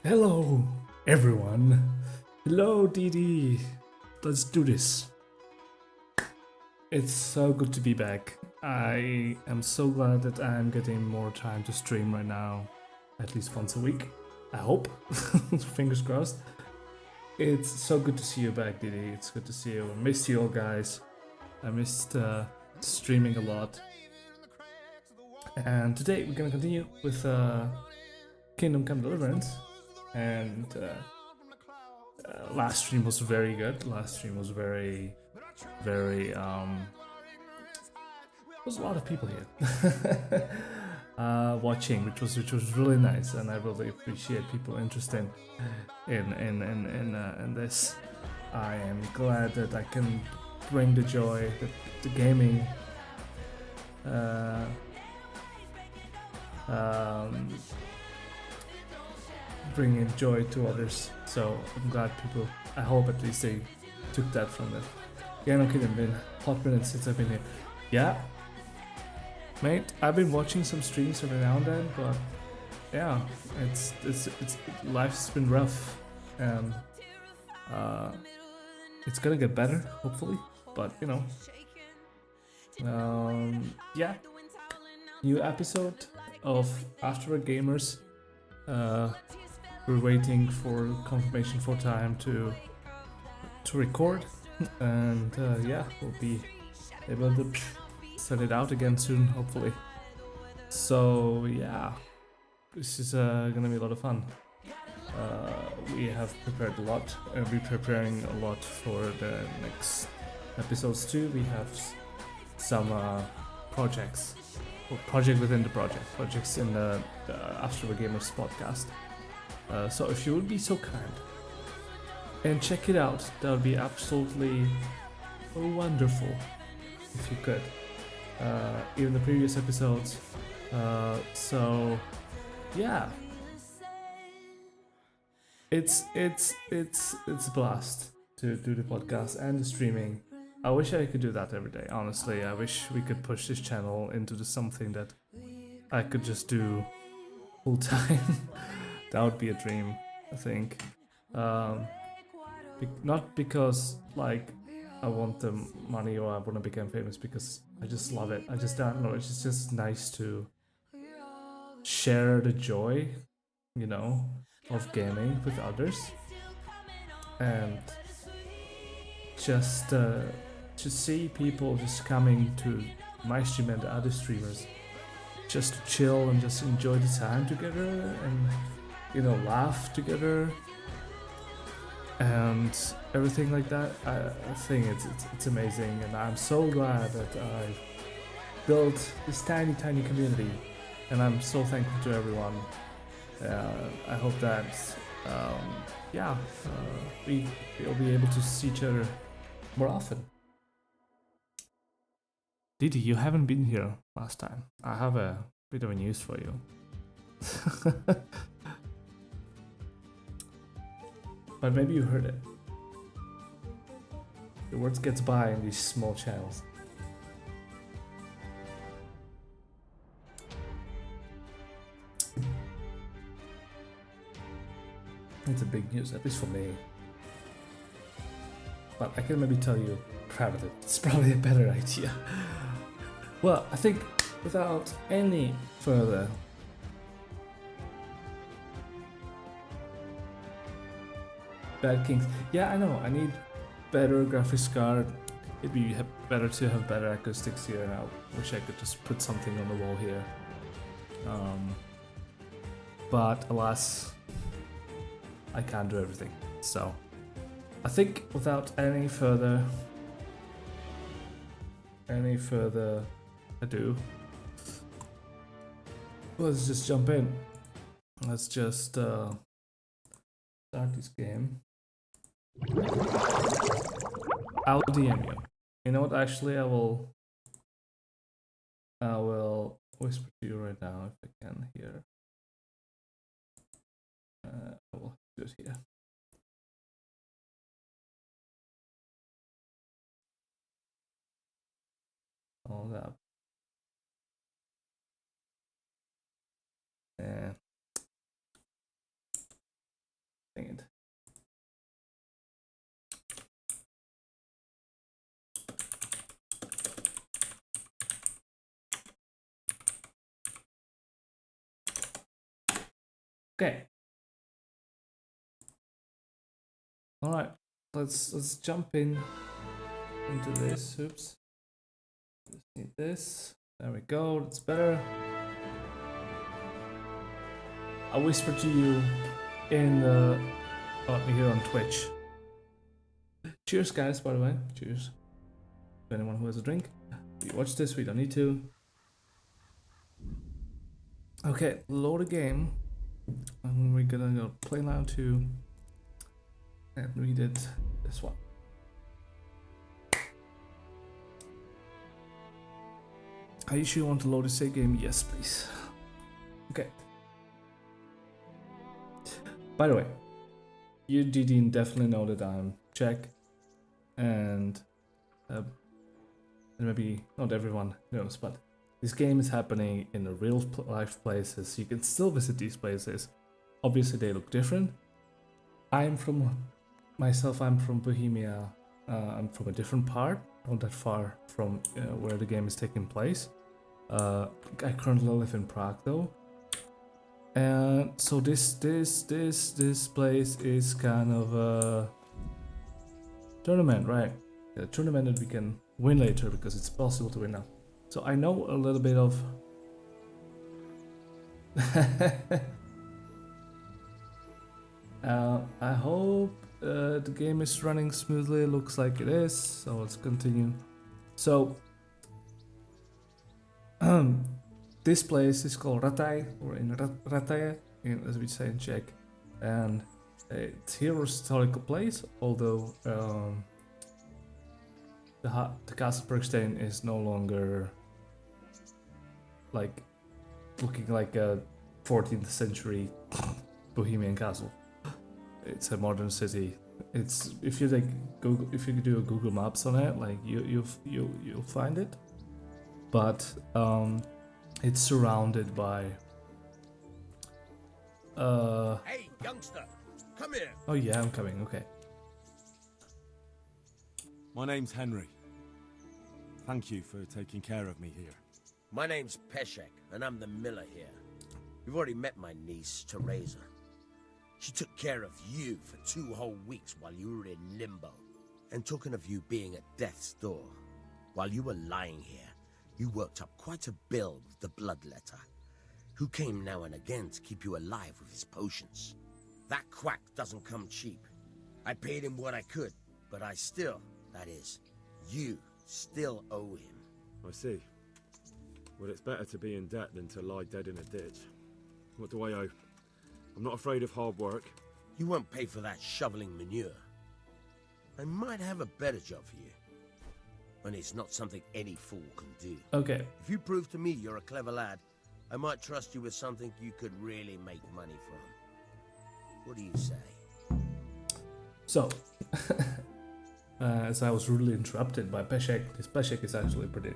Hello, everyone. Hello, Didi. Let's do this. It's so good to be back. I am so glad that I'm getting more time to stream right now, at least once a week. I hope. Fingers crossed. It's so good to see you back, Didi. It's good to see you. I missed you all, guys. I missed streaming a lot. And today we're gonna continue with Kingdom Come Deliverance. And last stream was very good. Last stream was very there was a lot of people here watching, which was really nice, and I really appreciate people interested in this. I am glad that I can bring the joy, the gaming bringing joy to others. So I'm glad people, I hope at least they took that from it. Yeah, no kidding, been hot minutes since I've been here. Yeah, mate, I've been watching some streams every now and then, but yeah, it's life's been rough, and it's gonna get better, hopefully. But you know, yeah, new episode of Afterwork Gamers. We're waiting for confirmation for time to record, and yeah, we'll be able to send it out again soon, hopefully. So yeah, this is gonna be a lot of fun. We have prepared a lot, and we're preparing a lot for the next episodes too. We have some projects, or project within the projects in the Afterwork Gamers podcast. So if you would be so kind and check it out, that would be absolutely wonderful if you could. Even the previous episodes. So yeah, it's a blast to do the podcast and the streaming. I wish I could do that every day. Honestly, I wish we could push this channel into something that I could just do full time. That would be a dream, I think. Not because like I want the money or I want to become famous, because I just love it. I just don't know. It's just nice to share the joy, you know, of gaming with others, and just to see people just coming to my stream and the other streamers just to chill and just enjoy the time together, and you know, laugh together and everything like that. I think it's amazing, and I'm so glad that I built this tiny community, and I'm so thankful to everyone. I hope that we'll be able to see each other more often. Didi, you haven't been here last time. I have a bit of a news for you. But maybe you heard it. The words gets by in these small channels. It's a big news, at least for me. But I can maybe tell you privately. It's probably a better idea. Well, I think without any further Bad Kings. Yeah, I know. I need better graphics card. It'd be better to have better acoustics here. And I wish I could just put something on the wall here. But alas, I can't do everything. So I think without any further ado, let's just jump in. Let's just start this game. I'll DM you. You know what? Actually, I will whisper to you right now if I can here. I will do it here. All that. Okay. All right. Let's jump into this. Oops. Just need this. There we go. That's better. I whispered to you in here on Twitch. Cheers, guys. By the way, cheers. To anyone who has a drink. If you watch this, we don't need to. Okay, load a game. And we're gonna go play now 2. And we did this one. Are you sure you want to load a save game? Yes, please. Okay. By the way, you didn't definitely know that I'm Czech, and maybe not everyone knows, but this game is happening in the real life places. You can still visit these places. Obviously, they look different. I'm from Bohemia. I'm from a different part, not that far from where the game is taking place. I currently live in Prague, though. And so this place is kind of a tournament, right? A tournament that we can win later because it's possible to win now. So I know a little bit of I hope the game is running smoothly. It looks like it is, so let's continue. So this place is called Rataj, or in Rataje, as we say in Czech, and it's here a historical place, although the Castle Bergstein is no longer like looking like a 14th century Bohemian castle. It's a modern city. It's if you do a Google Maps on it, like you'll find it, but it's surrounded by. Hey, youngster, come here. Oh yeah, I'm coming. Okay. My name's Henry. Thank you for taking care of me here. My name's Peshek, and I'm the miller here. You've already met my niece, Teresa. She took care of you for 2 whole weeks while you were in limbo. And talking of you being at death's door, while you were lying here, you worked up quite a bill with the bloodletter, who came now and again to keep you alive with his potions. That quack doesn't come cheap. I paid him what I could, but I still, that is, you still owe him. I see. Well, it's better to be in debt than to lie dead in a ditch. What do I owe? I'm not afraid of hard work. You won't pay for that shoveling manure. I might have a better job for you. And it's not something any fool can do. Okay. If you prove to me you're a clever lad, I might trust you with something you could really make money from. What do you say? So, as I was rudely interrupted by Peshek, this Peshek is actually pretty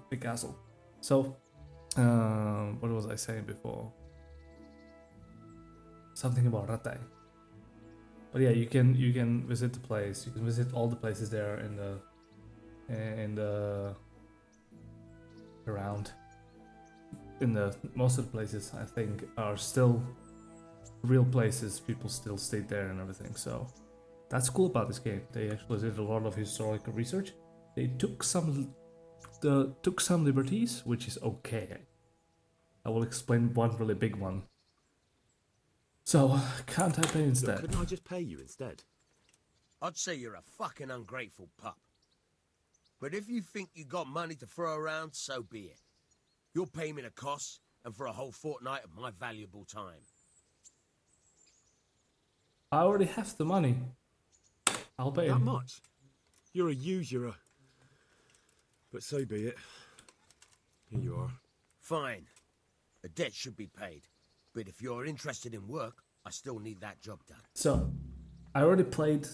big castle. So, what was I saying before? Something about Rataj. But yeah, you can visit the place. You can visit all the places there in the around. In the most of the places, I think, are still real places. People still stay there and everything. So that's cool about this game. They actually did a lot of historical research. They took some liberties, which is okay. I will explain one really big one. So, can't I pay instead? Look, couldn't I just pay you instead? I'd say you're a fucking ungrateful pup. But if you think you got money to throw around, so be it. You'll pay me the costs, and for a whole fortnight of my valuable time. I already have the money. I'll pay. That much? You're a usurer. But so be it. Here you are. Fine. The debt should be paid. But if you're interested in work, I still need that job done. So, I already played.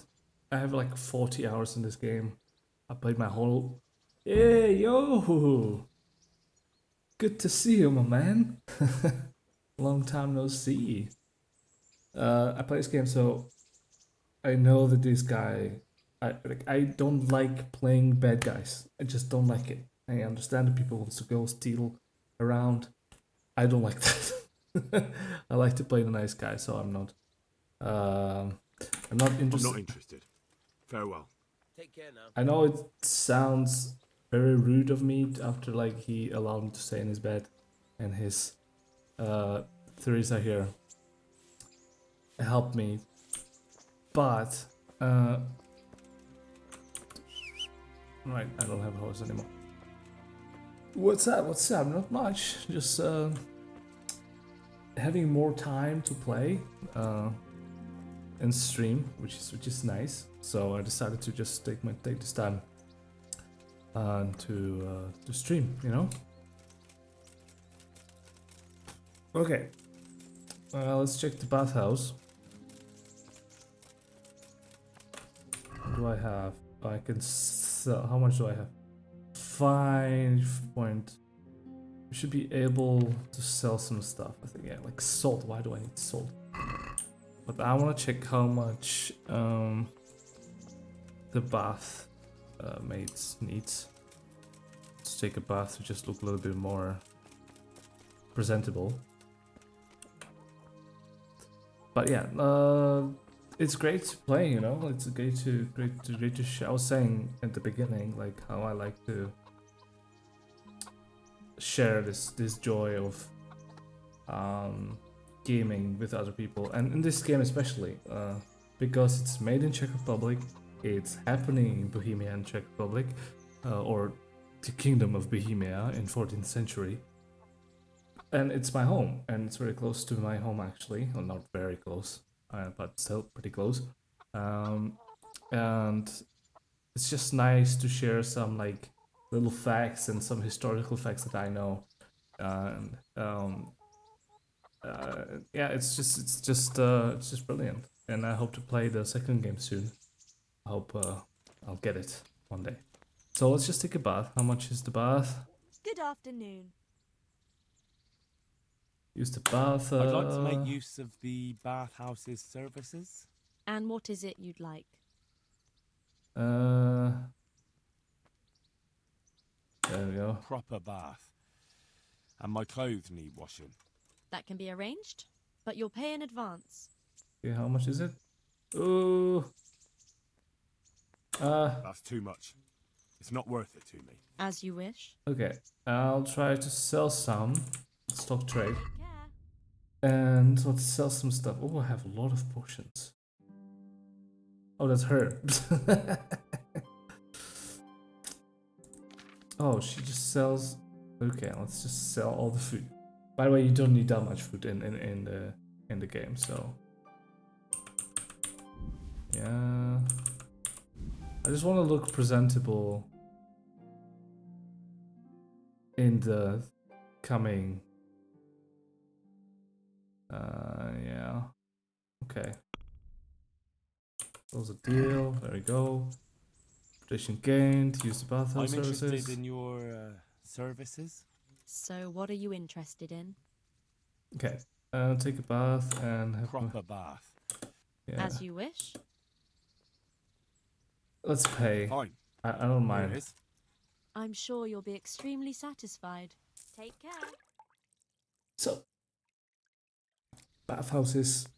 I have like 40 hours in this game. I played my whole. Hey, yo! Good to see you, my man. Long time no see. I play this game, so I know that this guy. I don't like playing bad guys. I just don't like it. I understand that people want to go steal around. I don't like that. I like to play the nice guy, so I'm not. I'm not I'm interested. not interested. Farewell. Take care now. I know it sounds very rude of me after like he allowed me to stay in his bed, and his Theresa here helped me, but right, I don't have a horse anymore. What's up? What's up? Not much. Just having more time to play and stream, which is nice. So I decided to just take this time to stream. You know. Okay. Let's check the bathhouse. What do I have? I can sell. How much do I have? 5 point. We should be able to sell some stuff. I think, yeah, like salt. Why do I need salt? But I want to check how much the bath maids needs to take a bath to just look a little bit more presentable. But yeah, it's great to play. You know, it's great to I was saying at the beginning, like how I like to share this joy of gaming with other people, and in this game especially, because it's made in Czech Republic, it's happening in Bohemia and Czech Republic, or the Kingdom of Bohemia in 14th century, and it's my home, and it's very close to my home actually, well, not very close, but still pretty close, and it's just nice to share some like little facts and some historical facts that I know, and yeah, it's just brilliant, and I hope to play the second game soon. I hope I'll get it one day. So let's just take a bath. How much is the bath? Good afternoon. Use the bath. I'd like to make use of the bathhouse's services. And what is it you'd like? There we go. Proper bath. And my clothes need washing. That can be arranged, but you'll pay in advance. Okay, how much is it? Ooh. That's too much. It's not worth it to me. As you wish. Okay, I'll try to sell some. Stock trade. Care. And let's sell some stuff. Oh, I have a lot of potions. Oh, that's her. Oh, she just sells. Okay, let's just sell all the food. By the way, you don't need that much food in the game, so yeah. I just want to look presentable in the coming. Yeah. Okay. Close the deal. There we go. Tradition gained. Use the bathhouse I'm services. interested in your services. So what are you interested in? Okay. Take a bath and have Proper bath. yeah. As you wish. Let's pay. Fine. I don't Here mind. it is. I'm sure you'll be extremely satisfied. Take care. So, bathhouses.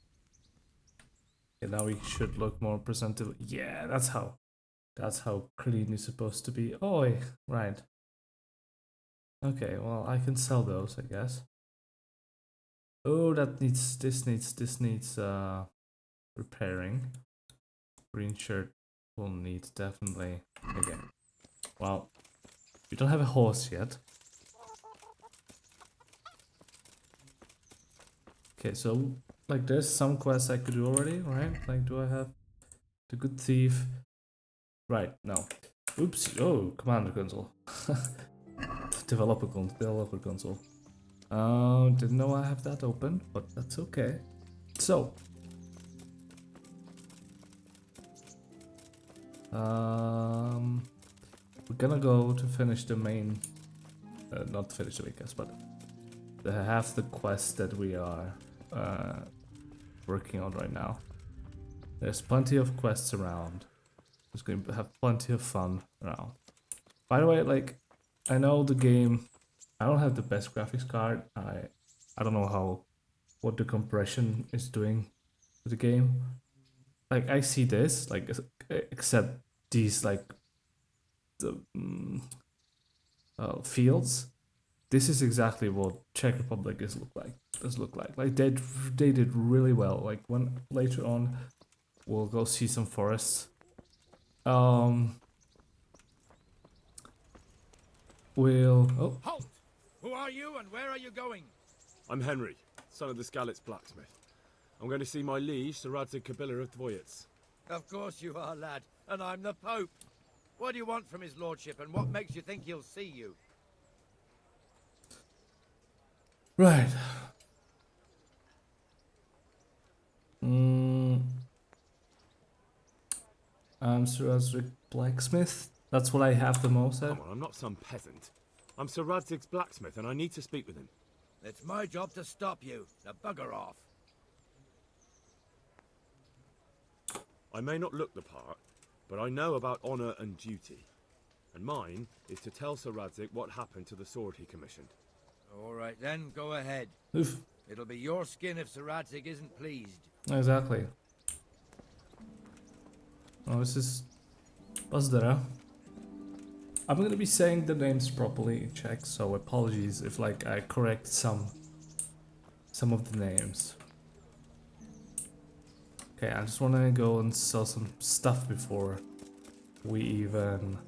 Yeah, now we should look more presentable. Yeah, that's how clean it's supposed to be. Oh, right. Okay, well, I can sell those, I guess. Oh, this needs repairing. Green shirt will need definitely. Okay. Well, we don't have a horse yet. Okay, so like there's some quests I could do already, right? Like, do I have the good thief? Right, no. Oops. Oh, commander console. Developer console. Didn't know I have that open, but that's okay. So, we're gonna go to finish the main, not finish the main quest, but half the quest that we are working on right now. There's plenty of quests around. It's going to have plenty of fun around. By the way, like, I know the game, I don't have the best graphics card. I don't know how what the compression is doing to the game. Like I see this, like except these like the fields. This is exactly what Czech Republic does look like. Like they did really well. Like when later on we'll go see some forests. We'll Halt! Who are you and where are you going? I'm Henry, son of the Skalitz blacksmith. I'm going to see my liege, Sir Radzig Kabila of Dvoyets. Of course you are, lad, and I'm the Pope. What do you want from his lordship, and what makes you think he'll see you? right. I'm Sir Radzig Blacksmith. That's what I have the most at. Come on, I'm not some peasant. I'm Sir Radzig's blacksmith, and I need to speak with him. It's my job to stop you. Now bugger off. I may not look the part, but I know about honour and duty. And mine is to tell Sir Radzig what happened to the sword he commissioned. All right then, go ahead. Oof. It'll be your skin if Sir Radzig isn't pleased. Exactly. Oh, this is Bazdera. I'm gonna be saying the names properly in Czech, so apologies if like I correct some of the names. Okay, I just wanna go and sell some stuff before we even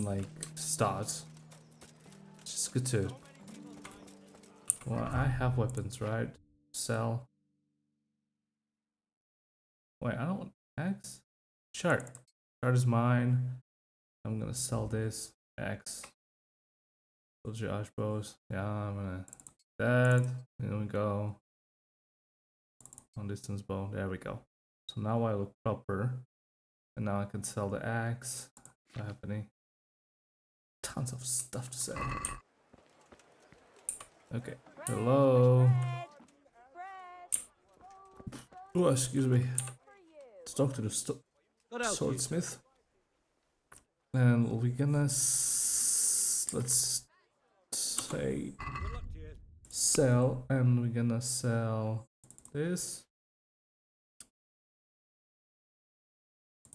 like start. It's just good to. Well, I have weapons, right? Sell. Wait, I don't want X? Sure. Shard is mine. I'm gonna sell this. X. Those are Ash bows. Yeah, I'm gonna. That. There we go. Long distance bow. There we go. So now I look proper. And now I can sell the axe. Do I have any? Tons of stuff to sell. Okay. Hello. Oh, excuse me. Let's talk to the swordsmith. And we're gonna let's say sell, and we're gonna sell this,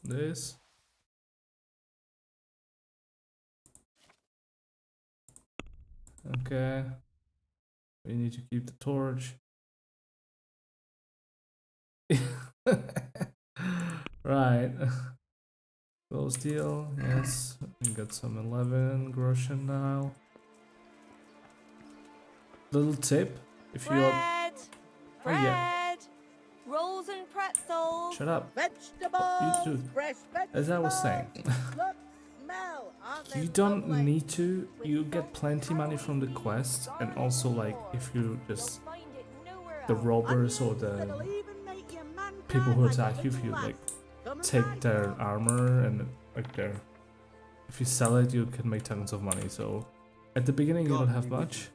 this, okay. We need to keep the torch. Right. Close deal, yes. We got some 11 groschen now. Little tip, if you are. Bread! Oh, yeah. Rolls and pretzels! Shut up. Vegetables! You too. Fresh vegetables! As I was saying. Look, smell! Aren't they You don't lovely? need to. You get plenty money from the quest, and also like if you just You'll find it nowhere the else. robbers or Onions the that'll even make your mankind people who like a attack you, if little you lass. like Come and take buy their some. armor and like their, if you sell it, you can make tons of money. So at the beginning you don't have much,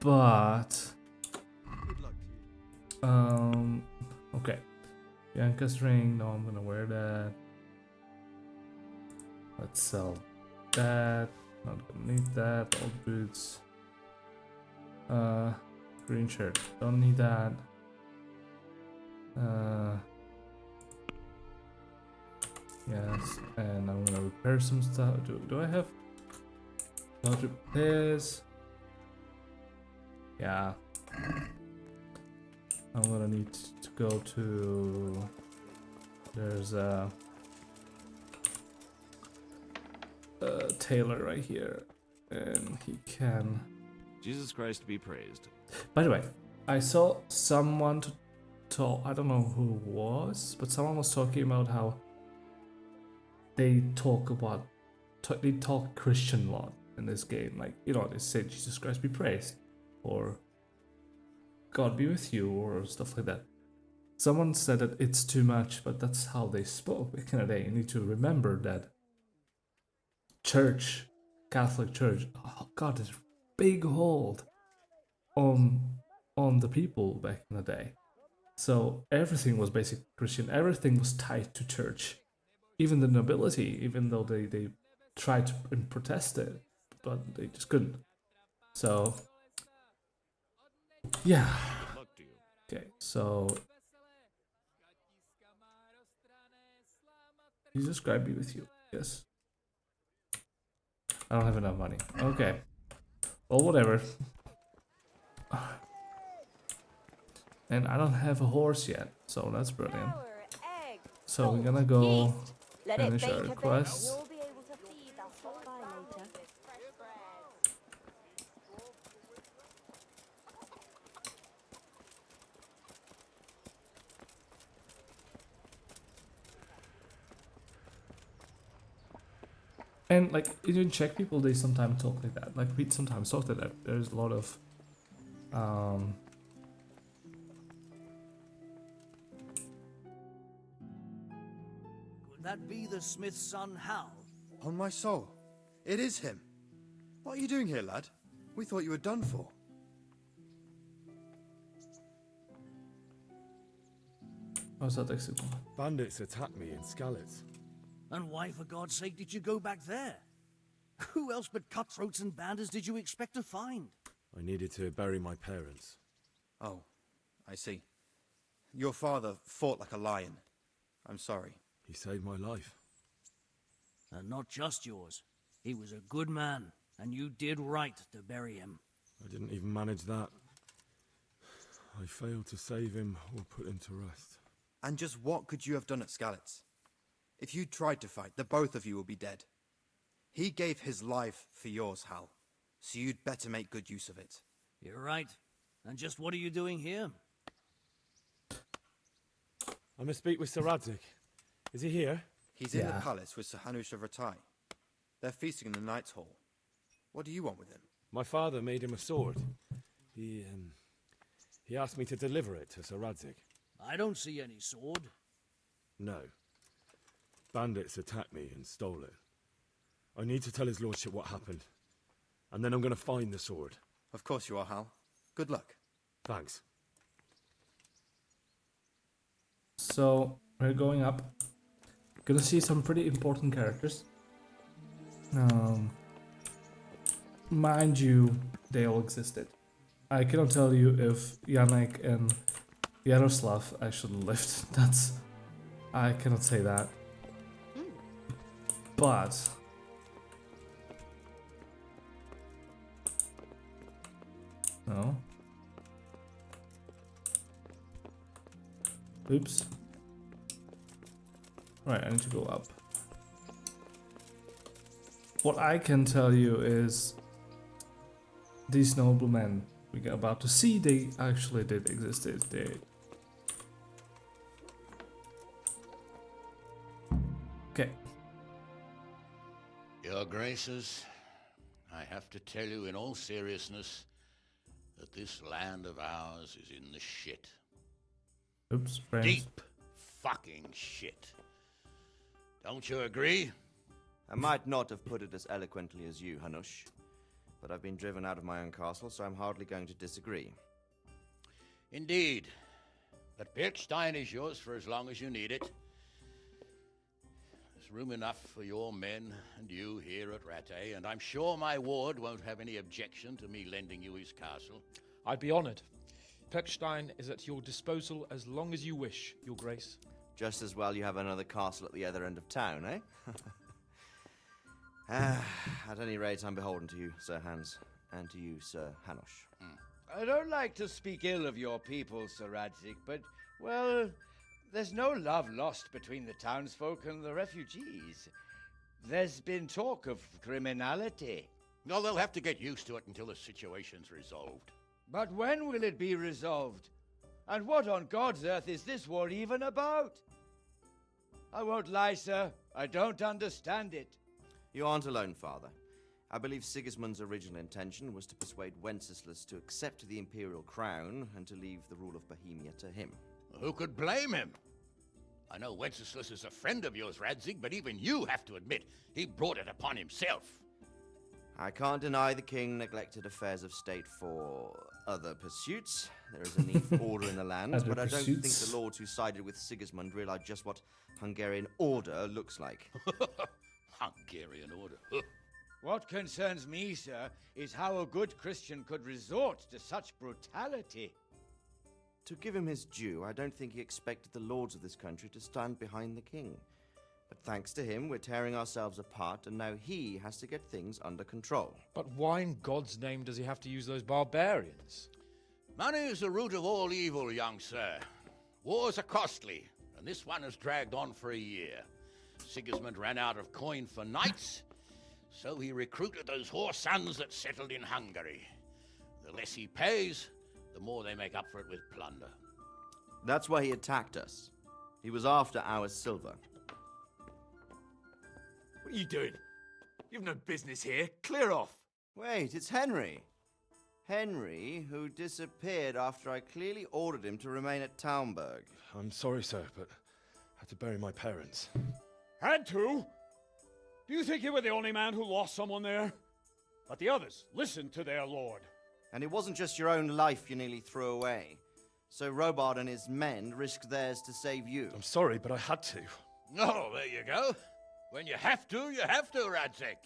but okay. Bianca's ring. No, I'm gonna wear that. Let's sell that. Not gonna need that. Old boots. Green shirt. Don't need that. Yes, and I'm gonna repair some stuff. Do I have not repairs? Yeah. I'm gonna need to go to. There's a tailor right here, and he can. Jesus Christ be praised. By the way, I saw someone talk. I don't know who it was, but someone was talking about how they talk about they talk Christian lot in this game. Like, you know, they say Jesus Christ be praised, or God be with you, or stuff like that. Someone said that it's too much, but that's how they spoke back in the day. You need to remember that church, Catholic Church, oh God, this big hold on the people back in the day. So everything was basically Christian. Everything was tied to church. Even the nobility, even though they tried to protest it, but they just couldn't. So, yeah. Good luck to you. Okay, so Jesus Christ be with you. Yes. I don't have enough money. Okay. Well, whatever. And I don't have a horse yet, so that's brilliant. So we're gonna go finish our quest. You'll be able to feed that guy later. And like in Czech people, they sometimes talk like that. Like we sometimes talk like that. There's a lot of Could that be the smith's son, Hal? On my soul, it is him. What are you doing here, lad? We thought you were done for. How's that actually? Bandits attacked me in Skalitz. And why, for God's sake, did you go back there? Who else but cutthroats and bandits did you expect to find? I needed to bury my parents. Oh, I see. Your father fought like a lion. I'm sorry. He saved my life. And not just yours. He was a good man, and you did right to bury him. I didn't even manage that. I failed to save him or put him to rest. And just what could you have done at Skalitz? If you tried to fight, the both of you will be dead. He gave his life for yours, Hal. So you'd better make good use of it. You're right. And just what are you doing here? I must speak with Sir Radzik. Is he here? He's in the Yeah. palace with Sir Hanush of Ratai. They're feasting in the Knight's Hall. What do you want with him? My father made him a sword. He asked me to deliver it to Sir Radzik. I don't see any sword. No. Bandits attacked me and stole it. I need to tell his lordship what happened. And then I'm going to find the sword. Of course you are, Hal. Good luck. Thanks. So we're going up. Gonna see some pretty important characters. Mind you, they all existed. I cannot tell you if Janek and Yaroslav actually lived. I cannot say that. But no. Oops. Right, I need to go up. What I can tell you is these noblemen we're about to see, they actually did exist. They okay. Your Graces, I have to tell you in all seriousness that this land of ours is in the shit. Oops, friends. Deep fucking shit. Don't you agree? I might not have put it as eloquently as you, Hanush, but I've been driven out of my own castle, so I'm hardly going to disagree. Indeed. But Birkstein is yours for as long as you need it. There's room enough for your men and you here at Rattay, and I'm sure my ward won't have any objection to me lending you his castle. I'd be honored. Pechstein is at your disposal as long as you wish, Your Grace. Just as well you have another castle at the other end of town, eh? At any rate, I'm beholden to you, Sir Hans, and to you, Sir Hanush. I don't like to speak ill of your people, Sir Radzik, but, well, there's no love lost between the townsfolk and the refugees. There's been talk of criminality. No, they'll have to get used to it until the situation's resolved. But when will it be resolved? And what on God's earth is this war even about? I won't lie, sir. I don't understand it. You aren't alone, Father. I believe Sigismund's original intention was to persuade Wenceslas to accept the imperial crown and to leave the rule of Bohemia to him. Who could blame him? I know Wenceslas is a friend of yours, Radzig, but even you have to admit he brought it upon himself. I can't deny the king neglected affairs of state for other pursuits. There is a need for order in the land, but I don't think the lords who sided with Sigismund realized just what Hungarian order looks like. Hungarian order? What concerns me, sir, is how a good Christian could resort to such brutality. To give him his due, I don't think he expected the lords of this country to stand behind the king. But thanks to him, we're tearing ourselves apart, and now he has to get things under control. But why in God's name does he have to use those barbarians? Money is the root of all evil, young sir. Wars are costly, and this one has dragged on for a year. Sigismund ran out of coin for knights, so he recruited those whore sons that settled in Hungary. The less he pays, the more they make up for it with plunder. That's why he attacked us. He was after our silver. What are you doing? You've no business here. Clear off. Wait, it's Henry. Henry, who disappeared after I clearly ordered him to remain at Townburg. I'm sorry, sir, but I had to bury my parents. Had to? Do you think you were the only man who lost someone there? But the others listened to their lord. And it wasn't just your own life you nearly threw away. So Robard and his men risked theirs to save you. I'm sorry, but I had to. Oh, there you go. When you have to, Radzig.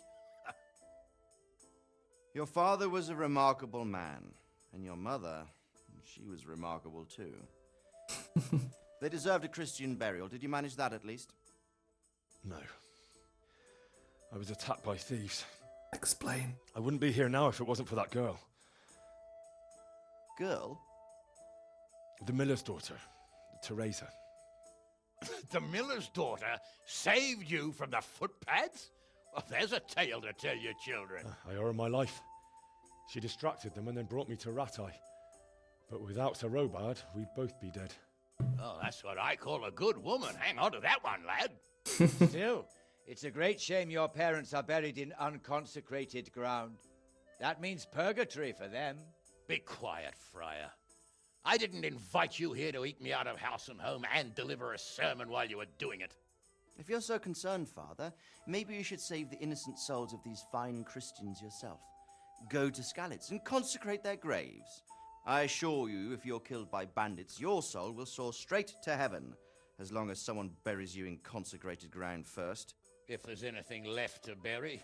Your father was a remarkable man, and your mother, she was remarkable too. They deserved a Christian burial. Did you manage that at least? No. I was attacked by thieves. Explain. I wouldn't be here now if it wasn't for that girl. Girl? The miller's daughter, Teresa. The miller's daughter saved you from the footpads? Well, there's a tale to tell your children. I owe her my life. She distracted them and then brought me to Ratai. But without Sir Robard, we'd both be dead. Oh, that's what I call a good woman. Hang on to that one, lad. Still, it's a great shame your parents are buried in unconsecrated ground. That means purgatory for them. Be quiet, Friar. I didn't invite you here to eat me out of house and home and deliver a sermon while you were doing it. If you're so concerned, Father, maybe you should save the innocent souls of these fine Christians yourself. Go to Skalitz and consecrate their graves. I assure you, if you're killed by bandits, your soul will soar straight to heaven, as long as someone buries you in consecrated ground first. If there's anything left to bury,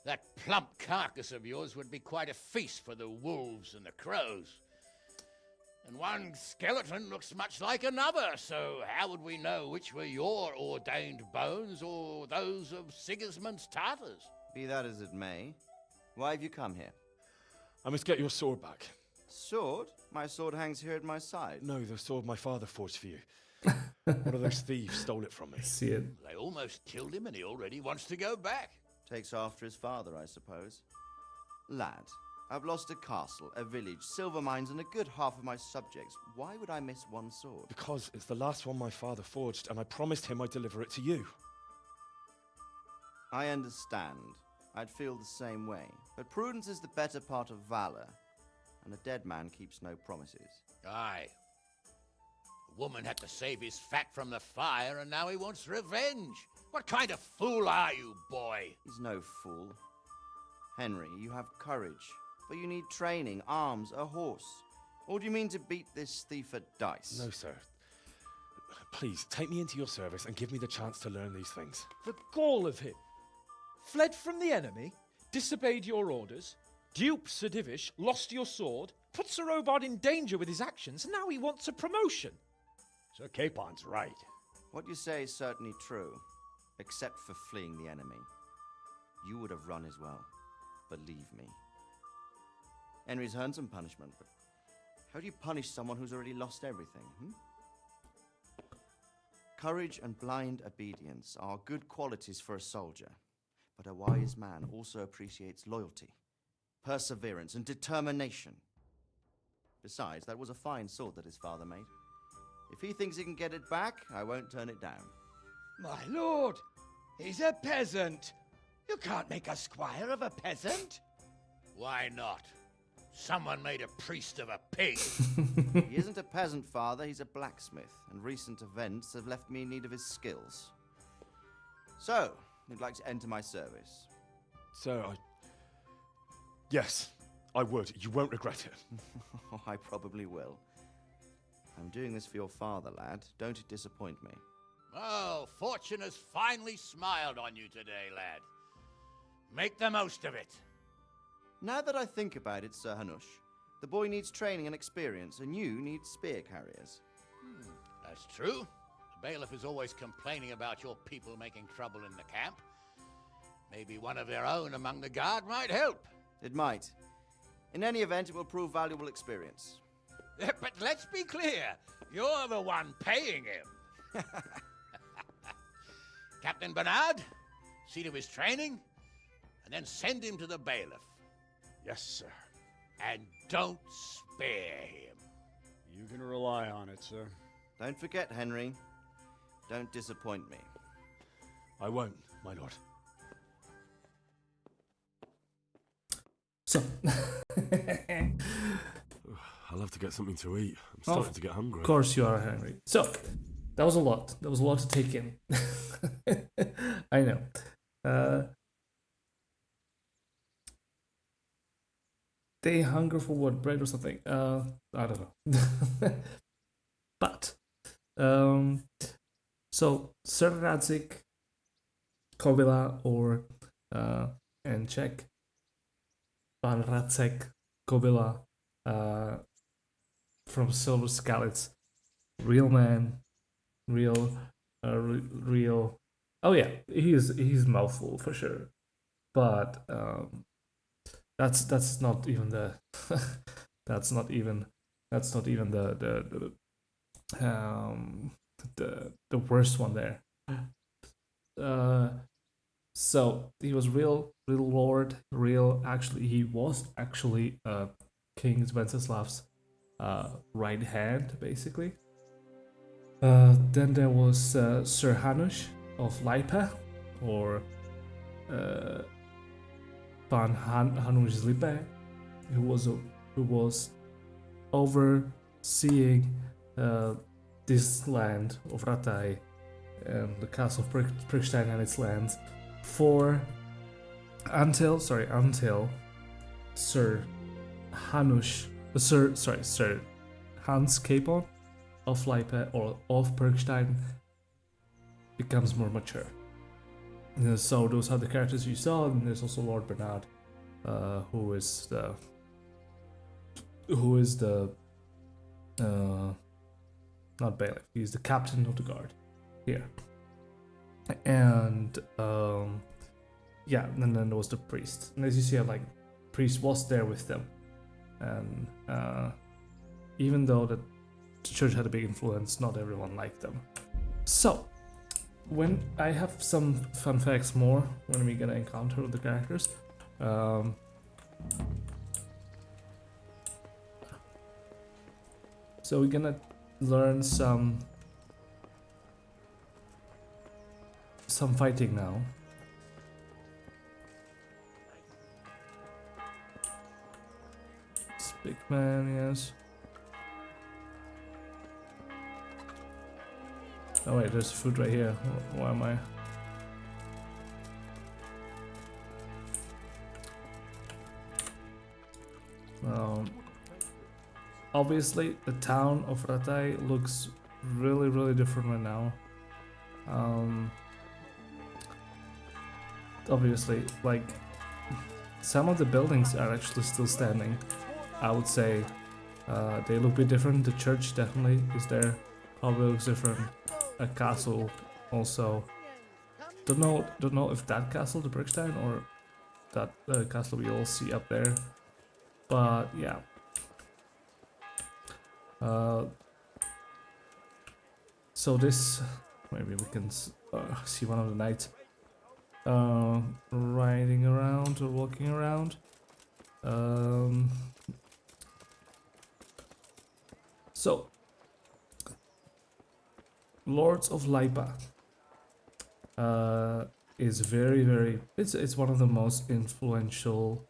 that plump carcass of yours would be quite a feast for the wolves and the crows. And one skeleton looks much like another, so how would we know which were your ordained bones or those of Sigismund's Tartars? Be that as it may, why have you come here? I must get your sword back. Sword? My sword hangs here at my side. No, the sword my father forged for you. One of those thieves stole it from me. See it. They almost killed him and he already wants to go back. Takes after his father, I suppose. Lad, I've lost a castle, a village, silver mines, and a good half of my subjects. Why would I miss one sword? Because it's the last one my father forged, and I promised him I'd deliver it to you. I understand. I'd feel the same way. But prudence is the better part of valor, and a dead man keeps no promises. Aye. The woman had to save his fat from the fire, and now he wants revenge. What kind of fool are you, boy? He's no fool. Henry, you have courage, but you need training, arms, a horse. Or do you mean to beat this thief at dice? No, sir. Please, take me into your service and give me the chance to learn these things. The gall of him. Fled from the enemy, disobeyed your orders, duped Sir Divish, lost your sword, put Sir Robard in danger with his actions, and now he wants a promotion. Sir Capon's right. What you say is certainly true, except for fleeing the enemy. You would have run as well. Believe me. Henry's earned some punishment, but how do you punish someone who's already lost everything, Courage and blind obedience are good qualities for a soldier, but a wise man also appreciates loyalty, perseverance, and determination. Besides, that was a fine sword that his father made. If he thinks he can get it back, I won't turn it down. My lord, he's a peasant. You can't make a squire of a peasant. Why not? Someone made a priest of a pig. He isn't a peasant, Father. He's a blacksmith, and recent events have left me in need of his skills. So, you'd like to enter my service? Sir, Yes, I would. You won't regret it. I probably will. I'm doing this for your father, lad. Don't disappoint me. Oh, fortune has finally smiled on you today, lad. Make the most of it. Now that I think about it, Sir Hanush, the boy needs training and experience, and you need spear carriers. That's true. The bailiff is always complaining about your people making trouble in the camp. Maybe one of their own among the guard might help. It might. In any event, it will prove valuable experience. But let's be clear, you're the one paying him. Captain Bernard, see to his training, and then send him to the bailiff. Yes, sir. And don't spare him. You can rely on it, sir. Don't forget, Henry. Don't disappoint me. I won't, my lord. So, I'll have to get something to eat. I'm starting to get hungry. Of course you are hungry. So, that was a lot. That was a lot to take in. I know. They hunger for what? Bread or something? I don't know. But, so Sir Radzik, Kobila, or in Czech, Pan Racek, Kobila, from Silver Skalitz, real man, real. Oh yeah, he's mouthful for sure, but that's not even the that's not even the worst one there. So he was real lord, he was actually King Sventoslav's right hand, basically. Then there was Sir Hanush of Lipa, or Pan Hanush Zlipe, who was overseeing this land of Rataj and the castle of Prickstein and its lands until Sir Hans Capon of Lipa or of Bergstein becomes more mature. So those are the characters you saw, and there's also Lord Bernard, who is the not bailiff. He's the captain of the guard here. And yeah, and then there was the priest. And as you see, like, priest was there with them, and even though the church had a big influence, not everyone liked them. So, when I have some fun facts more when we're gonna encounter the characters. So we're gonna learn some fighting now. Big man, yes. Oh wait, there's food right here. Why am I? Obviously, the town of Rataj looks really different right now. Obviously, like, some of the buildings are actually still standing. I would say they look a bit different. The church definitely is there. Probably looks different. A castle also. Don't know if that castle, the Bergstein, or that castle we all see up there. But yeah. So this, maybe we can see one of the knights riding around or walking around. So, Lords of Lipa is very it's one of the most influential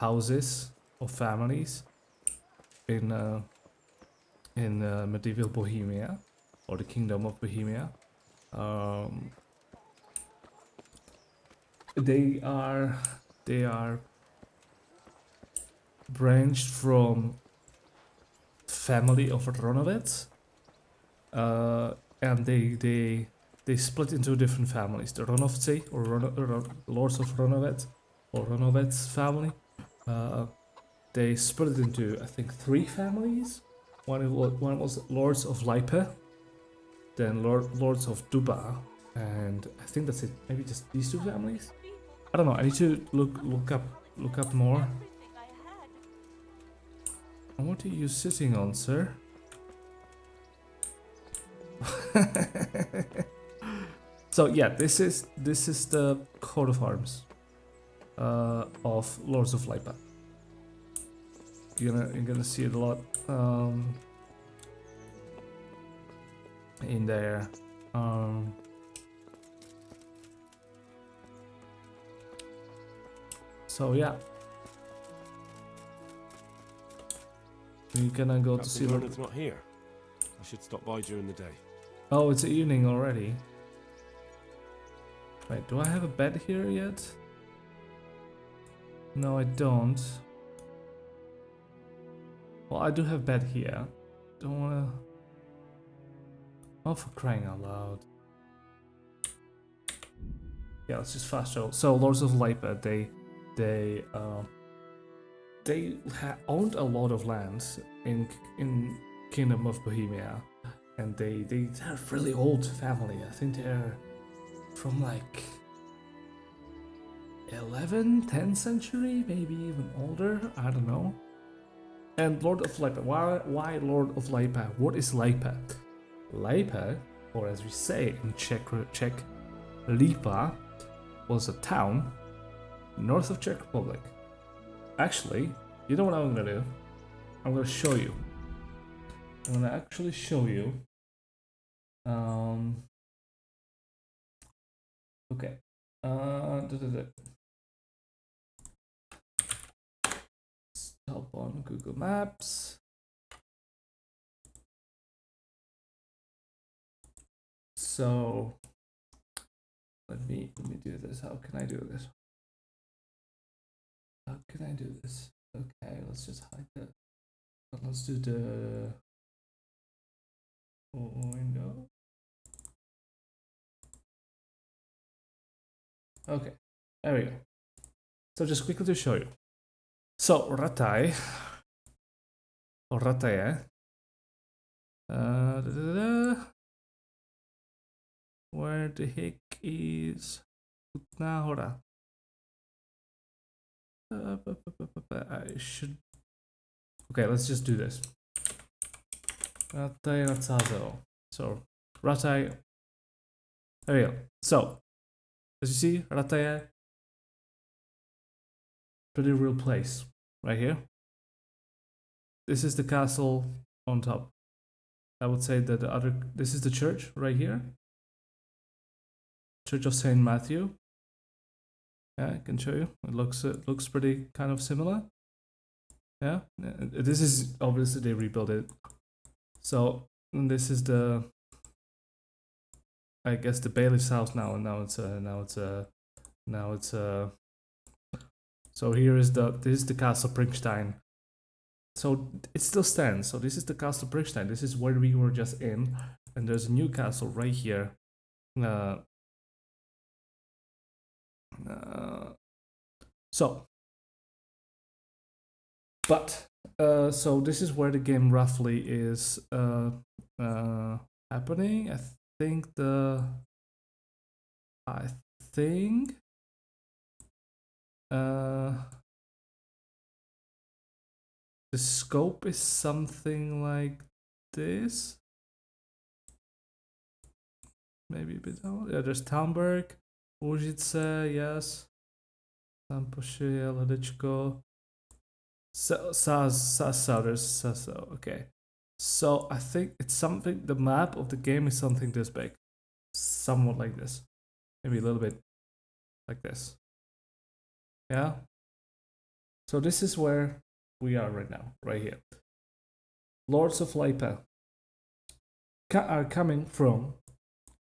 houses or families in medieval Bohemia, or the Kingdom of Bohemia. They are branched from family of Ronovets, and they split into different families. The Ronovci, or Lords of Ronovet, or Ronovets family, they split it into, I think, 3 families. One was Lords of Lipe, then Lords of Duba, and I think that's it. Maybe just these 2 families. I don't know. I need to look up more. And what are you sitting on, sir? So yeah, this is the coat of arms of Lords of Lipa. You're gonna see it a lot in there. So yeah, you can go to see. Leonard's not here. I should stop by during the day. Oh, it's evening already. Wait, do I have a bed here yet? No, I don't. Well, I do have bed here. Don't wanna. Oh, for crying out loud. Yeah, let's just fast travel. So, Lords of Lipa, they owned a lot of lands in Kingdom of Bohemia, and they're a really old family. I think they're from like 10th century, maybe even older. I don't know. And Lord of Lipa. Why Lord of Lipa? What is Lipa? Lipa, or as we say in Czech, Lipa, was a town north of Czech Republic. Actually, you know what I'm gonna do? I'm gonna show you. I'm gonna actually show you. Okay. Stop on Google Maps. So let me do this. How can I do this? How can I do this? Okay, let's just hide that. Let's do the window. Okay, there we go. So just quickly to show you. So Ratai, or Rataye, where the heck is Kutna? I should. Okay, let's just do this. Ratai Ratzazo. So Ratai. There we go. So as you see, Ratai, pretty real place right here. This is the castle on top. I would say that this is the church right here. Church of Saint Matthew. Yeah, I can show you. It looks pretty kind of similar. Yeah, this is obviously they rebuilt it. So this is the, I guess, the bailiff's house now, and now it's so here is this is the Castle Prinkstein. So it still stands. So this is the Castle Prinkstein. This is where we were just in, and there's a new castle right here. So this is where the game roughly is happening. I think the scope is something like this. Maybe a bit down. Yeah, there's Tamberg, Užice, yes. Tampoše, Ledečko. There's okay. So I think it's something, the map of the game is something this big. Somewhat like this. Maybe a little bit like this. Yeah. So this is where we are right now, right here. Lords of Lipa are coming from,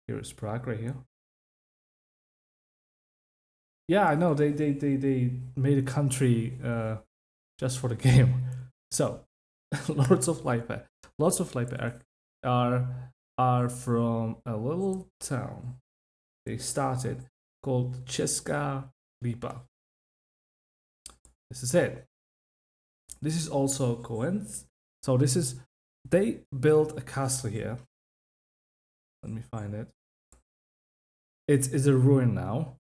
here is Prague right here. Yeah, I know they made a country just for the game. So, Lords of Lipa. Lords of Lipa are from a little town they started called Česká Lípa. This is it. This is also Coens. So they built a castle here. Let me find it. It's a ruin now.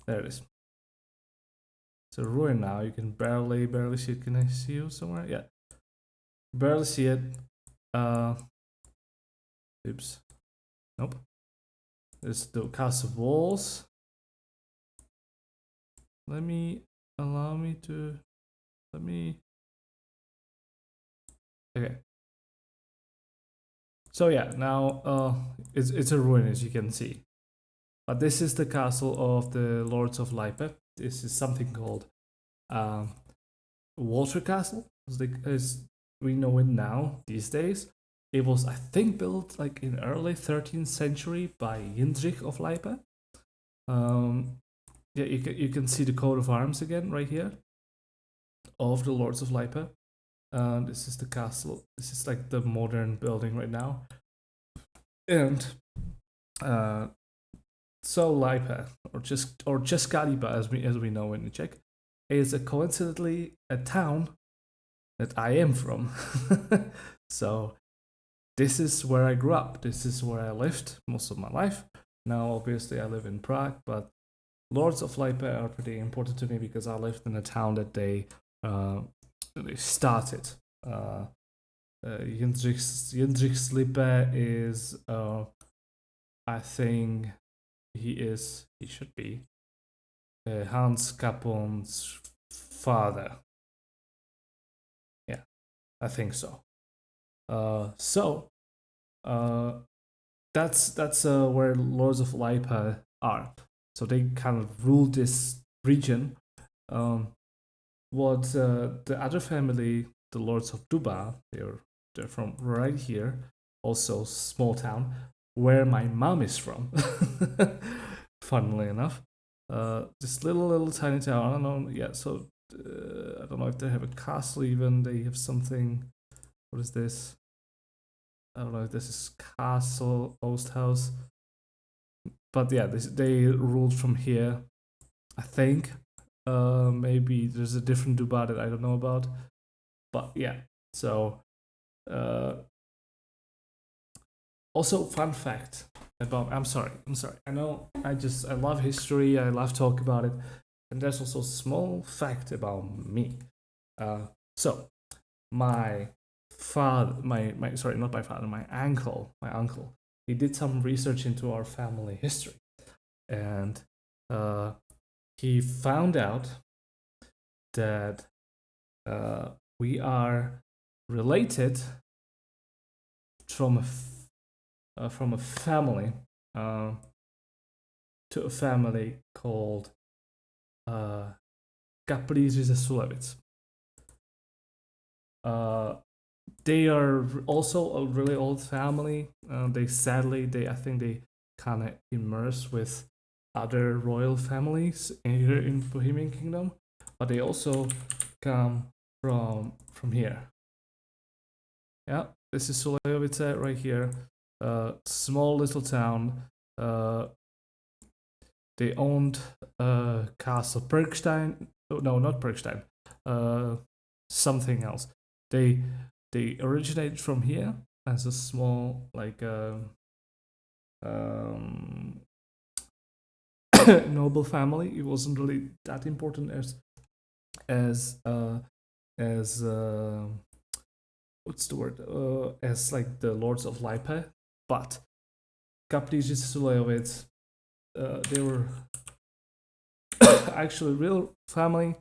There it is. It's a ruin now. You can barely see it. Can I see you somewhere? Yeah. Barely see it. Oops. Nope. There's the castle walls. Let me. Okay. So yeah, now it's a ruin, as you can see. But this is the castle of the Lords of Lipa. This is something called Water Castle, as we know it now these days. It was, I think, built like in early 13th century by Jindřich of Lipa. Yeah, you can see the coat of arms again right here of the Lords of Lipa. This is the castle. This is like the modern building right now. And so Lipa, or Česká Lípa, as we know in Czech, is coincidentally a town that I am from. So this is where I grew up. This is where I lived most of my life. Now, obviously, I live in Prague, but Lords of Lipa are pretty important to me because I lived in a town that they started. Jindřich Lipa is, I think he should be Hans Capon's father. Yeah, I think so. That's where Lords of Lipa are. So they kind of ruled this region. What the other family, the Lords of Duba, they're from right here, also small town, where my mom is from. Funnily enough, this little tiny town. I don't know. Yeah, so I don't know if they have a castle even. They have something. What is this? I don't know if this is castle, oast house. But yeah, they ruled from here. I think. Maybe there's a different Duba that I don't know about. But yeah, so also fun fact about I'm sorry. I know I love history, I love talk about it. And there's also a small fact about me. So my uncle, he did some research into our family history. And he found out that we are related from a family to a family called Kaplíři ze Sulevic. They are also a really old family. I think they kind of immerse with other royal families here in Bohemian Kingdom, but they also come from here. Yeah, this is Sulejovice right here. Small little town. They owned Castle Bergstein. No, not Bergstein. Something else. They originated from here as a small noble family. It wasn't really that important as what's the word? As like the Lords of Lipa, but Kaplíři Sulejovic, they were actually a real family.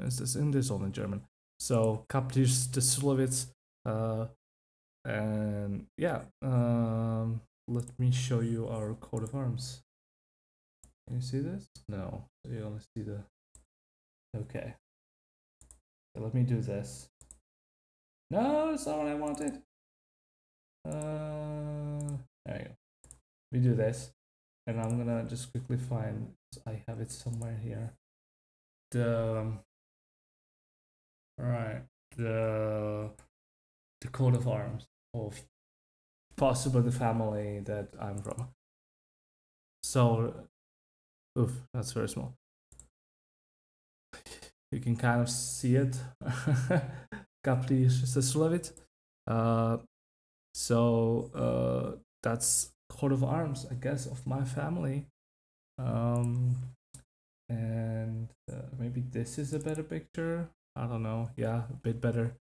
Is this in this all in German? So Kaplíři Sulejovic, and yeah. Let me show you our coat of arms. Can you see this? No, you only see the. Okay. So let me do this. No, that's not what I wanted. There you go. We do this, and I'm gonna just quickly find. I have it somewhere here. the coat of arms of possibly the family that I'm from. So, oof, that's very small. You can kind of see it. Kapli se slevit. So that's coat of arms, I guess, of my family. And maybe this is a better picture. I don't know. Yeah, a bit better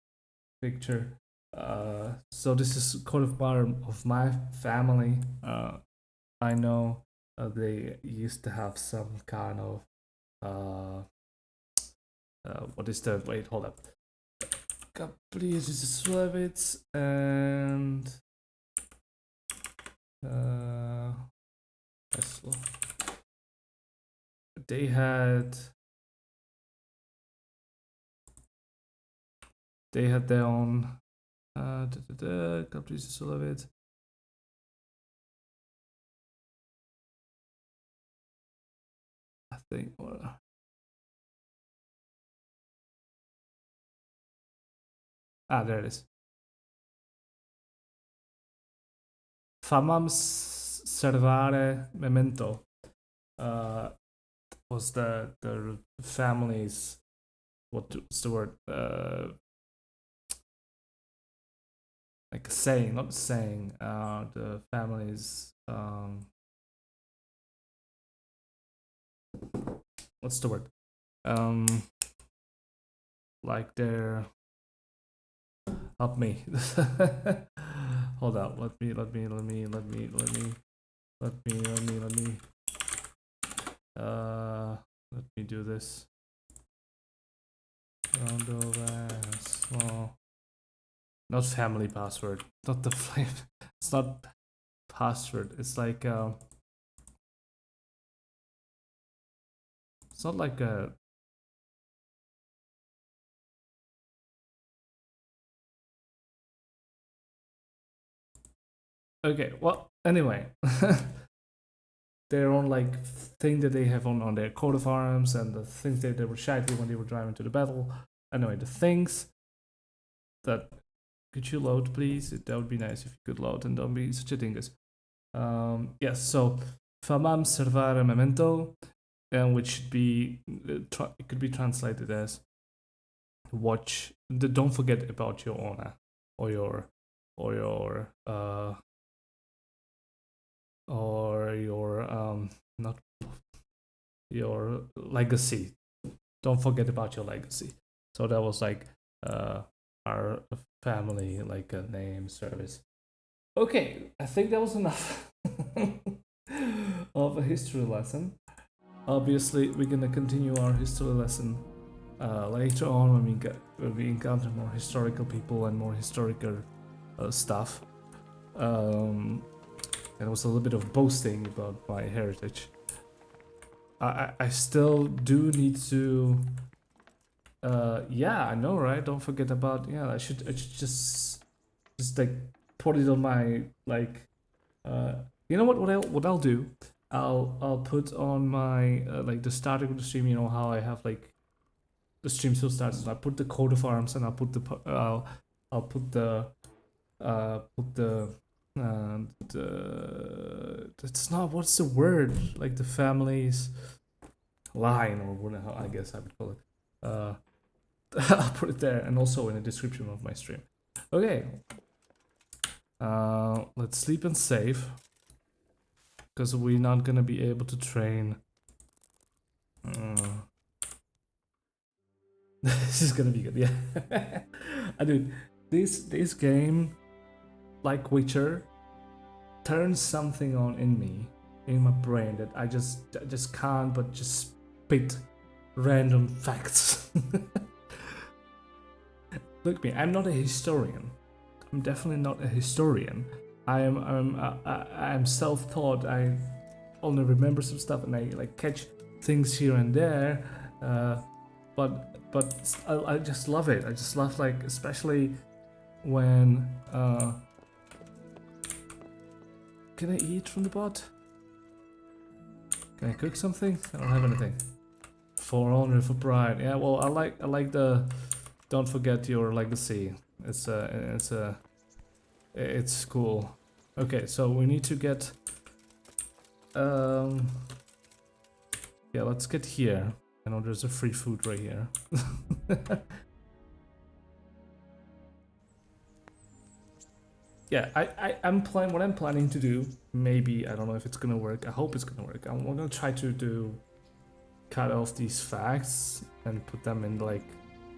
picture. So this is coat of arms of my family. I know they used to have some kind of what is that? Wait, hold up. Please, this is Slevitz and they had their own please, Slevitz. I think there it is. Famam servare memento was the family's, what's the word? Like a saying, not saying. The family's what's the word? Like their, help me. Hold up. Let me do this. Not family password. Not the flame. It's not password. It's like it's not like a okay, well, anyway. Their own like thing that they have on their coat of arms and the things that they were shouting when they were driving to the battle. Anyway, the things that, could you load please? That would be nice if you could load and don't be such a dingus. Yes, so famam servare memento, and which should be it could be translated as watch. Don't forget about your honor or your not your legacy. Don't forget about your legacy. So that was like our family like a name service. Okay, I think that was enough of a history lesson. Obviously, we're gonna continue our history lesson later on when we encounter more historical people and more historical stuff. There was a little bit of boasting about my heritage. I still do need to. Yeah, I know, right? Don't forget about. Yeah, I should just like put it on my like. You know what I'll do? I'll put on my like the starting of the stream. You know how I have like the stream still starts. So I put the coat of arms and I'll put it's not, what's the word, like the family's line or whatever, I guess I would call it. I'll put it there and also in the description of my stream. Okay, let's sleep and save because we're not gonna be able to train. This is gonna be good. Yeah. I do. This game, like Witcher, turns something on in me, in my brain, that I just can't but just spit random facts. Look me, I'm not a historian. I'm definitely not a historian. I'm self-taught. I only remember some stuff and I like catch things here and there. But I just love it. I just love, like, especially when can I eat from the pot? Can I cook something? I don't have anything. For honor, for pride. Yeah, well, I like the don't forget your legacy. It's cool. Okay, so we need to get yeah, let's get here. I know there's a free food right here. Yeah, I'm planning what I'm planning to do. Maybe I don't know if it's gonna work. I hope it's gonna work. I'm gonna try to cut off these facts and put them in like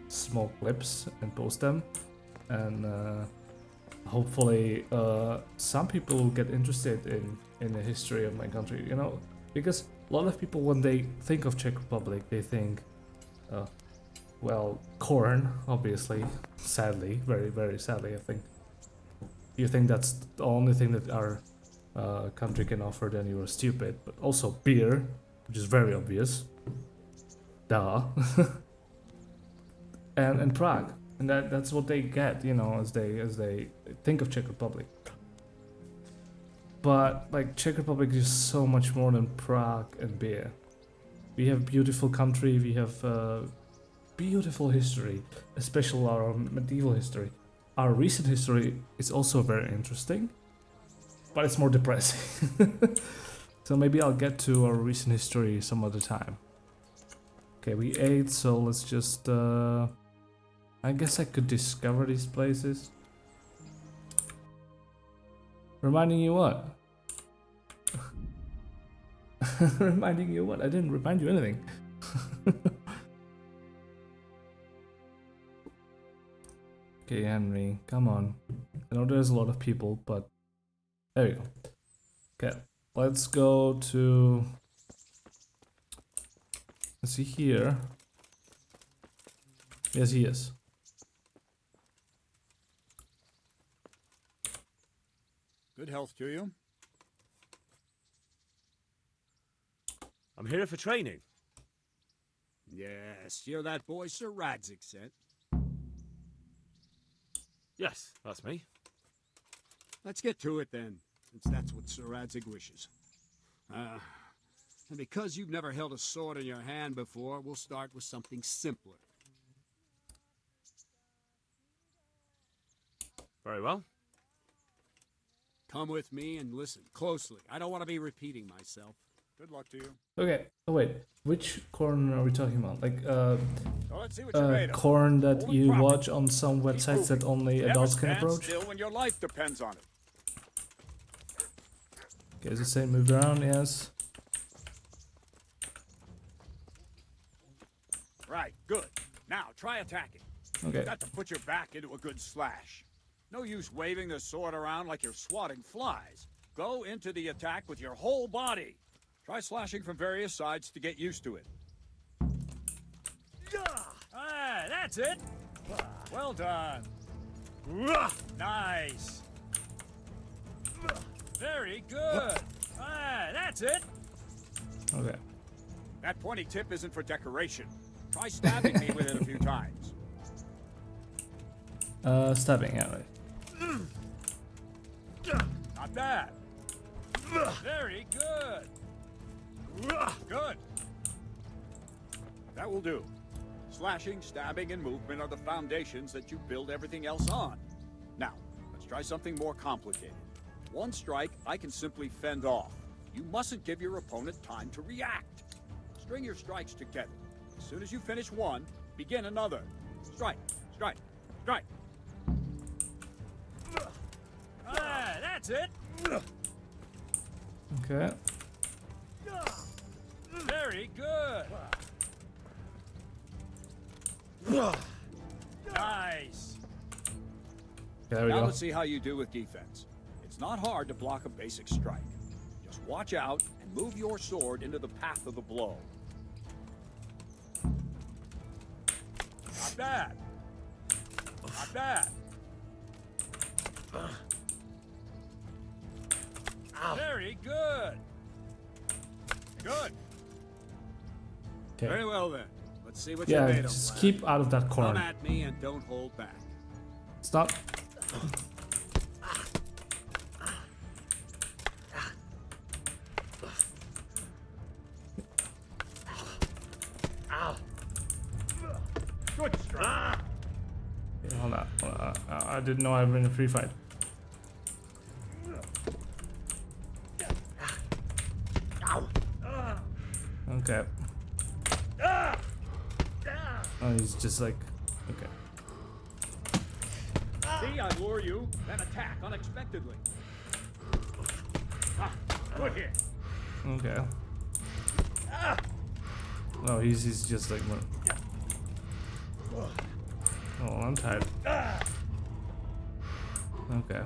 small clips and post them, and hopefully some people will get interested in the history of my country. You know, because a lot of people when they think of Czech Republic, they think, well, corn, obviously, sadly, very very sadly, I think. You think that's the only thing that our country can offer, then you are stupid. But also beer, which is very obvious. Duh. and Prague. And that's what they get, you know, as they think of Czech Republic. But like Czech Republic is so much more than Prague and beer. We have beautiful country, we have beautiful history, especially our medieval history. Our recent history is also very interesting, but it's more depressing. So maybe I'll get to our recent history some other time. Okay, we ate, so let's just... I guess I could discover these places. Reminding you what? Reminding you what? I didn't remind you anything. Okay, Henry, come on. I know there's a lot of people, but there you go. Okay, let's go to... Is he here? Yes, he is. Good health to you. I'm here for training. Yes, you're that boy Sir Radzik sent. Yes, that's me. Let's get to it then, since that's what Sir Radzik wishes. And because you've never held a sword in your hand before, we'll start with something simpler. Very well. Come with me and listen closely. I don't want to be repeating myself. Good luck to you. Okay, oh wait, which corn are we talking about? Like, let's see what you're made of. corn that Hold you it properly. watch on some websites that only Never adults can stand approach? still when your life depends on it. Okay, is it saying move around? Yes. Right, good. Now, try attacking. Okay. You've got to put your back into a good slash. No use waving the sword around like you're swatting flies. Go into the attack with your whole body. Try slashing from various sides to get used to it. Ah, that's it. Well done. Nice. Very good. Ah, that's it. Okay. That pointy tip isn't for decoration. Try stabbing me with it a few times. Stabbing, yeah, right. Not bad. Very good. Good. That will do. Slashing, stabbing, and movement are the foundations that you build everything else on. Now, let's try something more complicated. One strike, I can simply fend off. You mustn't give your opponent time to react. String your strikes together. As soon as you finish one, begin another. Strike, strike, strike. Ah, that's it. Okay. Very good. Nice. There we Now go. let's see how you do with defense. It's not hard to block a basic strike. Just watch out and move your sword into the path of the blow. Not bad. Not bad. Very good. Good. Okay. Very well then. Let's see what Yeah, you're made of. just lad. keep out of that corn. Come at me and don't hold back. Stop. Okay, hold on. I didn't know I was in a free fight. Okay. Oh, he's just like, okay. See, I lure you, then attack unexpectedly. Good hit. Okay. Oh, he's just like, oh, I'm tired. Okay.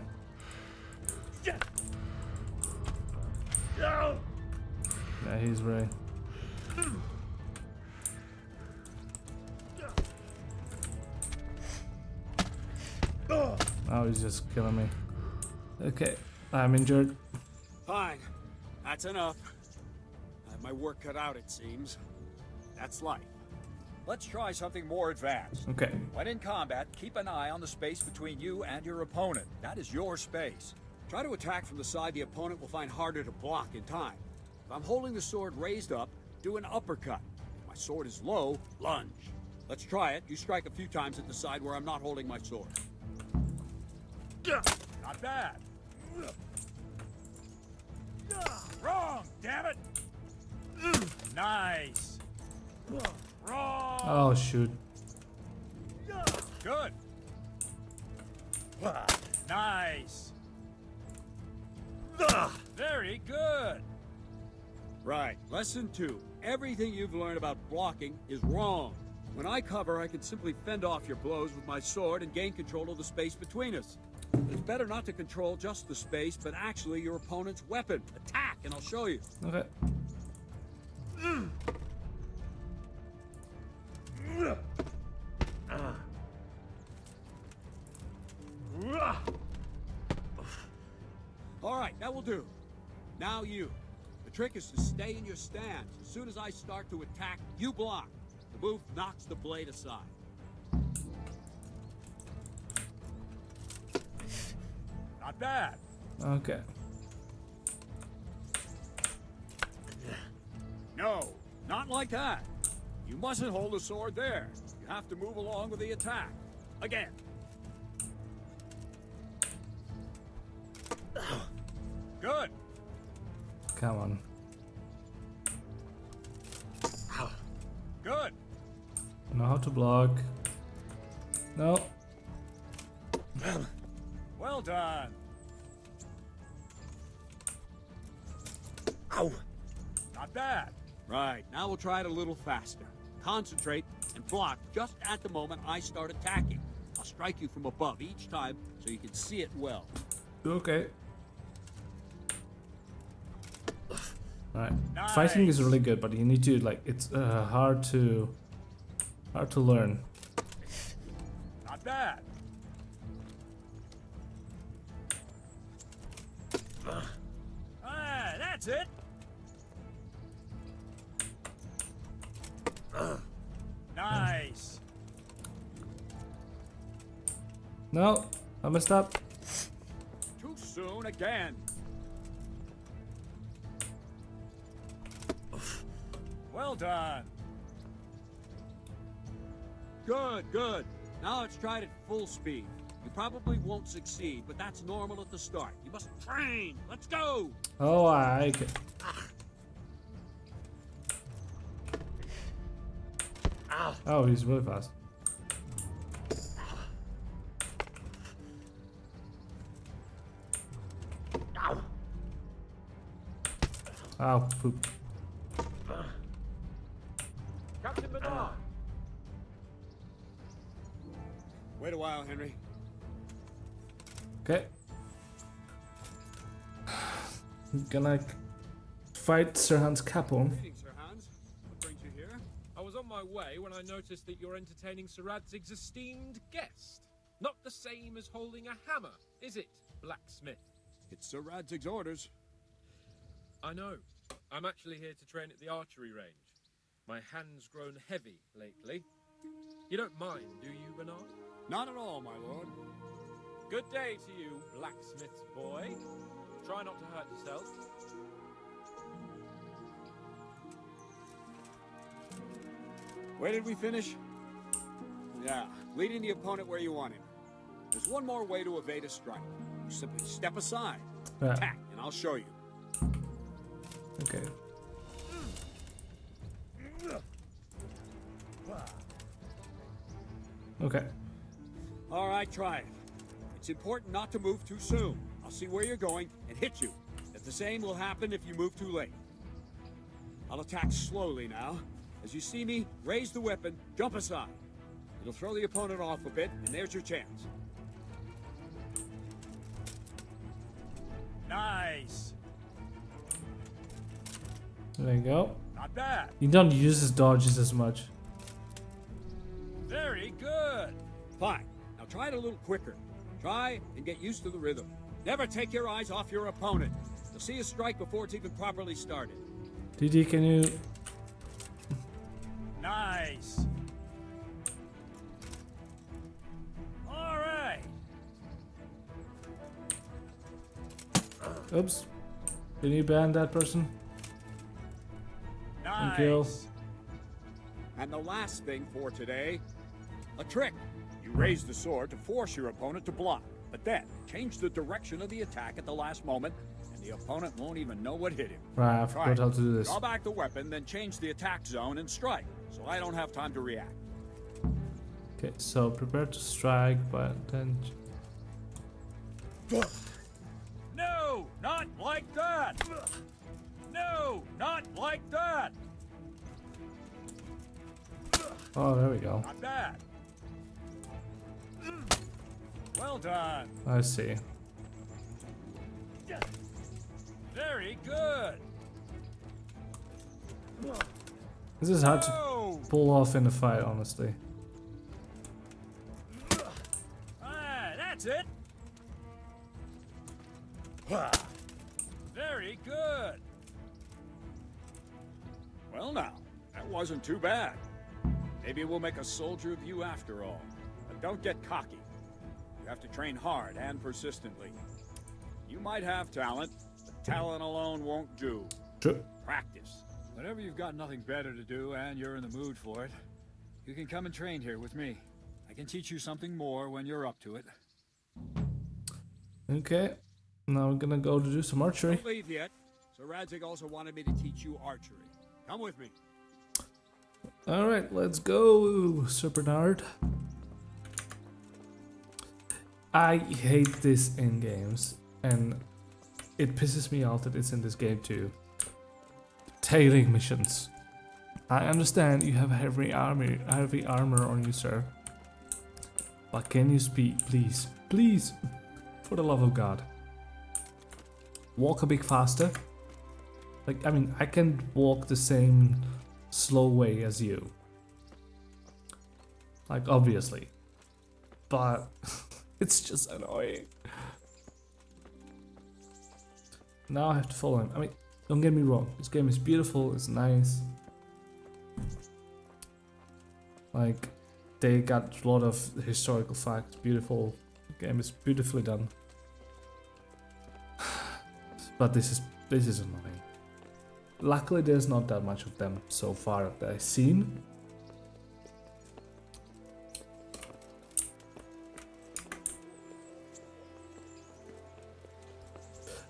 Yeah, he's right. Oh, he's just killing me. Okay, I'm injured. Fine. That's enough. I have my work cut out, it seems. That's life. Let's try something more advanced. Okay. When in combat, keep an eye on the space between you and your opponent. That is your space. Try to attack from the side the opponent will find harder to block in time. If I'm holding the sword raised up, do an uppercut. If my sword is low, lunge. Let's try it. You strike a few times at the side where I'm not holding my sword. Not bad. Wrong, damn it! Nice. Wrong. Oh shoot. Good. Nice. Very good. Right. Lesson 2. Everything you've learned about blocking is wrong. When I cover, I can simply fend off your blows with my sword and gain control of the space between us. It's better not to control just the space, but actually your opponent's weapon. Attack, and I'll show you. Okay. All right, that will do. Now you. The trick is to stay in your stance. As soon as I start to attack, you block. The move knocks the blade aside. Not bad. Okay. No, not like that. You mustn't hold the sword there. You have to move along with the attack. Again. Good. Come on. Good. Know how to block. No. Well done. Ow. Not bad. Right, now we'll try it a little faster. Concentrate and block just at the moment I start attacking. I'll strike you from above each time so you can see it well. Okay. Alright. Nice. Fighting is really good, but you need to like it's hard to learn. Not bad. That's it. Nice. No, I messed up. Too soon again. Well done. Good, good. Now let's try it at full speed. You probably won't succeed, but that's normal at the start. You must train. Let's go. Oh, I can. Oh, he's really fast. Ow, poop. Captain Bernard. Wait a while, Henry. Okay. Gonna fight Sir Hans Capone. Greetings, Sir Hans. What brings you here? I was on my way when I noticed that you're entertaining Sir Radzig's esteemed guest. Not the same as holding a hammer, is it, blacksmith? It's Sir Radzig's orders. I know. I'm actually here to train at the archery range. My hand's grown heavy lately. You don't mind, do you, Bernard? Not at all, my lord. Good day to you, blacksmith's boy. Try not to hurt yourself. Where did we finish? Yeah, leading the opponent where you want him. There's one more way to evade a strike. You simply step aside, attack, and I'll show you. Okay. Okay. All right, try it. It's important not to move too soon. I'll see where you're going and hit you. If the same will happen if you move too late. I'll attack slowly now. As you see me, raise the weapon, jump aside. It'll throw the opponent off a bit, and there's your chance. Nice. There you go. Not bad. You don't use his dodges as much. Very good. Fine. Now try it a little quicker. Try and get used to the rhythm. Never take your eyes off your opponent. You'll see a strike before it's even properly started. DD, can you... Nice. All right. Oops. Can you ban that person? Nice. Thank you. And the last thing for today, a trick. You raise the sword to force your opponent to block, but then change the direction of the attack at the last moment, and the opponent won't even know what hit him. Right, I forgot how to do this. Draw back the weapon, then change the attack zone and strike, so I don't have time to react. Okay, so prepare to strike, but then... No, not like that! No, not like that! Oh, there we go. Not bad. Well done. I see. Very good. This is hard to pull off in a fight, honestly. That's it. Very good. Well now, that wasn't too bad. Maybe we'll make a soldier of you after all. But don't get cocky. You have to train hard and persistently. You might have talent, but talent alone won't do. Sure. Practice. Whenever you've got nothing better to do and you're in the mood for it, you can come and train here with me. I can teach you something more when you're up to it. Okay. Now we're gonna go to do some archery. Don't leave yet. So Radzik also wanted me to teach you archery. Come with me. Alright, let's go, Sir Bernard. I hate this in games, and it pisses me off that it's in this game too. Tailing missions. I understand you have heavy armor on you, sir. But can you speed, please? Please, for the love of God. Walk a bit faster. Like, I mean, I can walk the same slow way as you. Like, obviously. But it's just annoying. Now I have to follow him. I mean, don't get me wrong. This game is beautiful, it's nice. Like, they got a lot of historical facts, beautiful. The game is beautifully done. But this is annoying. Luckily there's not that much of them so far that I've seen.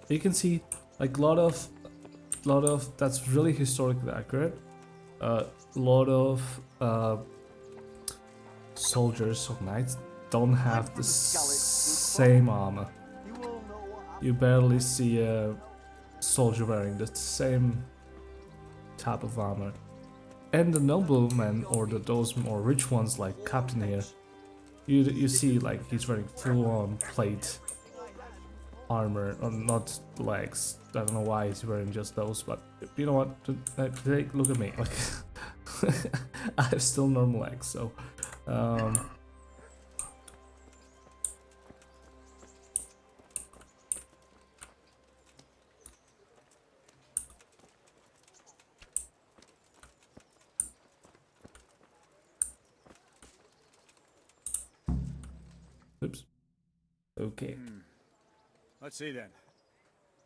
You can see like a lot of that's really historically accurate. A lot of soldiers of knights don't have the same armor. You barely see a soldier wearing the same type of armor. And the noblemen or those more rich ones like Captain here, you see like he's wearing full-on plate armor, or not legs. I don't know why he's wearing just those, but you know what? Take look at me. Like I have still normal legs, so oops. Okay. Let's see then.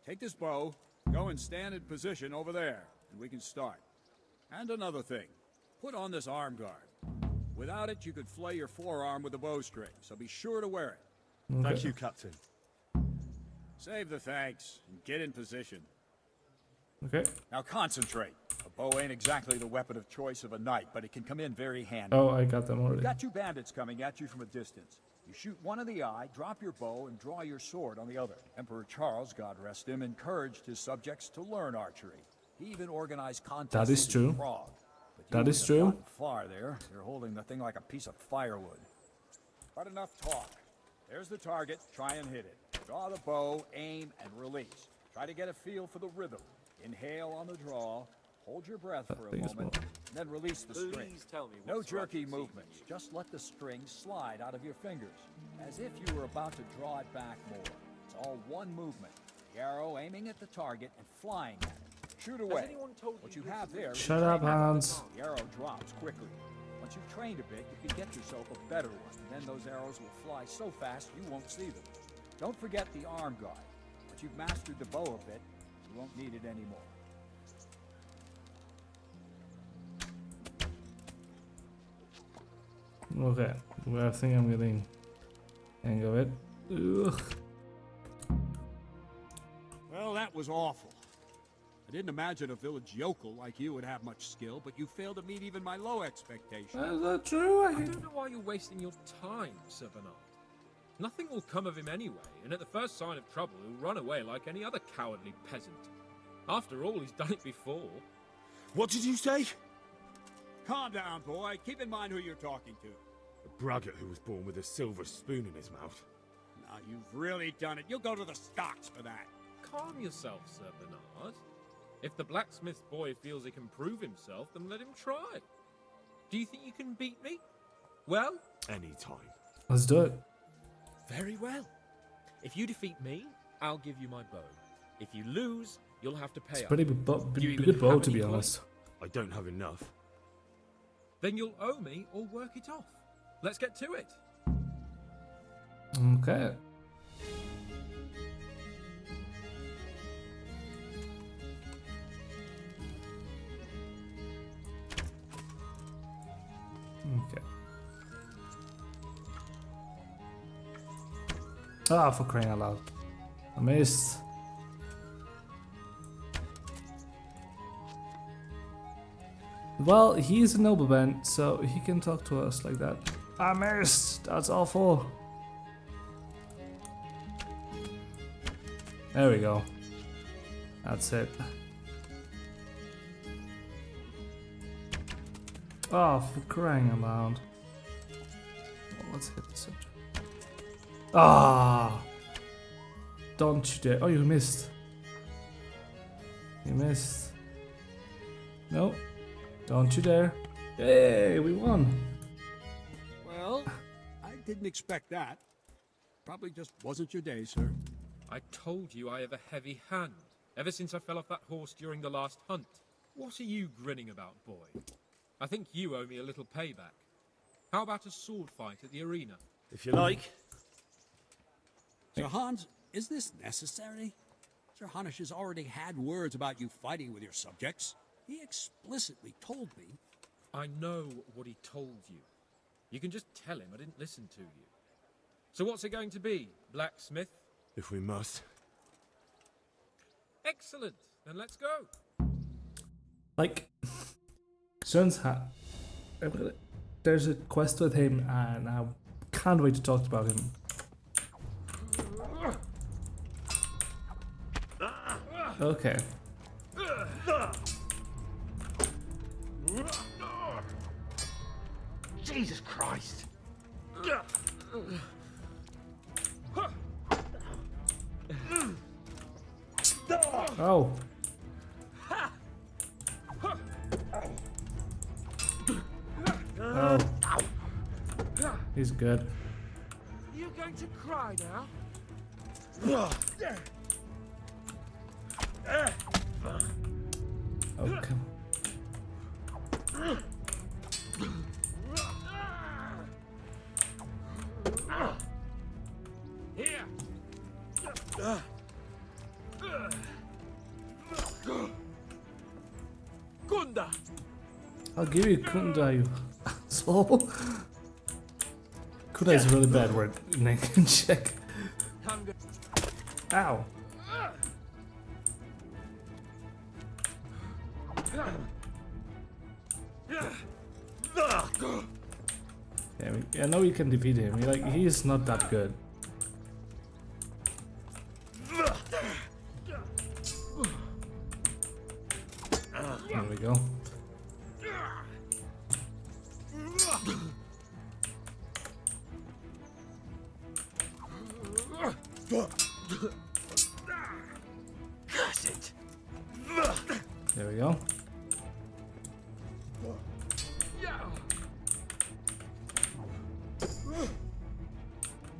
Take this bow, go and stand in position over there, and we can start. And another thing, put on this arm guard. Without it, you could flay your forearm with a bowstring, so be sure to wear it. Okay. Thank you, Captain. Save the thanks and get in position. Okay. Now concentrate. A bow ain't exactly the weapon of choice of a knight, but it can come in very handy. Oh, I got them already. You've got 2 bandits coming at you from a distance. You shoot one in the eye, drop your bow, and draw your sword on the other. Emperor Charles, God rest him, encouraged his subjects to learn archery. He even organized contests That is true. in Prague. But That you is wouldn't have true. gotten far there. You're holding the thing like a piece of firewood. But enough talk. There's the target. Try and hit it. Draw the bow, aim, and release. Try to get a feel for the rhythm. Inhale on the draw. Hold your breath for a moment, and then release the string. Please tell me No what's jerky right. movements. Just let the string slide out of your fingers, as if you were about to draw it back more. It's all one movement. The arrow aiming at the target and flying at it. Shoot away. anyone told What you you have there is Shut a up, training Hans. weapon. The arrow drops quickly. Once you've trained a bit, you can get yourself a better one. And then those arrows will fly so fast you won't see them. Don't forget the arm guard. Once you've mastered the bow a bit, you won't need it anymore. Okay. Well, I think I'm getting hang of it. Ugh. Well, that was awful. I didn't imagine a village yokel like you would have much skill, but you failed to meet even my low expectations. Is that true? I don't know why you're wasting your time, Sir Bernard. Nothing will come of him anyway, and at the first sign of trouble, he'll run away like any other cowardly peasant. After all, he's done it before. What did you say? Calm down, boy. Keep in mind who you're talking to. A braggart who was born with a silver spoon in his mouth. Now, you've really done it. You'll go to the stocks for that. Calm yourself, Sir Bernard. If the blacksmith's boy feels he can prove himself, then let him try. Do you think you can beat me? Well? Anytime. Let's do it. Very well. If you defeat me, I'll give you my bow. If you lose, you'll have to pay It's up. pretty Do you even good bow, have to any be coin? honest. I don't have enough. Then you'll owe me or work it off. Let's get to it. Okay. Okay. Ah, for crying out loud. I missed. Well, he's a nobleman, so he can talk to us like that. I missed! That's awful. There we go. That's it. Oh, for crying out loud. Well, let's hit the subject. Ah! Don't you dare. Oh, you missed. You missed. No. Don't you dare. Yay, we won. Well, I didn't expect that. Probably just wasn't your day, sir. I told you I have a heavy hand, ever since I fell off that horse during the last hunt. What are you grinning about, boy? I think you owe me a little payback. How about a sword fight at the arena? If you like. Sir Hans, is this necessary? Sir Hanush has already had words about you fighting with your subjects. He explicitly told me. I know what he told you. You can just tell him I didn't listen to you. So what's it going to be, blacksmith? If we must. Excellent. Then let's go. Like, there's a quest with him, and I can't wait to talk about him. Okay. Jesus Christ! Oh. Oh. He's good. You're going to cry now? Okay. Here. Gunda. I'll give you Kunda, you. asshole. Kuda is a really bad word in Czech. Ow. Yeah, I know you can defeat him. He is not that good. There we go. Curse it! There we go.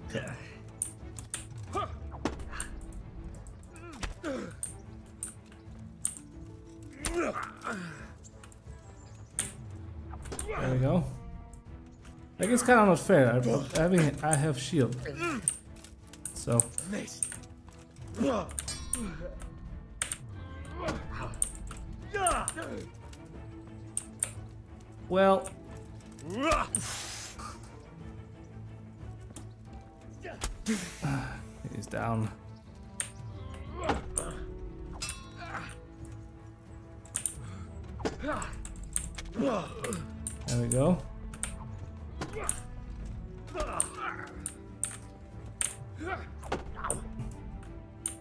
Okay. There we go. It's kind of not fair. I have shield, so. Well. He's down. There we go.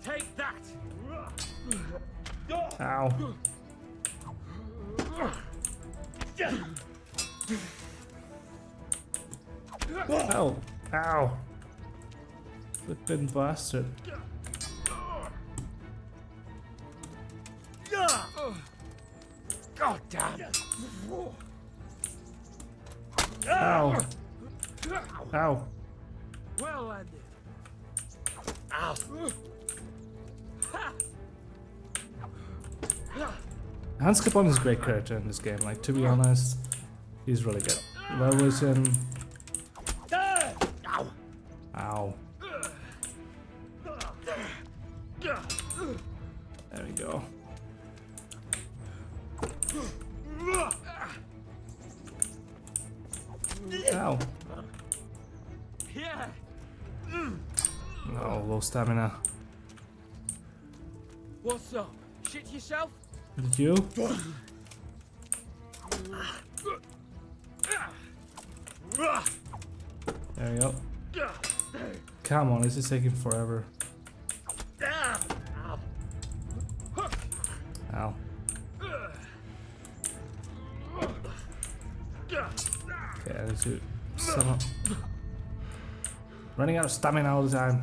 Take that! Ow. Ow. Ow. Flippin' bastard. God damn! Ow. Ow. Well landed. Ow! Hans Capon is a great character in this game. To be honest, he's really good. Well written. Ow! Ow. There we go. Ow. Yeah. No, low stamina. What's up? Shit yourself? Did you? There we go. Come on, this is taking forever. Ow. Okay, I need to summon. Running out of stamina all the time.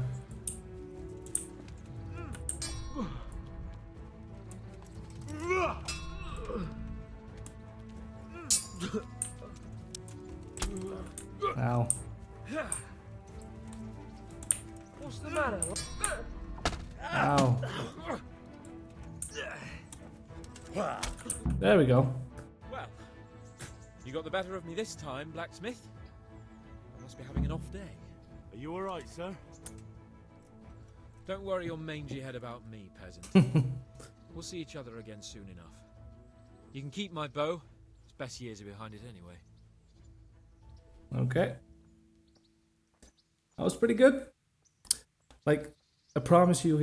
Ow. What's the matter? Ow. There we go. Well, you got the better of me this time, blacksmith. I must be having an off day. Are you alright, sir? Don't worry your mangy head about me, peasant. We'll see each other again soon enough. You can keep my bow. Its best years are behind it anyway. Okay. That was pretty good. I promise you,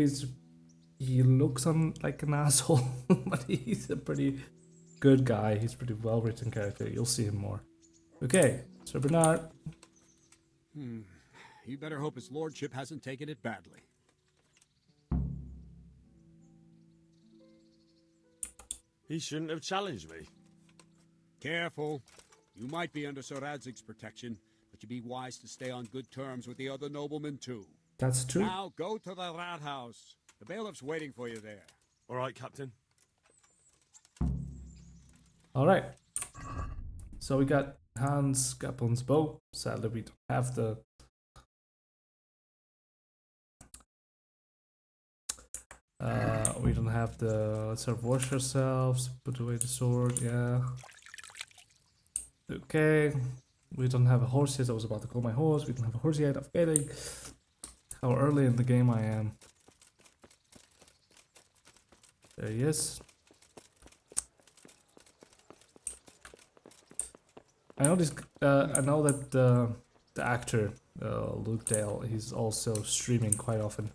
he looks like an asshole, but he's a pretty good guy. He's a pretty well written character. You'll see him more. Okay, Sir Bernard. You better hope his lordship hasn't taken it badly. He shouldn't have challenged me. Careful. You might be under Sir Radzig's protection, but you'd be wise to stay on good terms with the other noblemen too. That's true. Now go to the rat house. The bailiff's waiting for you there. All right, Captain. All right. So we got Hans Gapon's bow. Sadly, we don't have the. We don't have the. Let's sort of wash ourselves. Put away the sword. Yeah. Okay. We don't have a horse yet. I was about to call my horse. We don't have a horse yet. I'm forgetting how early in the game I am. There he is. I know this. I know that the actor Luke Dale, he's also streaming quite often.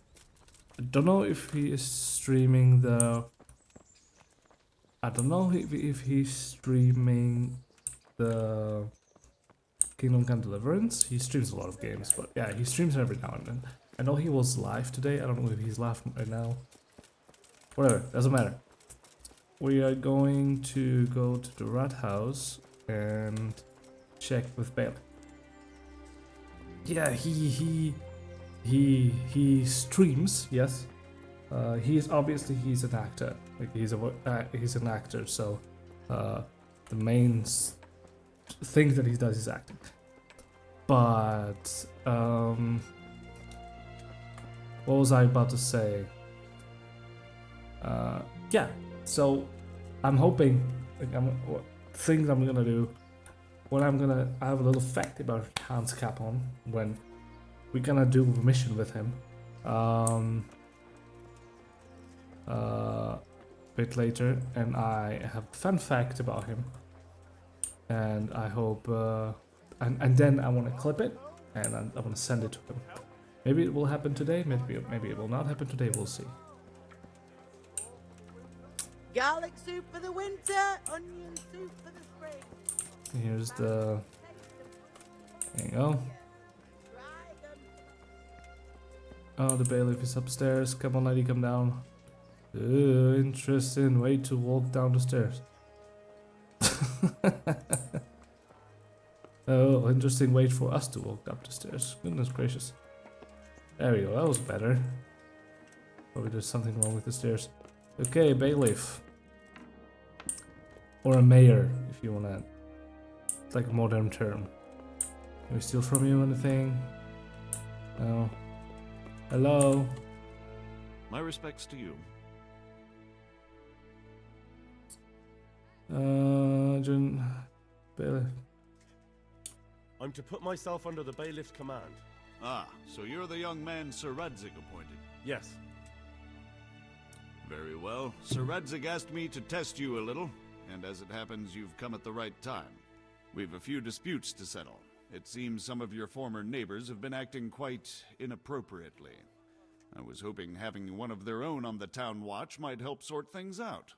I don't know if he is streaming the. I don't know if he's streaming the Kingdom Come Deliverance. He streams a lot of games, but yeah, he streams every now and then. I know he was live today. I don't know if he's live right now. Whatever, doesn't matter. We are going to go to the rat house and check with Bale. Yeah, he streams. Yes, he's an actor. Like he's an actor. So the main thing that he does is acting. But what was I about to say? Yeah. So I'm hoping, like, things I'm gonna do. I have a little fact about Hans Capon when we're gonna do a mission with him. Bit later, and I have a fun fact about him. And I hope, and then I want to clip it, and I want to send it to him. Maybe it will happen today. Maybe it will not happen today. We'll see. Garlic soup for the winter, onion soup for the spring. Here's the. There you go. Oh, the bailiff is upstairs. Come on, lady, come down. Interesting way to walk down the stairs. Oh, interesting way for us to walk up the stairs. Goodness gracious. There we go, that was better. Probably there's something wrong with the stairs. Okay, bailiff. Or a mayor, if you wanna. It's like a modern term. Can we steal from you anything? No. Hello? My respects to you. Bailiff. I'm to put myself under the bailiff's command. Ah, so you're the young man Sir Radzig appointed. Yes. Very well. Sir Radzig asked me to test you a little, and as it happens, you've come at the right time. We've a few disputes to settle. It seems some of your former neighbors have been acting quite inappropriately. I was hoping having one of their own on the town watch might help sort things out.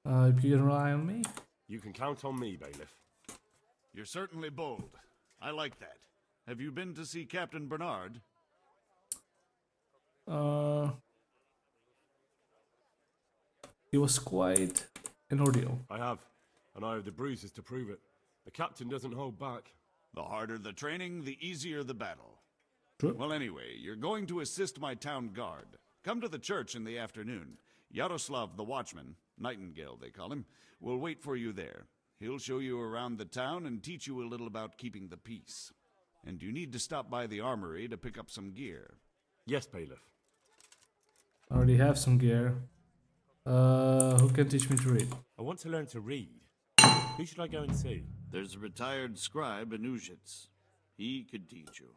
You can rely on me. You can count on me, bailiff. You're certainly bold. I like that. Have you been to see Captain Bernard? It was quite an ordeal. I have, and I have the bruises to prove it. The captain doesn't hold back. The harder the training, the easier the battle. True. Well, anyway, you're going to assist my town guard. Come to the church in the afternoon. Yaroslav the watchman, Nightingale they call him, will wait for you there. He'll show you around the town and teach you a little about keeping the peace. And you need to stop by the armory to pick up some gear. Yes, bailiff. I already have some gear. Who can teach me to read? I want to learn to read. Who should I go and see? There's a retired scribe in Uzhitz. He could teach you.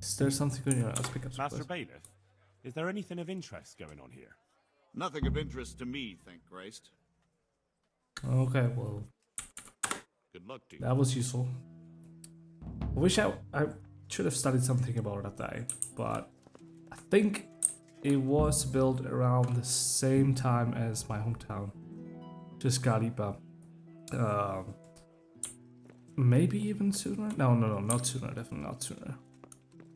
Is there something going on? Let's pick up some Master clothes. Bailiff, is there anything of interest going on here? Nothing of interest to me, thank Christ. Okay, well, Good luck to you. that was useful. I wish I should have studied something about that day, but I think it was built around the same time as my hometown, just Galipa. Maybe even sooner? No, not sooner. Definitely not sooner.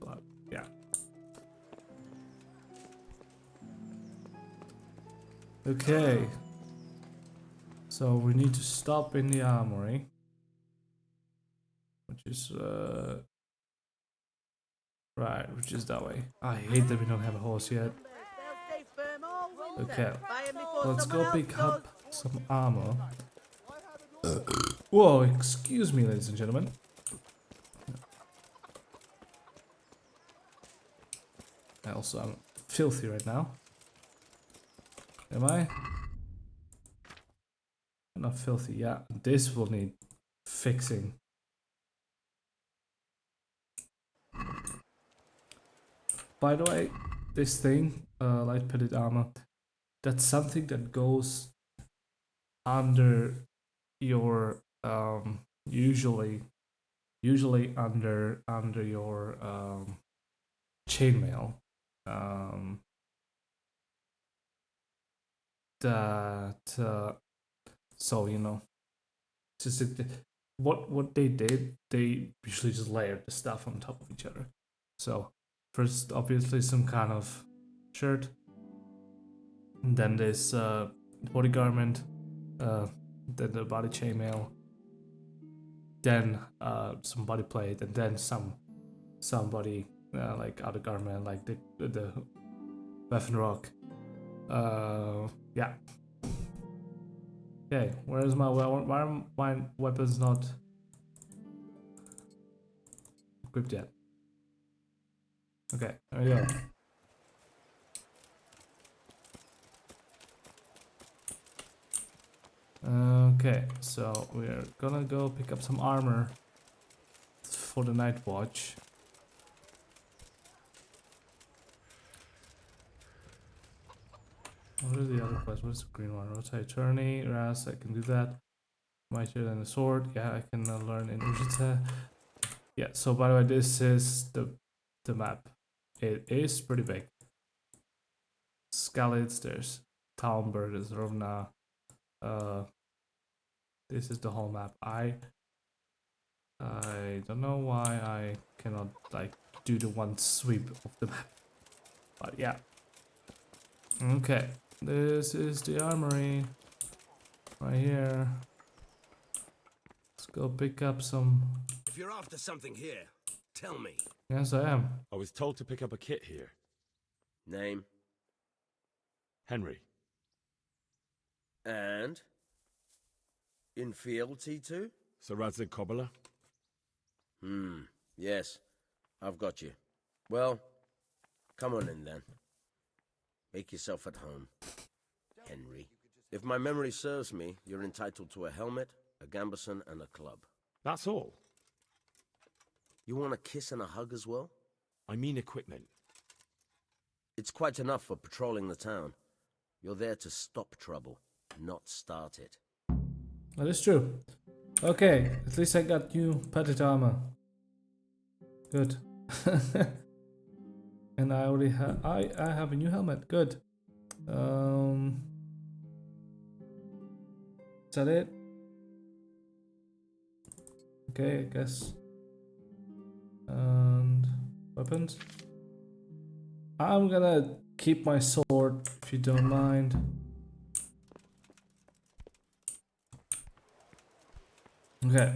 But yeah. Okay. So we need to stop in the armory, which is right, which is that way. I hate that we don't have a horse yet. Okay, let's go pick up some armor. Whoa, excuse me, ladies and gentlemen. I'm filthy right now. Am I? I'm not filthy, yeah. This will need fixing. By the way, this thing, light pitted armor, that's something that goes under your usually under your chainmail. So you know, just what they did, they usually just layered the stuff on top of each other. So first, obviously, some kind of shirt, and then this body garment, then the body chainmail, then some body plate, and then somebody like other garment, like the weapon rock. Yeah. Okay, where's my why are my weapons not equipped yet? Okay, there we go. Okay, so we're gonna go pick up some armor for the night watch. What are the other quests? What's the green one? Rotate tourney, Ras, I can do that. Mightier than a sword, yeah, I can learn in Ujita. Yeah, so by the way, this is the map. It is pretty big. Skalitz, there's Talmberg, there's Rovna. This is the whole map. I don't know why I cannot like do the one sweep of the map. But yeah. Okay. This is the armory. Right here. Let's go pick up some. If you're after something here, tell me. Yes, I am. I was told to pick up a kit here. Name? Henry. And? In fealty to? Sir Radzig Kobyla? Yes. I've got you. Well, come on in then. Make yourself at home. Henry. If my memory serves me, you're entitled to a helmet, a gambeson, and a club. That's all? You want a kiss and a hug as well? I mean equipment. It's quite enough for patrolling the town. You're there to stop trouble, not start it. That is true. Okay, at least I got new padded armor. Good. And I already have I have a new helmet. Good. Is that it? Okay, I guess. And weapons. I'm gonna keep my sword if you don't mind. Okay.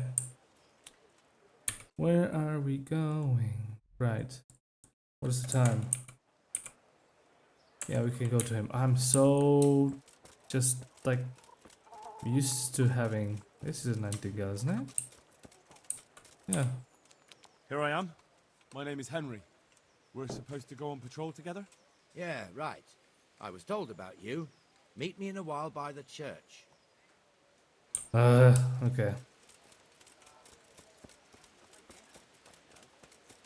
Where are we going? Right. What is the time? Yeah, we can go to him. I'm so just like used to having. This is a Nightingale, isn't it? Yeah. Here I am. My name is Henry. We're supposed to go on patrol together? Yeah, right. I was told about you. Meet me in a while by the church. Okay.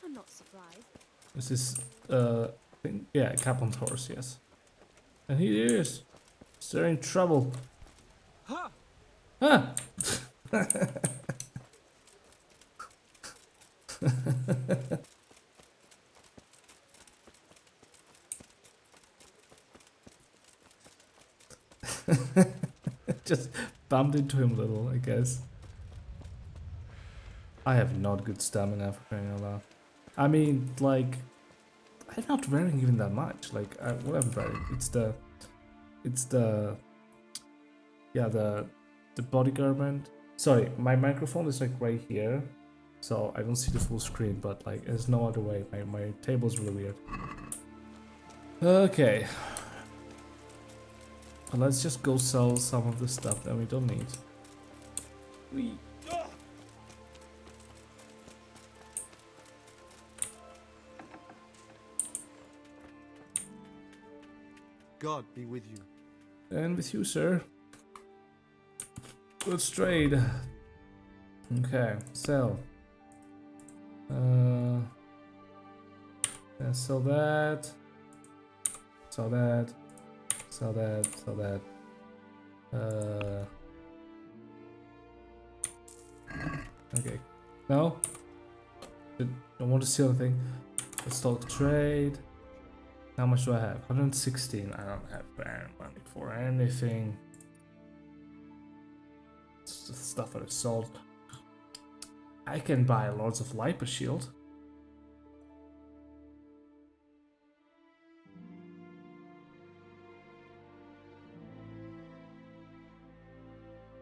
I'm not surprised. This is, yeah, Captain's horse, yes. And he is. They're in trouble. Ha! Huh! Just bumped into him a little, I guess. I have not good stamina for crying out loud. I mean, like, I'm not wearing even that much. Like, what I'm wearing, it's the body garment. Sorry, my microphone is like right here, so I don't see the full screen. But like, there's no other way. My table's really weird. Okay, well, let's just go sell some of the stuff that we don't need. God be with you. And with you, sir. Good trade. Okay, sell. Sell that. Sell that. Sell that. Sell that. Okay. No? Don't want to see anything. Let's talk trade. How much do I have? 116. I don't have money for anything. It's the stuff that is sold. I can buy Lords of Lipa Shield.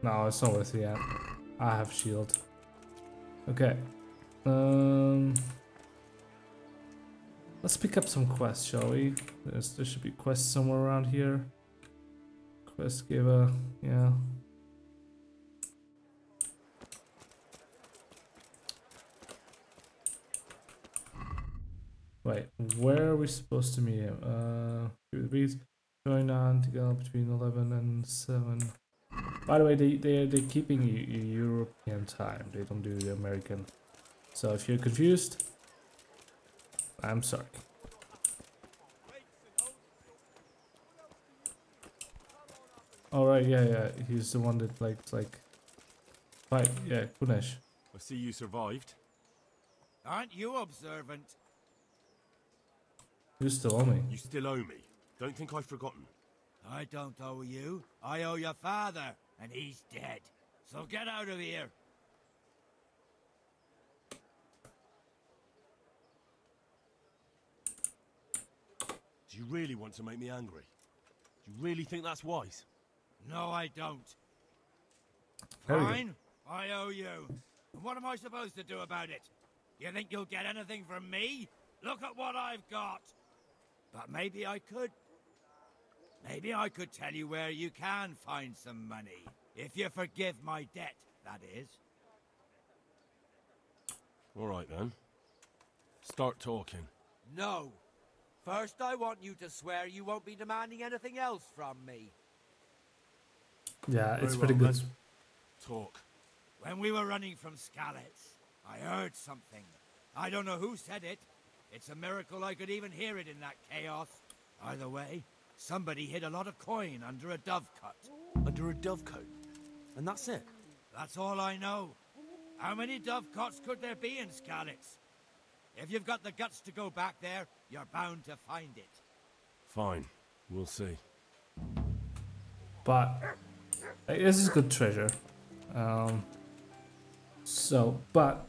No, it's not worth it yet. I have shield. Okay. Let's pick up some quests, shall we? There should be quests somewhere around here. Quest giver, yeah. Wait, where are we supposed to meet him? Join on to go between 11 and 7. By the way, they're keeping European time. They don't do the American. So if you're confused, I'm sorry. Alright, yeah, he's the one that like fight, yeah, Kunesh. I see you survived. Aren't you observant? You still owe me. You still owe me. Don't think I've forgotten. I don't owe you. I owe your father, and he's dead. So get out of here. Do you really want to make me angry? Do you really think that's wise? No, I don't. There we go. Fine, I owe you. And what am I supposed to do about it? You think you'll get anything from me? Look at what I've got. But maybe I could. Maybe I could tell you where you can find some money. If you forgive my debt, that is. All right then. Start talking. No. First, I want you to swear you won't be demanding anything else from me. Yeah, it's Very pretty well, good. then. Talk. When we were running from Skalitz, I heard something. I don't know who said it. It's a miracle I could even hear it in that chaos. Either way, somebody hid a lot of coin under a dovecote. Under a dovecote? And that's it? That's all I know. How many dovecotes could there be in Skalitz? If you've got the guts to go back there, you're bound to find it. Fine. We'll see. But this is good treasure. But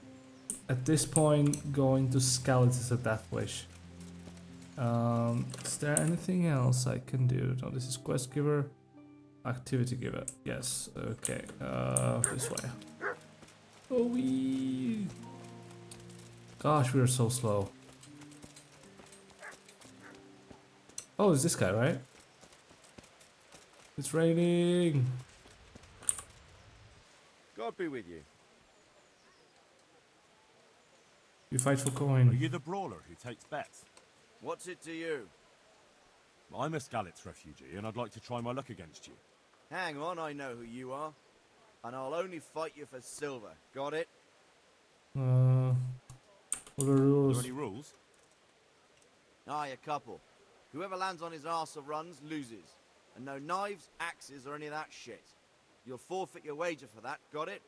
at this point, going to Skalitz is a death wish. Is there anything else I can do? No, this is quest giver, activity giver. Yes. Okay. This way. Oh, we. Gosh, we are so slow. Oh, it's this guy, right? It's raining. God be with you. You fight for Are coin. you the brawler who takes bets? What's it to you? I'm a Skalitz refugee, and I'd like to try my luck against you. Hang on, I know who you are. And I'll only fight you for silver. Got it? What are the Are rules? there any rules? Aye, a couple. Whoever lands on his arse or runs, loses. And no knives, axes, or any of that shit. You'll forfeit your wager for that, got it?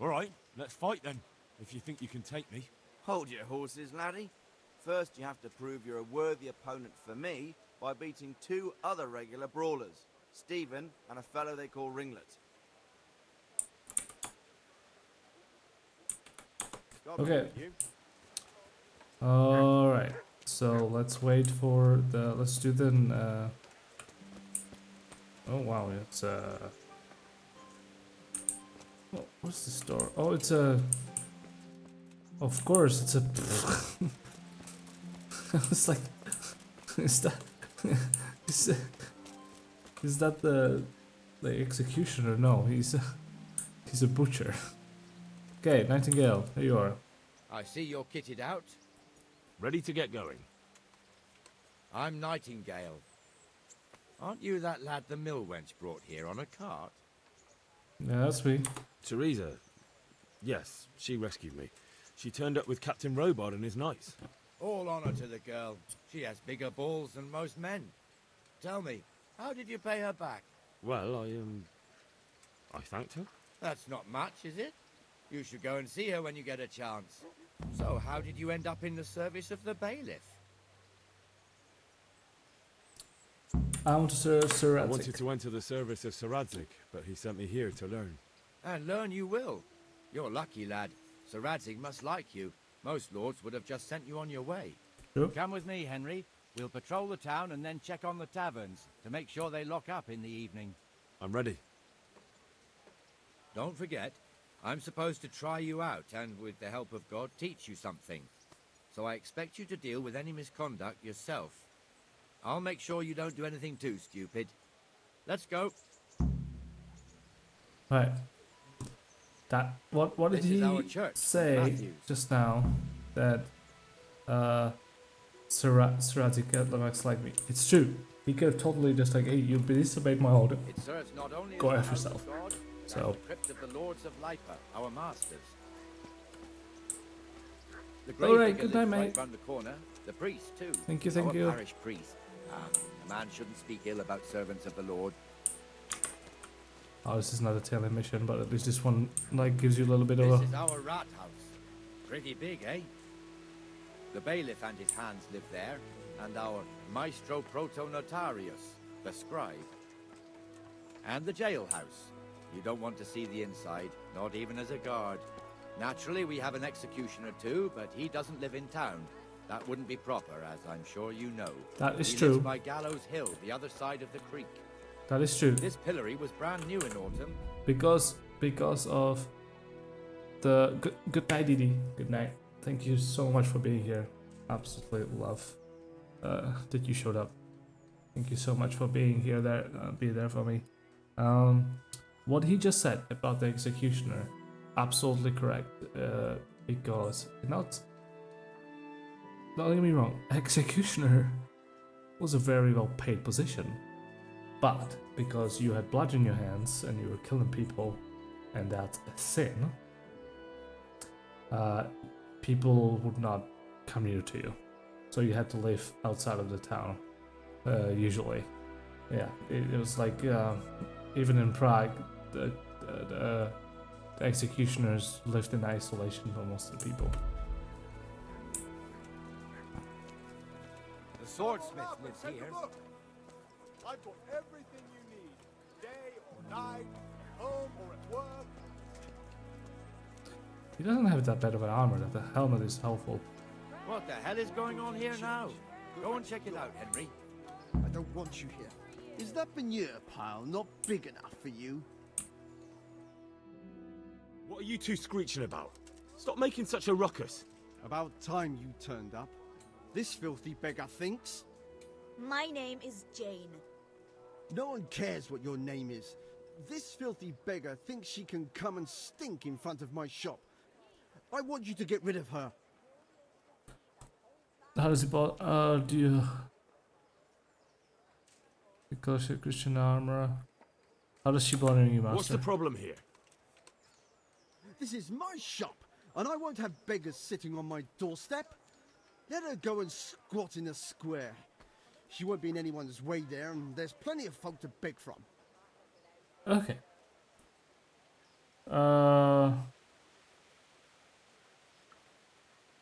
All right, let's fight then, if you think you can take me. Hold your horses, laddie. First, you have to prove you're a worthy opponent for me by beating 2 other regular brawlers, Stephen and a fellow they call Ringlet. God be Okay. with you. All right. So let's wait for the. Let's do the. Oh wow! It's oh, what's the store? Oh, it's a. Of course, it's a. It's like, is that is that the executioner? No, he's a butcher. Okay, Nightingale, here you are. I see you're kitted out. Ready to get going. I'm Nightingale. Aren't you that lad the mill wench brought here on a cart? Yeah, that's me. Teresa. Yes, she rescued me. She turned up with Captain Robard and his knights. All honor to the girl. She has bigger balls than most men. Tell me, how did you pay her back? Well, I thanked her. That's not much, is it? You should go and see her when you get a chance. So, how did you end up in the service of the bailiff? I want to serve Sir I Radzik. wanted to enter the service of Sir Radzik, but he sent me here to learn. And learn you will. You're lucky, lad. Sir Radzik must like you. Most lords would have just sent you on your way. Sure. Come with me, Henry. We'll patrol the town and then check on the taverns to make sure they lock up in the evening. I'm ready. Don't forget, I'm supposed to try you out and, with the help of God, teach you something. So I expect you to deal with any misconduct yourself. I'll make sure you don't do anything too stupid. Let's go. Right. That what did This is our he church, say Matthews. just now? That Sir Radzik looks like me. It's true. He could have totally just like, hey, you disobeyed my order. It serves not only Go as after the house yourself. of God, So. but the crypt of the lords of Lipa, our masters. The grave Alright, digger good night, lives right mate. round the corner. The priest too. Thank you, thank our you. Parish priest. A man shouldn't speak ill about servants of the Lord. Oh, this is not a tailored mission, but at least this one like gives you a little bit This of is a. our rat house. Pretty big, eh? The bailiff and his hands live there, and our maestro protonotarius, the scribe. And the jailhouse. You don't want to see the inside, not even as a guard. Naturally, we have an executioner too, but he doesn't live in town. That wouldn't be proper, as I'm sure you know. That is he true. lives by Gallows Hill, the other side of the creek. That is true. This pillory was brand new in autumn. Because of the good night, Didi. Good night. Thank you so much for being here. Absolutely love that you showed up. Thank you so much for being here. Be there for me. What he just said about the executioner, absolutely correct. Because don't get me wrong, executioner was a very well paid position. But because you had blood in your hands and you were killing people, and that's a sin, people would not come near to you. So you had to live outside of the town, usually. Yeah, it was like, even in Prague, the executioners lived in isolation for most of the people. The swordsmith lives here. I've got everything you need, day or night, home or at work. He doesn't have that bad of an armor, that the helmet is helpful. What the hell is going on here now? Go and check it out, Henry. I don't want you here. Is that manure pile not big enough for you? What are you two screeching about? Stop making such a ruckus. About time you turned up. This filthy beggar thinks. My name is Jane. No one cares what your name is. This filthy beggar thinks she can come and stink in front of my shop. I want you to get rid of her. How does he do you... Because you're Christian armor. How does she bother you, master? What's the problem here? This is my shop, and I won't have beggars sitting on my doorstep. Let her go and squat in a square. She won't be in anyone's way there, and there's plenty of folk to beg from. Okay.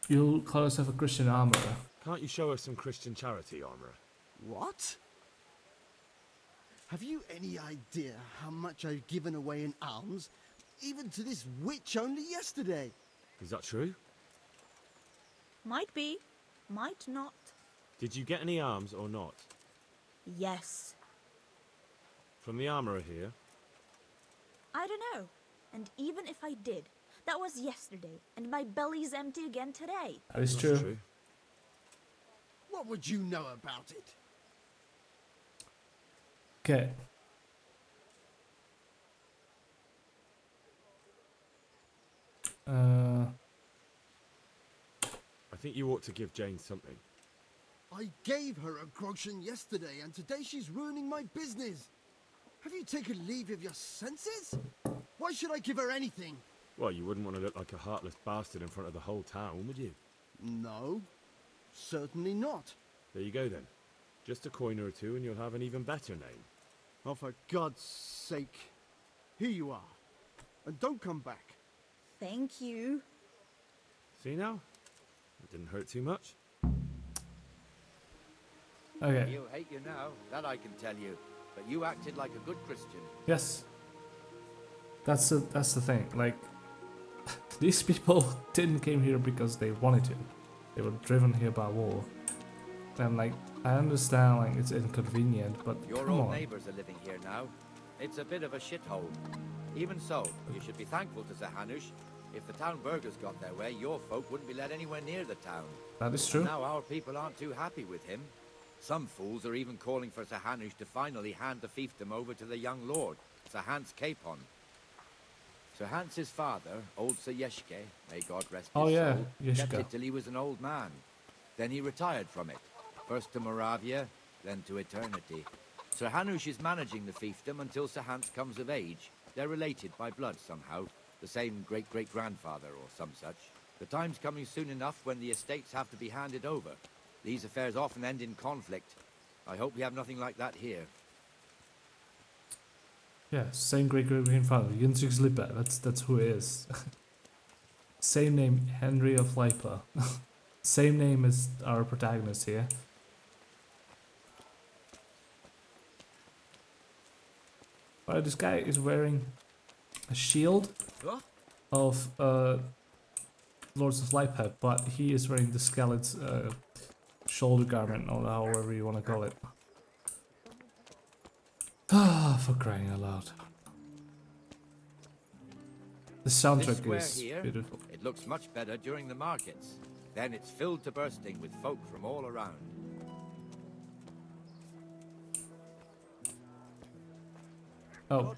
You call yourself a Christian armorer. Can't you show us some Christian charity, armourer? What? Have you any idea how much I've given away in alms, even to this witch only yesterday? Is that true? Might be, might not. Did you get any alms or not? Yes. From the armourer here? I don't know. And even if I did, that was yesterday, and my belly's empty again today. That is true. What would you know about it? Okay. I think you ought to give Jane something. I gave her a groschen yesterday, and today she's ruining my business. Have you taken leave of your senses? Why should I give her anything? Well, you wouldn't want to look like a heartless bastard in front of the whole town, would you? No, certainly not. There you go then. Just a coin or two and you'll have an even better name. Oh, for God's sake. Here you are. and don't come back. Thank you. See now? It didn't hurt too much. Okay. He'll hate you now, that I can tell you. But you acted like a good Christian. Yes. That's the thing. Like, these people didn't came here because they wanted to. They were driven here by war. And like, I understand like it's inconvenient, but Your come old on. neighbors are living here now. It's a bit of a shithole. Even so, you should be thankful to Sir Hanush. If the town burghers got their way, your folk wouldn't be let anywhere near the town. That is true. And now our people aren't too happy with him. Some fools are even calling for Sir Hanush to finally hand the fiefdom over to the young lord, Sir Hans Capon. Sir Hans's father, old Sir Yeshke, may God rest his soul, kept it till he was an old man. Then he retired from it, first to Moravia, then to eternity. Sir Hanush is managing the fiefdom until Sir Hans comes of age. They're related by blood somehow, the same great-great-grandfather or some such. The time's coming soon enough when the estates have to be handed over. These affairs often end in conflict. I hope we have nothing like that here. Yeah, same great-great-grandfather, Jindrik's Lippe, that's who it is. Same name, Henry of Lippe. Same name as our protagonist here. But this guy is wearing a shield of Lords of Lippe, but he is wearing the skeleton's shoulder garment, or however you want to call it. Ah, for crying out loud. The soundtrack is here, beautiful. It looks much better during the markets. Then it's filled to bursting with folk from all around. Oh.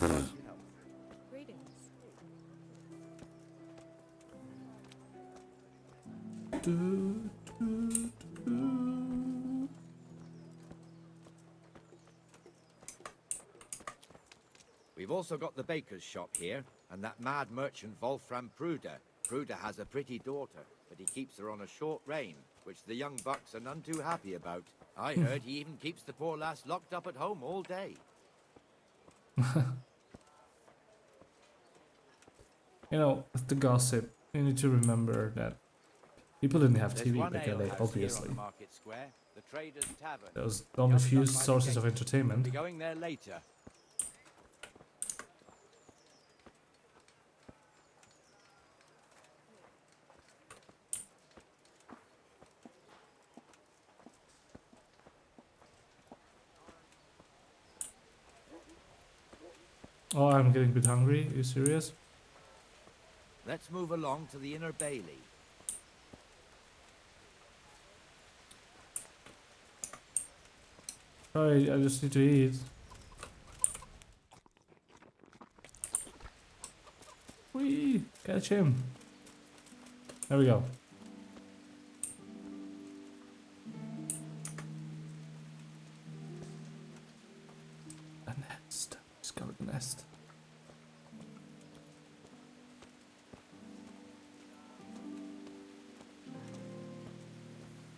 We've also got the baker's shop here, and that mad merchant Wolfram Pruder. Pruder has a pretty daughter, but he keeps her on a short rein, which the young bucks are none too happy about. I heard he even keeps the poor lass locked up at home all day. You know, with the gossip, you need to remember that people didn't have There's TV one back in the day, alehouse here obviously. on the market square, the Traders' Tavern. There was only a Just few up by the sources of gate. entertainment. We'll be going there later. Oh, I'm getting a bit hungry. Are you serious? Let's move along to the Inner Bailey. Sorry, I just need to eat. Whee! Catch him. There we go. A nest. Discovered a nest.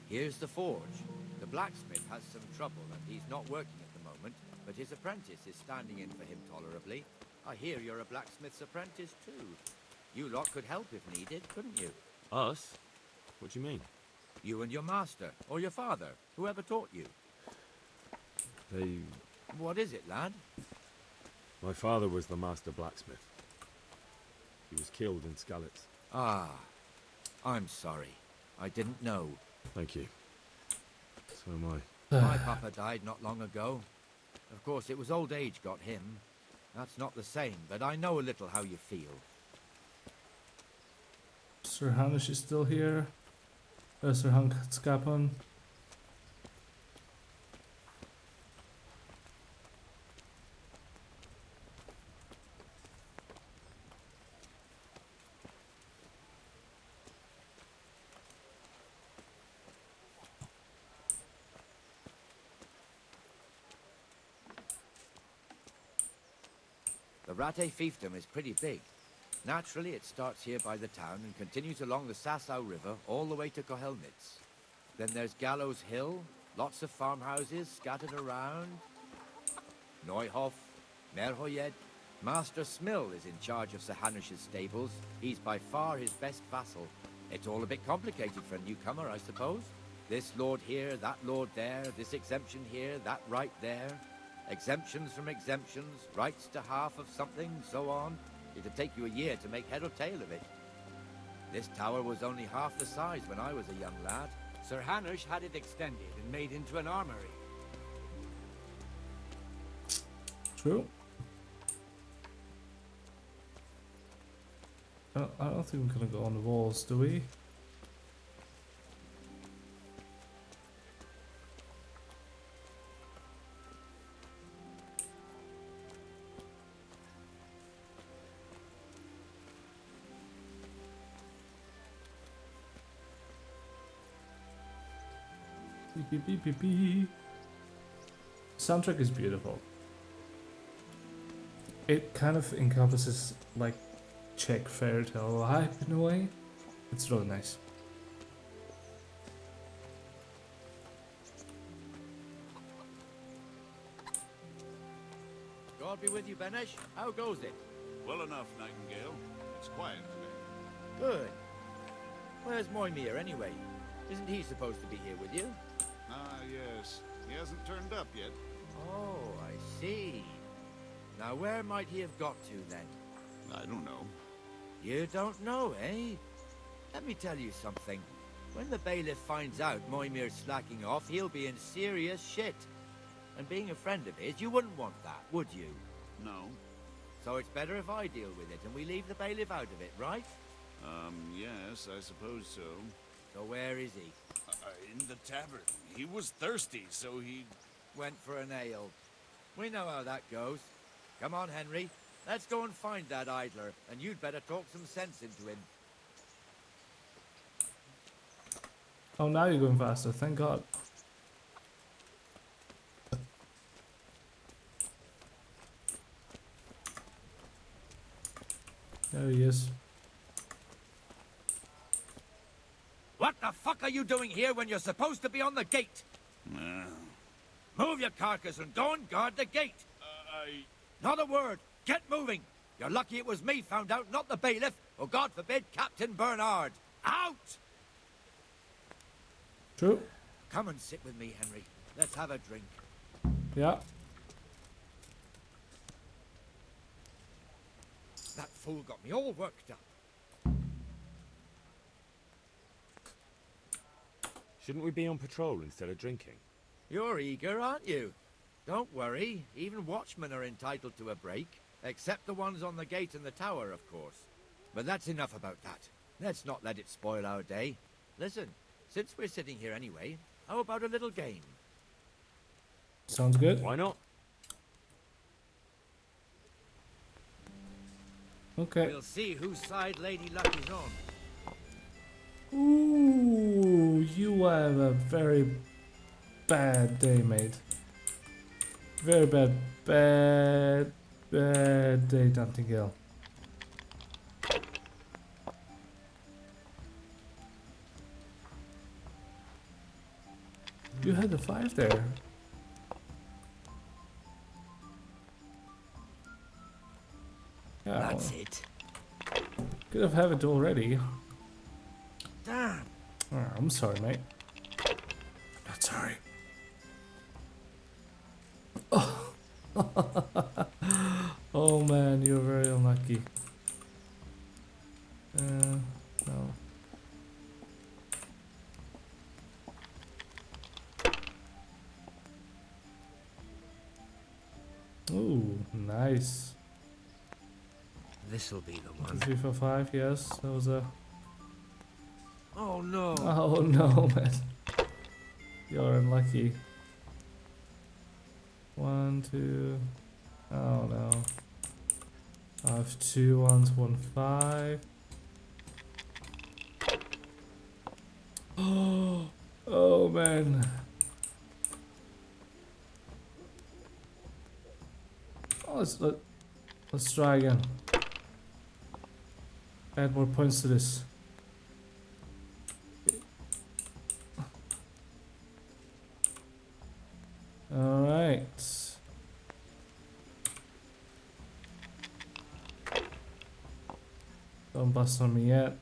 Here's the forge. The blacksmith has some trouble and he's not working at the moment, but his apprentice is standing in for him tolerably. I hear you're a blacksmith's apprentice too. You lot could help if needed, couldn't you? Us? What do you mean? You and your master, or your father, whoever taught you. They... What is it, lad? My father was the master blacksmith. He was killed in Skalitz. Ah, I'm sorry. I didn't know. Thank you. So am I. My papa died not long ago. Of course, it was old age got him. That's not the same, but I know a little how you feel. Sir Hanush is still here. Sir Hans Capon. The Rate fiefdom is pretty big. Naturally, it starts here by the town and continues along the Sassau River all the way to Kohelnitz. Then there's Gallows Hill, lots of farmhouses scattered around. Neuhof, Merhoyed, Master Smill is in charge of Sir Hanush's stables. He's by far his best vassal. It's all a bit complicated for a newcomer, I suppose. This lord here, that lord there, this exemption here, that right there. Exemptions from exemptions, rights to half of something, so on. It'd take you a year to make head or tail of it. This tower was only half the size when I was a young lad. Sir Hanush had it extended and made into an armory. True. I don't think we're gonna go on the walls, do we? Beep, beep, beep, beep. Soundtrack is beautiful. It kind of encompasses like Czech fairy tale hype in a way. It's really nice. God be with you, Benesh. How goes it? Well enough, Nightingale. It's quiet today. Good. Where's Moimir anyway? Isn't he supposed to be here with you? Ah, yes. He hasn't turned up yet. Oh, I see. Now where might he have got to then? I don't know. You don't know, eh? Let me tell you something. When the bailiff finds out Moimir's slacking off, he'll be in serious shit. And being a friend of his, you wouldn't want that, would you? No. So it's better if I deal with it and we leave the bailiff out of it, right? Yes, I suppose so. So where is he? In the tavern. He was thirsty, so he... Went for an ale. We know how that goes. Come on, Henry. Let's go and find that idler, and you'd better talk some sense into him. Oh, now you're going faster, thank God. There he is. What the fuck are you doing here when you're supposed to be on the gate? Move your carcass and go and guard the gate. Not a word. Get moving. You're lucky it was me found out, not the bailiff, or God forbid, Captain Bernard. Out! True. Come and sit with me, Henry. Let's have a drink. Yeah. That fool got me all worked up. Shouldn't we be on patrol instead of drinking? You're eager, aren't you? Don't worry. Even watchmen are entitled to a break. Except the ones on the gate and the tower, of course. But that's enough about that. Let's not let it spoil our day. Listen, since we're sitting here anyway, how about a little game? Sounds good. Why not? Okay. We'll see whose side Lady Luck is on. Ooh, you have a very bad day, mate. Very bad day, Nightingale. You had the 5 there. Yeah, That's it. Could have had it already. Damn. Oh, I'm sorry, mate. Not sorry. Oh. Oh man, you're very unlucky. No. Ooh, nice. This'll be the one. 3, 4, 5, yes. That was a... Oh no. Oh no, man. You're unlucky. 1, 2. Oh no. I have 2 1s, 1 5. Oh man. Oh, let's try again. Add more points to this. All right. plus on me yet.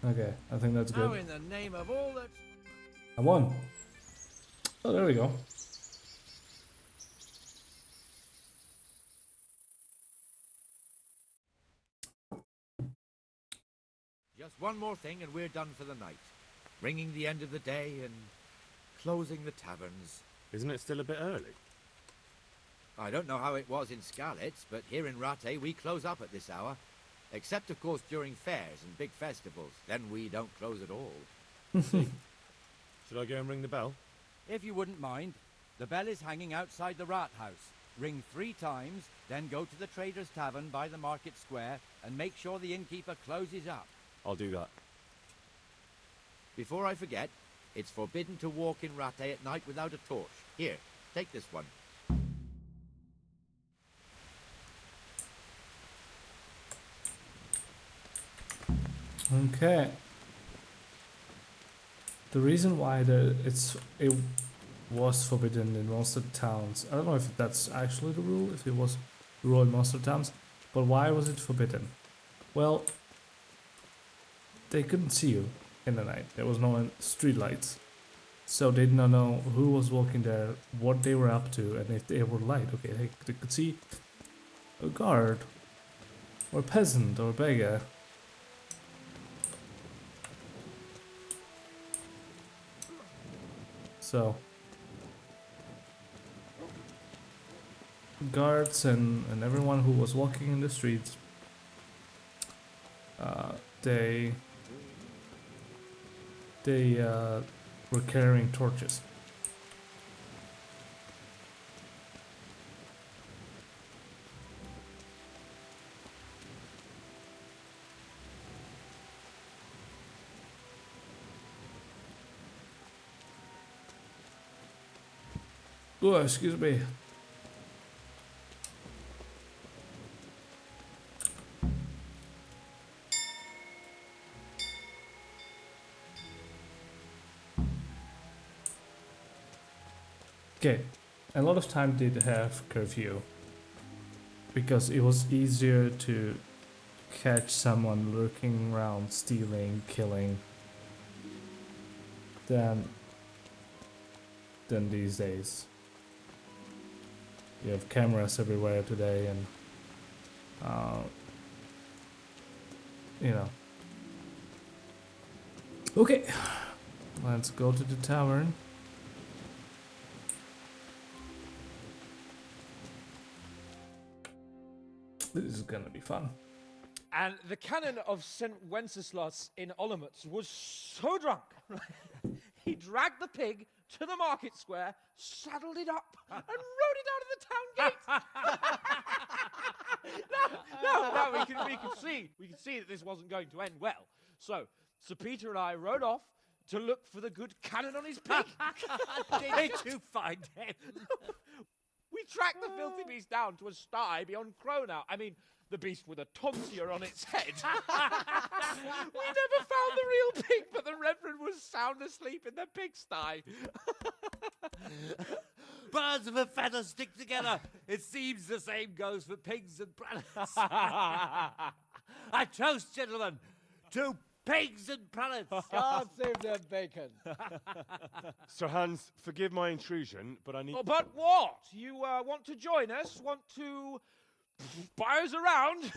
Okay, I think that's How good. in the name of all that... I won. Oh, there we go. Just one more thing and we're done for the night. Ringing the end of the day and closing the taverns. Isn't it still a bit early? I don't know how it was in Skalitz, but here in Rattay we close up at this hour. Except, of course, during fairs and big festivals. Then we don't close at all. Should I go and ring the bell? If you wouldn't mind, the bell is hanging outside the rat house. Ring 3 times, then go to the Trader's Tavern by the market square and make sure the innkeeper closes up. I'll do that. Before I forget, it's forbidden to walk in Rattay at night without a torch. Here, take this one. Okay. The reason why it was forbidden in most of the towns, I don't know if that's actually the rule, if it was the rule in most of the towns, but why was it forbidden? Well, they couldn't see you in the night. There was no street lights. So they did not know who was walking there, what they were up to, and if they were light. Okay, they could see a guard, or a peasant, or a beggar. So guards and everyone who was walking in the streets, they were carrying torches. Oh, excuse me. Okay, a lot of time did have curfew because it was easier to catch someone lurking around, stealing, killing than these days. You have cameras everywhere today, and you know. Okay, let's go to the tavern. This is gonna be fun. And the canon of St. Wenceslas in Olomouc was so drunk, he dragged the pig to the market square, saddled it up, and rode it out of the town gate. No, we can see that this wasn't going to end well. So, Sir Peter and I rode off to look for the good canon on his pig. Did you find him? We tracked the filthy beast down to a sty beyond Cronau. I mean, the beast with a tonsure on its head. We never found the real pig, but the Reverend was sound asleep in the pigsty. Birds of a feather stick together. It seems the same goes for pigs and planets. I toast, gentlemen, to pigs and planets. God save their bacon. Sir Hans, forgive my intrusion, but I need... Oh, but what? You want to join us? Want to buy us around?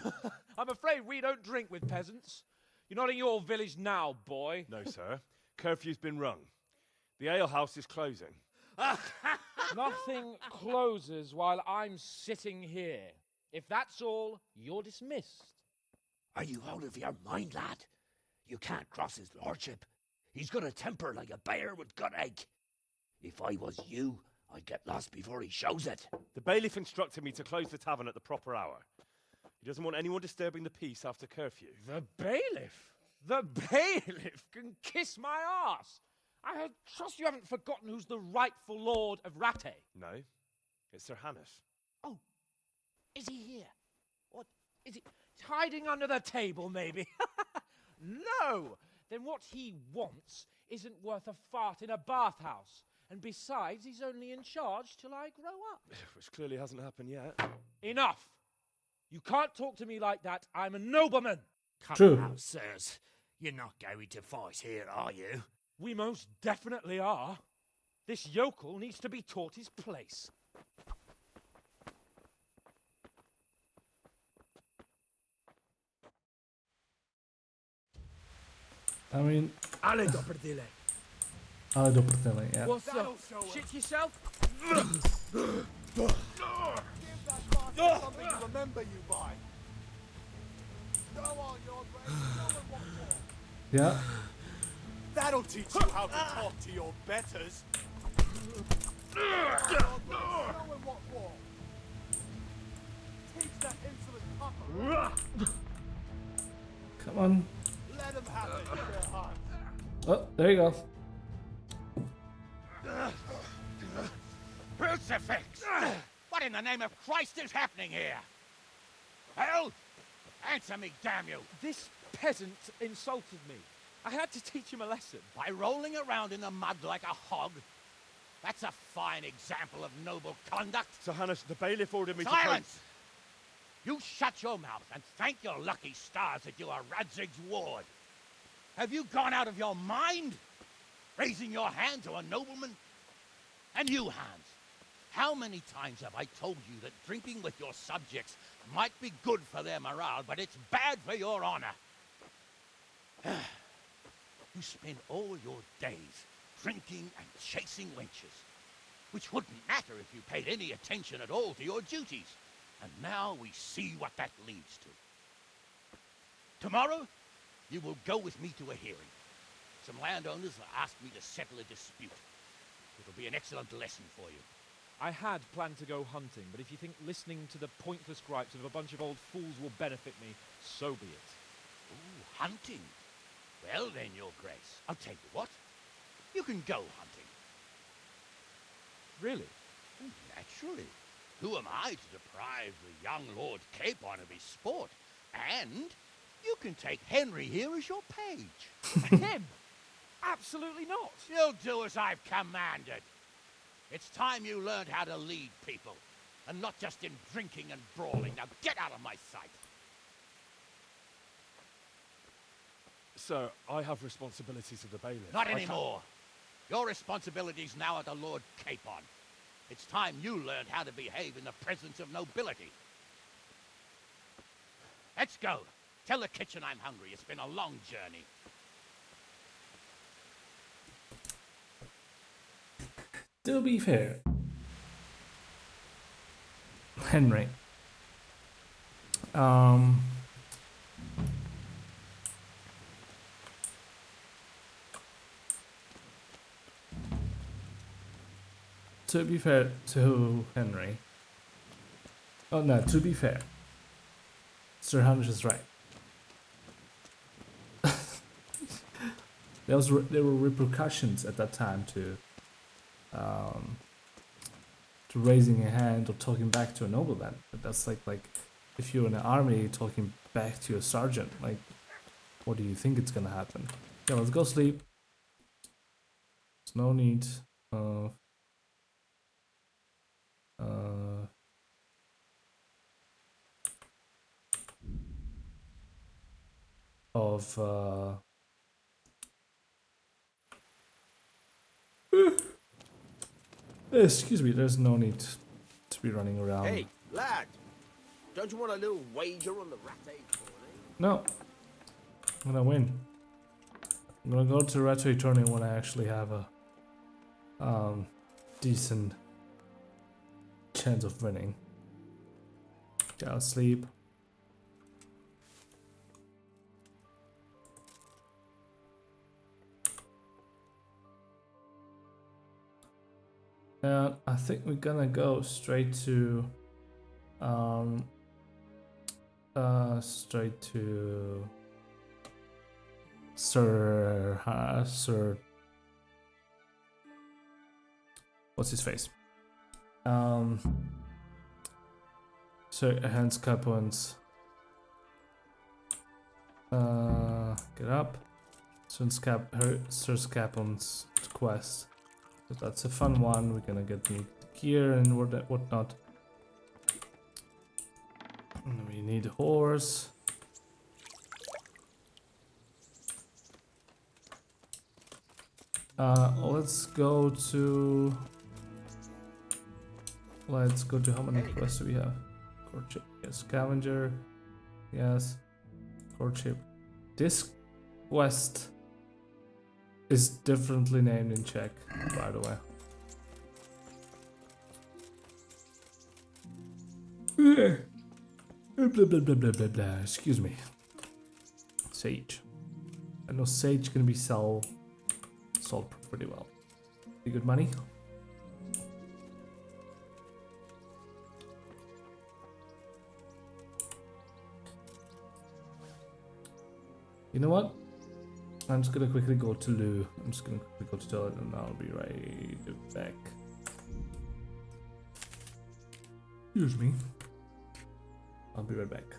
I'm afraid we don't drink with peasants. You're not in your village now, boy. No, sir. Curfew's been rung. The alehouse is closing. Nothing closes while I'm sitting here. If that's all, you're dismissed. Are you out of your mind, lad? You can't cross his lordship. He's got a temper like a bear with gut ache. If I was you, I'd get lost before he shows it. The bailiff instructed me to close the tavern at the proper hour. He doesn't want anyone disturbing the peace after curfew. The bailiff? The bailiff can kiss my arse. I trust you haven't forgotten who's the rightful lord of Rattay. No, it's Sir Hannes. Oh, is he here? What, is he hiding under the table, maybe? No! Then what he wants isn't worth a fart in a bathhouse. And besides, he's only in charge till I grow up. Which clearly hasn't happened yet. Enough! You can't talk to me like that. I'm a nobleman. Come True. now, sirs. You're not going to fight here, are you? We most definitely are. This yokel needs to be taught his place. I mean, Ale do prdele. Ale do prdele, yeah. What's up? Shit yourself? Give that bastard something to remember you by. Go on, your brain. Show him what for. Yeah. That'll teach you how to talk to your betters. Show him what for. Teach that insolent pucker. Come on. Let him have it in their hearts. Oh, there you go. Crucifix! What in the name of Christ is happening here? Hell? Answer me, damn you! This peasant insulted me. I had to teach him a lesson. By rolling around in the mud like a hog? That's a fine example of noble conduct. Sir Hanush, the bailiff ordered me Silence! You shut your mouth and thank your lucky stars that you are Radzig's ward. Have you gone out of your mind? Raising your hand to a nobleman? And you, Hans, how many times have I told you that drinking with your subjects might be good for their morale, but it's bad for your honor? You spend all your days drinking and chasing wenches, which wouldn't matter if you paid any attention at all to your duties. And now we see what that leads to. Tomorrow, you will go with me to a hearing. Some landowners have asked me to settle a dispute. It'll be an excellent lesson for you. I had planned to go hunting, but if you think listening to the pointless gripes of a bunch of old fools will benefit me, so be it. Ooh, hunting. Well then, Your Grace, I'll tell you what. You can go hunting. Really? Naturally. Who am I to deprive the young Lord Capon of his sport? And you can take Henry here as your page. Him? Absolutely not. You'll do as I've commanded. It's time you learned how to lead people, and not just in drinking and brawling. Now get out of my sight. Sir, I have responsibilities of the bailiff. Not anymore. Your responsibilities now are the Lord Capon. It's time you learned how to behave in the presence of nobility. Let's go. Tell the kitchen I'm hungry. It's been a long journey. To be fair, Henry, to be fair to Henry, oh no, to be fair, Sir Hamish is right. There were repercussions at that time to raising a hand or talking back to a nobleman. But that's like if you're in an army talking back to your sergeant, like what do you think it's gonna happen? Okay, let's go sleep. There's no need of excuse me, there's no need to be running around. Hey, lad! Don't you want a little wager on the Rattay tourney? No. I'm gonna win. I'm gonna go to the Rattay tourney when I actually have a decent chance of winning. Okay, I'll sleep. And I think we're gonna go straight to Sir what's his face? Sir Hans Capon's get up. Sir Capon's quest So that's a fun one. We're gonna get new gear and whatnot. And we need a horse. Let's go to how many quests do we have? Courtship, yes. Scavenger, yes. Courtship. This quest is differently named in Czech, by the way. Blah, blah, blah, blah, blah, blah. Excuse me. Sage. I know Sage can be sold pretty well. Pretty good money. You know what? I'm just gonna quickly go to loo. I'm just gonna quickly go to the toilet and I'll be right back. Excuse me. I'll be right back.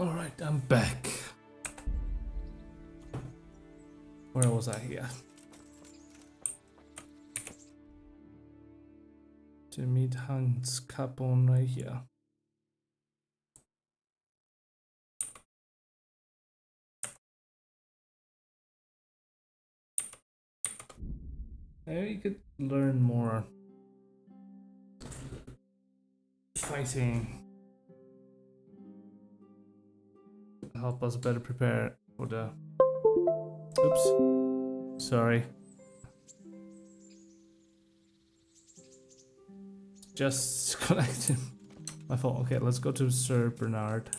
Alright, I'm back. Where was I here? to meet Hans Capone right here. Maybe you could learn more fighting. Help us better prepare for the... Oops. Sorry. Just connected. My fault. Okay, let's go to Sir Bernard.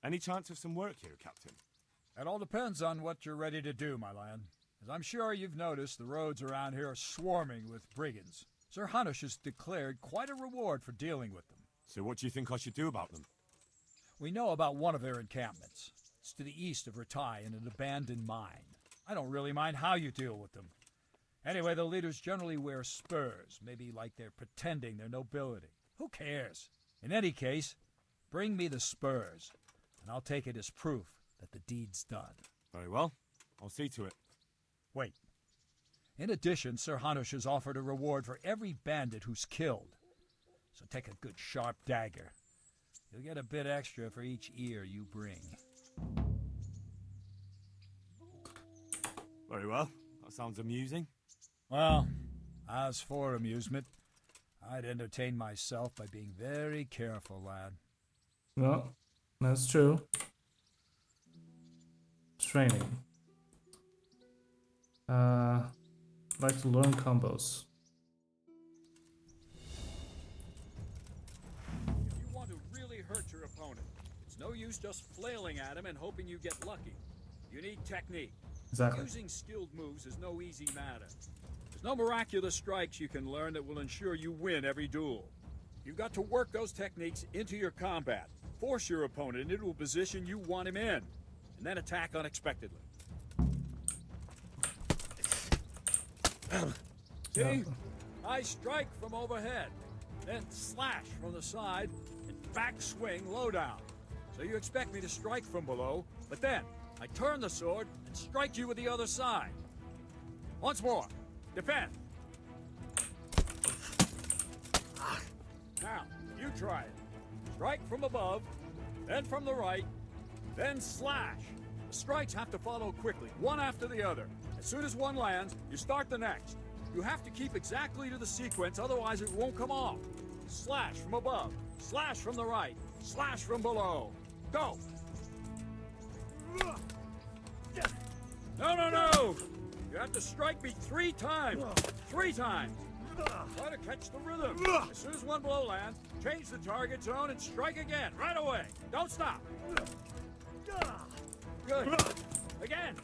Any chance of some work here, Captain? It all depends on what you're ready to do, my lad. As I'm sure you've noticed, the roads around here are swarming with brigands. Sir Hanush has declared quite a reward for dealing with them. So what do you think I should do about them? We know about one of their encampments. It's to the east of Ratai in an abandoned mine. I don't really mind how you deal with them. Anyway, the leaders generally wear spurs, maybe like they're pretending their nobility. Who cares? In any case, bring me the spurs, and I'll take it as proof that the deed's done. Very well. I'll see to it. Wait. In addition, Sir Hanush has offered a reward for every bandit who's killed. So take a good sharp dagger. You'll get a bit extra for each ear you bring. Very well. That sounds amusing. Well, as for amusement, I'd entertain myself by being very careful, lad. Well, that's true. Training. Like to learn combos. If you want to really hurt your opponent, it's no use just flailing at him and hoping you get lucky. You need technique. Exactly. Using skilled moves is no easy matter. There's no miraculous strikes you can learn that will ensure you win every duel. You've got to work those techniques into your combat. Force your opponent into a position you want him in, and then attack unexpectedly. See? I strike from overhead, then slash from the side, and back swing low down. So you expect me to strike from below, but then I turn the sword and strike you with the other side. Once more. Defend. Now, you try it. Strike from above, then from the right, then slash. The strikes have to follow quickly, one after the other. As soon as one lands, you start the next. You have to keep exactly to the sequence, otherwise it won't come off. Slash from above, slash from the right, slash from below. Go! No! You have to strike me 3 times. 3 times. Try to catch the rhythm. As soon as one blow lands, change the target zone and strike again, right away. Don't stop. Good. Again.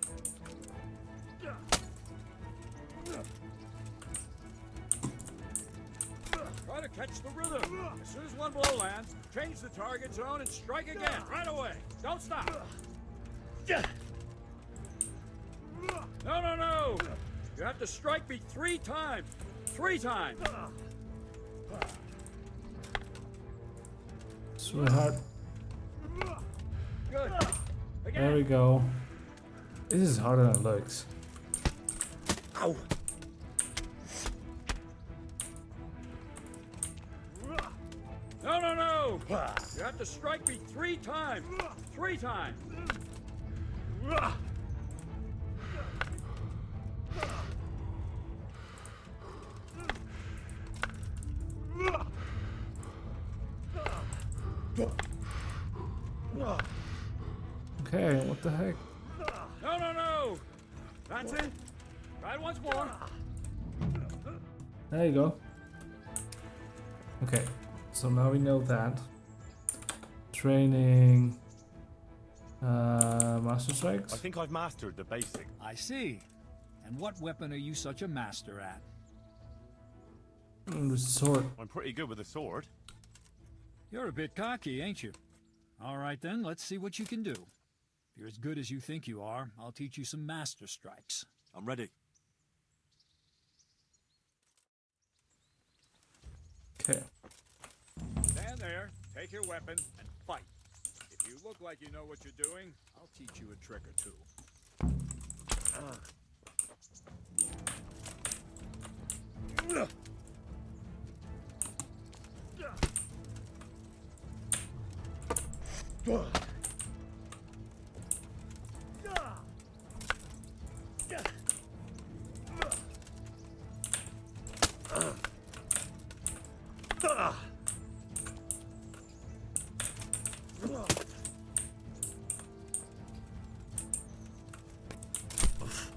Try to catch the rhythm. As soon as one blow lands, change the target zone and strike again, right away. Don't stop. No! You have to strike me 3 times. 3 times. Sweetheart. Good. Again. There we go. This is harder than it looks. Ow. No! You have to strike me 3 times. 3 times. Okay, what the heck? No! That's it. Try it once more. There you go. Okay, so now we know that. Training. Master strikes? I think I've mastered the basic. I see. And what weapon are you such a master at? The sword. I'm pretty good with a sword. You're a bit cocky, ain't you? All right then, let's see what you can do. If you're as good as you think you are, I'll teach you some master strikes. I'm ready. Okay. Stand there, take your weapon, and fight. If You look like you know what you're doing. I'll teach you a trick or two.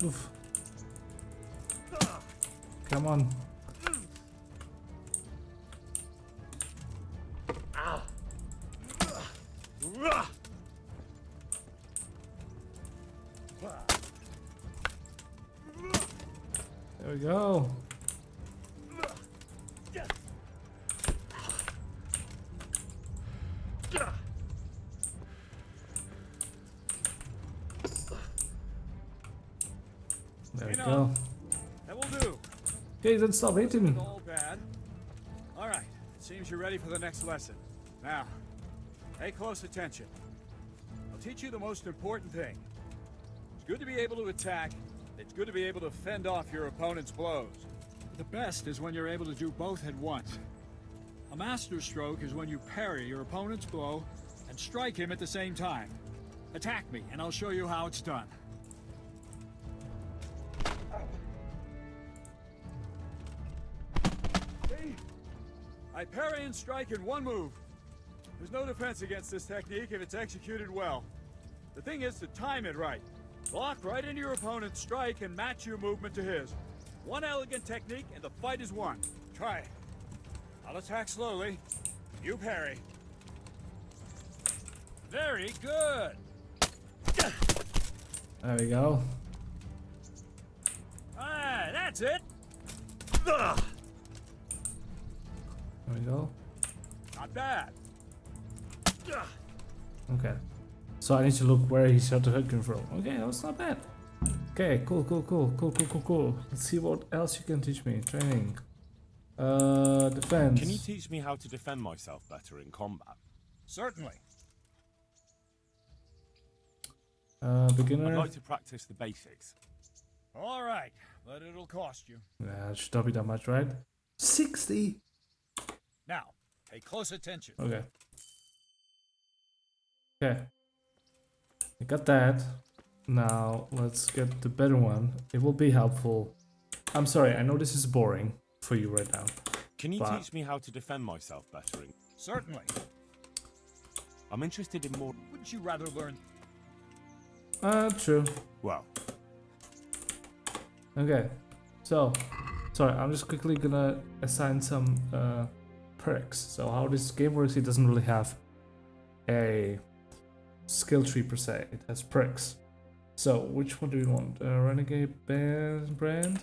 Oof. Come on. There we go. There we go. That will do. Okay, then stop hitting. All bad. All right. It seems you're ready for the next lesson. Now, pay close attention. I'll teach you the most important thing. It's good to be able to attack. It's good to be able to fend off your opponent's blows. The best is when you're able to do both at once. A master stroke is when you parry your opponent's blow and strike him at the same time. Attack me, and I'll show you how it's done. See? I parry and strike in one move. There's no defense against this technique if it's executed well. The thing is to time it right. Block right into your opponent's strike and match your movement to his. One elegant technique and the fight is won. Try it. I'll attack slowly. You parry. Very good. There we go. Ah, that's it. There we go. Not bad. Okay. So I need to look where he shot the hook from. Okay, that was not bad. Okay, cool. Let's see what else you can teach me. Training. Defense. Can you teach me how to defend myself better in combat? Certainly. Beginner. I'd like to practice the basics. All right, but it'll cost you. Yeah, it should not be that much, right? 60. Now, pay close attention. Okay. Okay. I got that. Now let's get the better one. It will be helpful. I'm sorry, I know this is boring for you right now. Can you teach me how to defend myself better? Certainly. I'm interested in more. Wouldn't you rather learn? True. Well. Okay. So, sorry, I'm just quickly gonna assign some perks. So how this game works, it doesn't really have a skill tree per se. It has perks. So which one do we want? Renegade brand.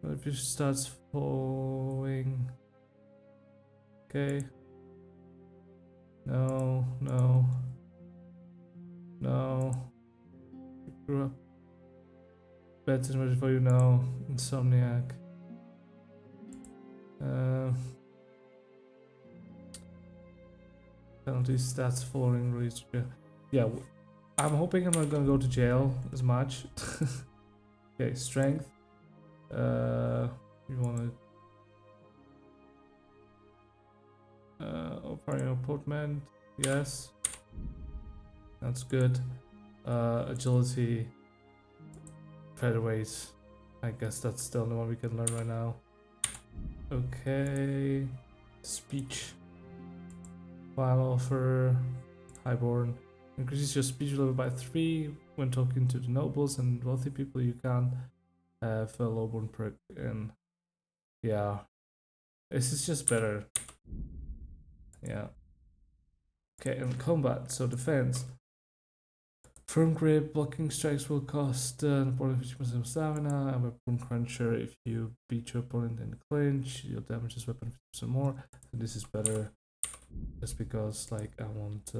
If it starts following. Okay. No. Grew up. Bad situation for you now. Insomniac. Penalty stats following release. Yeah, I'm hoping I'm not gonna go to jail as much. Okay, strength. You wanna operating portman, yes. That's good. Agility, featherweight. I guess that's still the one we can learn right now. Okay. Speech. File offer. Highborn. Increases your speech level by 3 when talking to the nobles and wealthy people. You can have a lowborn perk, and yeah, this is just better. Yeah. Okay, and combat. So defense. Firm grip, blocking strikes will cost opponent 50% of stamina, and weapon cruncher. If you beat your opponent in the clinch, you'll damage his weapon 50% more. And this is better just because, like, I want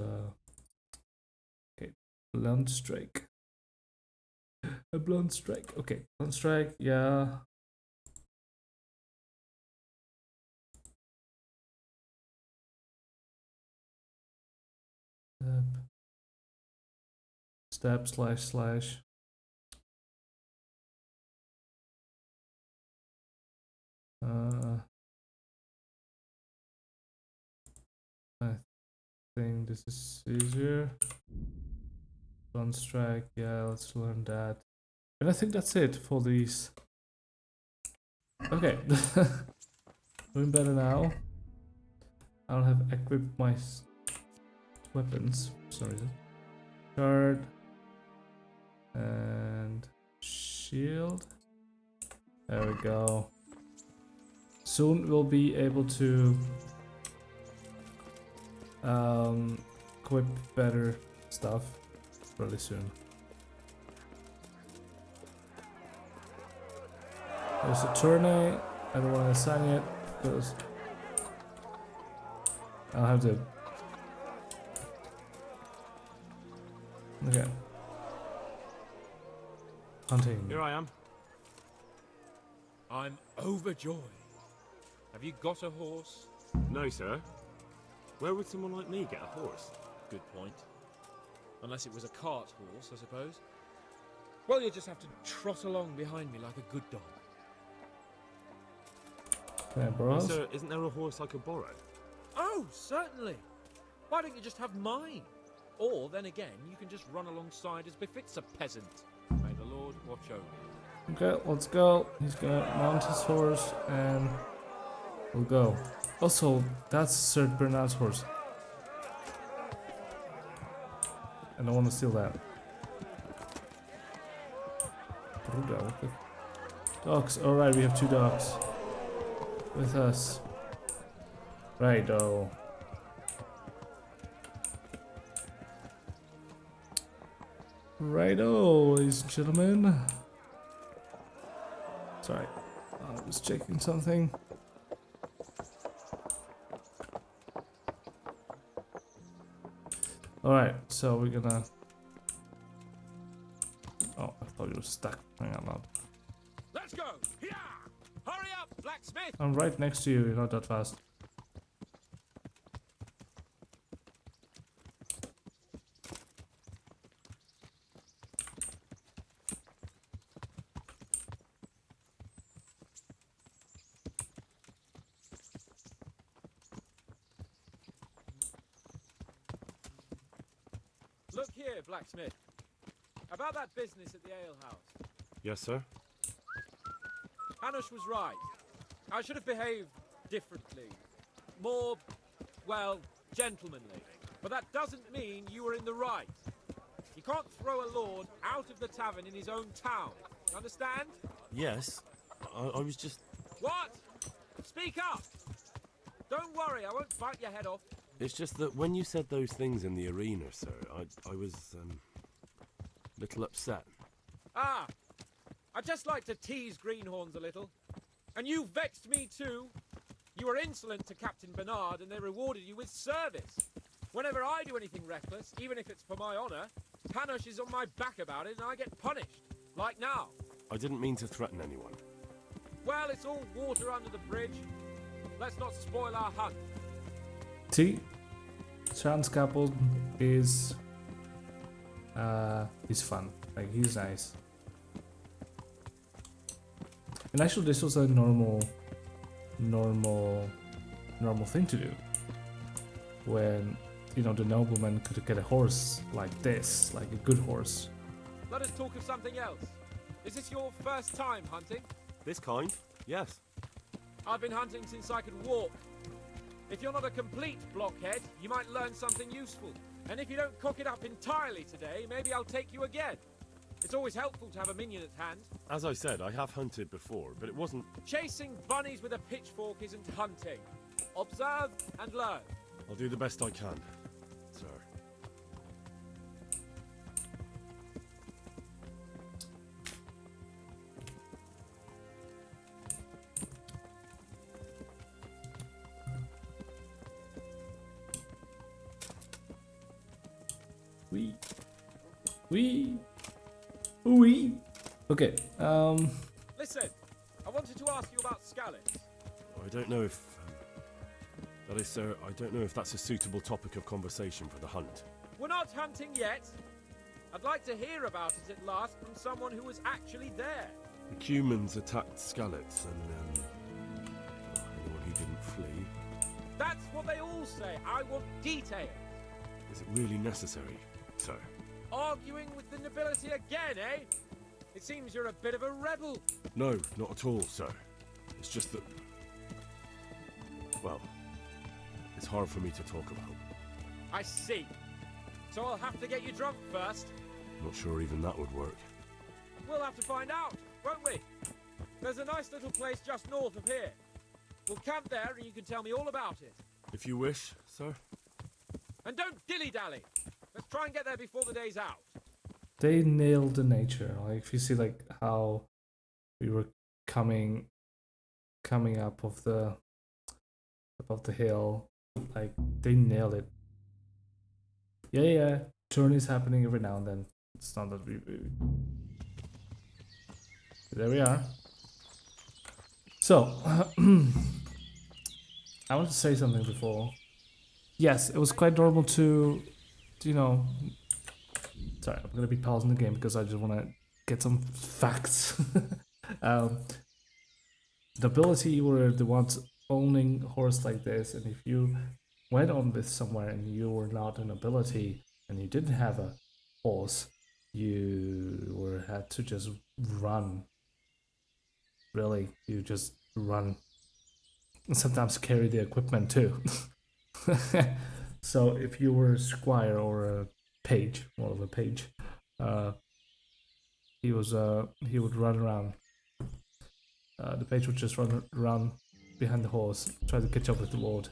okay, blunt strike. A blunt strike. Okay, blunt strike, yeah. Step // I think this is easier. One strike, yeah, let's learn that. And I think that's it for these. Okay, doing better now. I don't have equipped my weapons for some reason. Guard and shield. There we go. Soon we'll be able to equip better stuff. Really soon. There's a tourney. I don't want to assign it because I'll have to. Okay. Hunting. Here I am. I'm overjoyed. Have you got a horse? No, sir. Where would someone like me get a horse? Good point. Unless it was a cart horse, I suppose. Well, you just have to trot along behind me like a good dog. Yeah, bro. Sir, isn't there a horse I could borrow? Oh, certainly. Why don't you just have mine? Or, then again, you can just run alongside as befits a peasant. May the Lord watch over you. Okay, let's go. He's gonna mount his horse and we'll go. Also, that's Sir Bernard's horse. I don't want to steal that. Dogs. Alright, we have 2 dogs with us. Righto. Righto, ladies and gentlemen. Sorry, I was checking something. Alright, so we're gonna... Oh, I thought you were stuck. Hang on. Let's go! Here! Hurry up, blacksmith! I'm right next to you, you're not that fast. Look here, blacksmith. About that business at the alehouse. Yes, sir. Hanush was right. I should have behaved differently. More, well, gentlemanly. But that doesn't mean you were in the right. You can't throw a lord out of the tavern in his own town. Understand? Yes. I was just... What? Speak up! Don't worry, I won't bite your head off. It's just that when you said those things in the arena, sir, I was, a little upset. Ah! I just like to tease greenhorns a little. And you vexed me too. You were insolent to Captain Bernard and they rewarded you with service. Whenever I do anything reckless, even if it's for my honour, Hanush is on my back about it and I get punished. Like now. I didn't mean to threaten anyone. Well, it's all water under the bridge. Let's not spoil our hunt. See? Chance Capel is fun. Like, he's nice. And actually this was a normal thing to do. When, you know, the nobleman could get a horse like this, like a good horse. Let us talk of something else. Is this your first time hunting? This kind? Yes. I've been hunting since I could walk. If you're not a complete blockhead, you might learn something useful. And if you don't cock it up entirely today, maybe I'll take you again. It's always helpful to have a minion at hand. As I said, I have hunted before, but it wasn't... Chasing bunnies with a pitchfork isn't hunting. Observe and learn. I'll do the best I can, sir. Oui. Okay. Listen, I wanted to ask you about scallops. I don't know if... that is, sir, I don't know if that's a suitable topic of conversation for the hunt. We're not hunting yet. I'd like to hear about it at last from someone who was actually there. The humans attacked Skalitz and, anyone who didn't flee. That's what they all say. I want details. Is it really necessary, sir? Arguing with the nobility again, eh? It seems you're a bit of a rebel. No, not at all, sir. It's just that... well, it's hard for me to talk about. I see. So I'll have to get you drunk first. Not sure even that would work. We'll have to find out, won't we? There's a nice little place just north of here. We'll camp there and you can tell me all about it. If you wish, sir. And don't dilly-dally. Let's try and get there before the day's out. They nailed the nature. Like if you see like how we were coming up of the above the hill, like they nailed it. Yeah, journey's happening every now and then. It's not that we there we are. So I want to say something before. Yes, it was quite normal to you know. Sorry, I'm gonna be pausing the game because I just want to get some facts. Nobility were the ones owning horse like this, and if you went on with somewhere and you were not a nobility and you didn't have a horse, you had to just run. Really, you just run. And sometimes carry the equipment too. So if you were a squire or a page, more of a page, he would run around. The page would just run around behind the horse, try to catch up with the lord.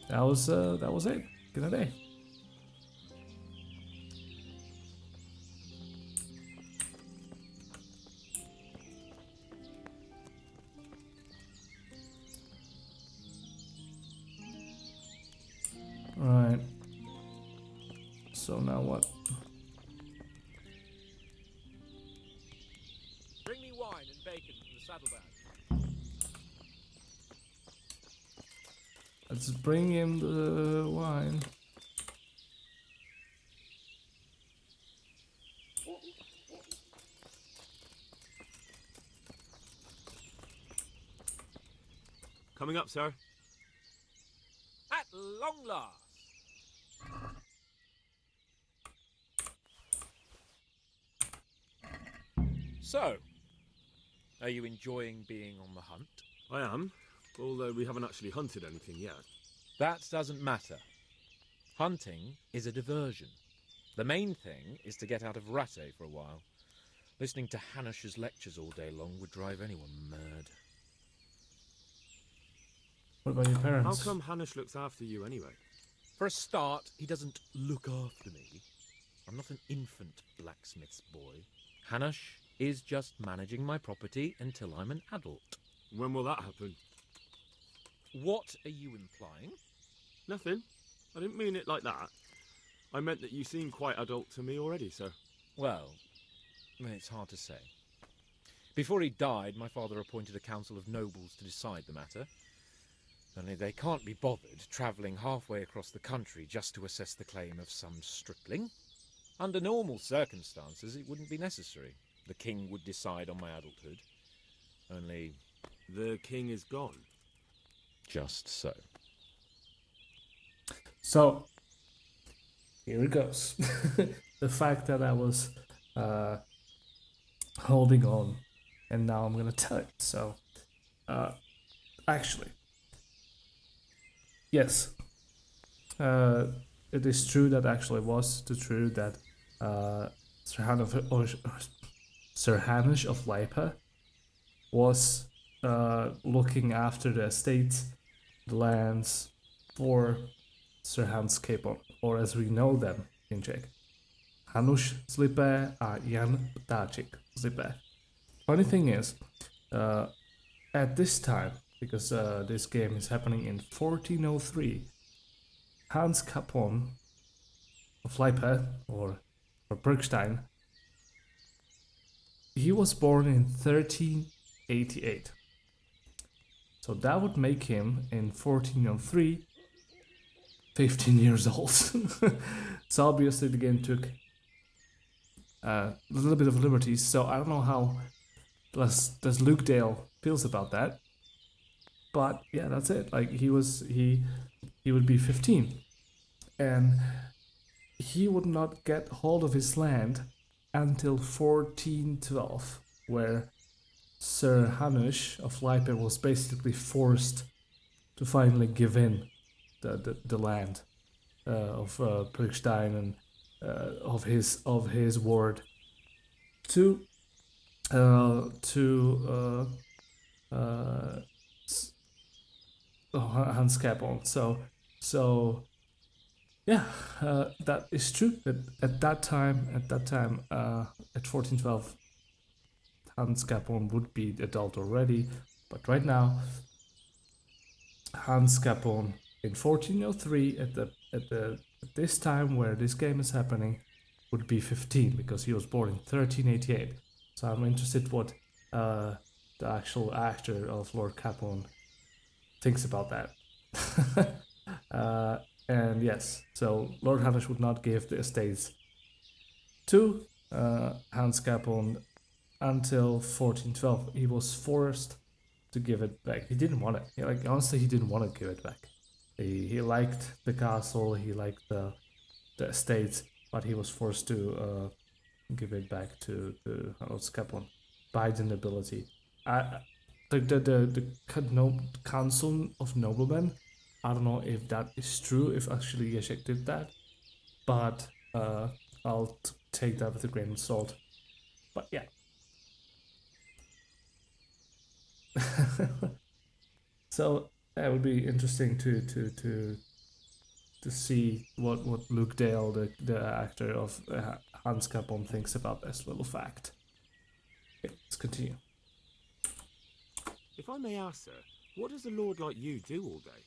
That was it. Good day. Right. So now what? Bring me wine and bacon from the saddlebag. Let's bring him the wine. Coming up, sir. At long last. So, are you enjoying being on the hunt? I am, although we haven't actually hunted anything yet. That doesn't matter. Hunting is a diversion. The main thing is to get out of Ratte for a while. Listening to Hanush's lectures all day long would drive anyone mad. What about your parents? How come Hanush looks after you anyway? For a start, he doesn't look after me. I'm not an infant blacksmith's boy. Hanush is just managing my property until I'm an adult. When will that happen? What are you implying? Nothing. I didn't mean it like that. I meant that you seem quite adult to me already, sir. Well, it's hard to say. Before he died, my father appointed a council of nobles to decide the matter. Only they can't be bothered travelling halfway across the country just to assess the claim of some stripling. Under normal circumstances, it wouldn't be necessary. The king would decide on my adulthood. Only... the king is gone. Just so. So, here it goes. The fact that I was holding on, and now I'm going to tell it. So, actually, yes, it is true that actually was the true that Sir Hanush of Leipa was looking after the estates, the lands for Sir Hans Capon, or as we know them in Czech, Hanush Zlipe a Jan Ptáček Zlipe. Funny thing is, at this time, because this game is happening in 1403, Hans Capon of Leipa, or Bergstein, he was born in 1388. So that would make him, in 1403, 15 years old. So obviously the game took a little bit of liberties. So I don't know how does Luke Dale feels about that. But yeah, that's it. Like he would be 15, and he would not get hold of his land until 1412, where Sir Hanush of Leiper was basically forced to finally give in the land of Prickstein and of his ward to Hans Capon. So yeah, that is true. At that time, at 1412, Hans Capon would be adult already, but right now, Hans Capon in 1403 at this time where this game is happening would be 15 because he was born in 1388. So I'm interested what the actual actor of Lord Capon thinks about that. And yes, so Lord Hanush would not give the estates to Hans Capon until 1412. He was forced to give it back. He didn't want it. Honestly, he didn't want to give it back. He liked the castle, he liked the estates, but he was forced to give it back to Hans Capon by the nobility. The Council of Noblemen, I don't know if that is true, if actually Yeshek did that, but I'll take that with a grain of salt. But yeah. So that would be interesting to see what Luke Dale, the actor of Hans Capon, thinks about this little fact. Okay, let's continue. If I may ask, sir, what does a lord like you do all day?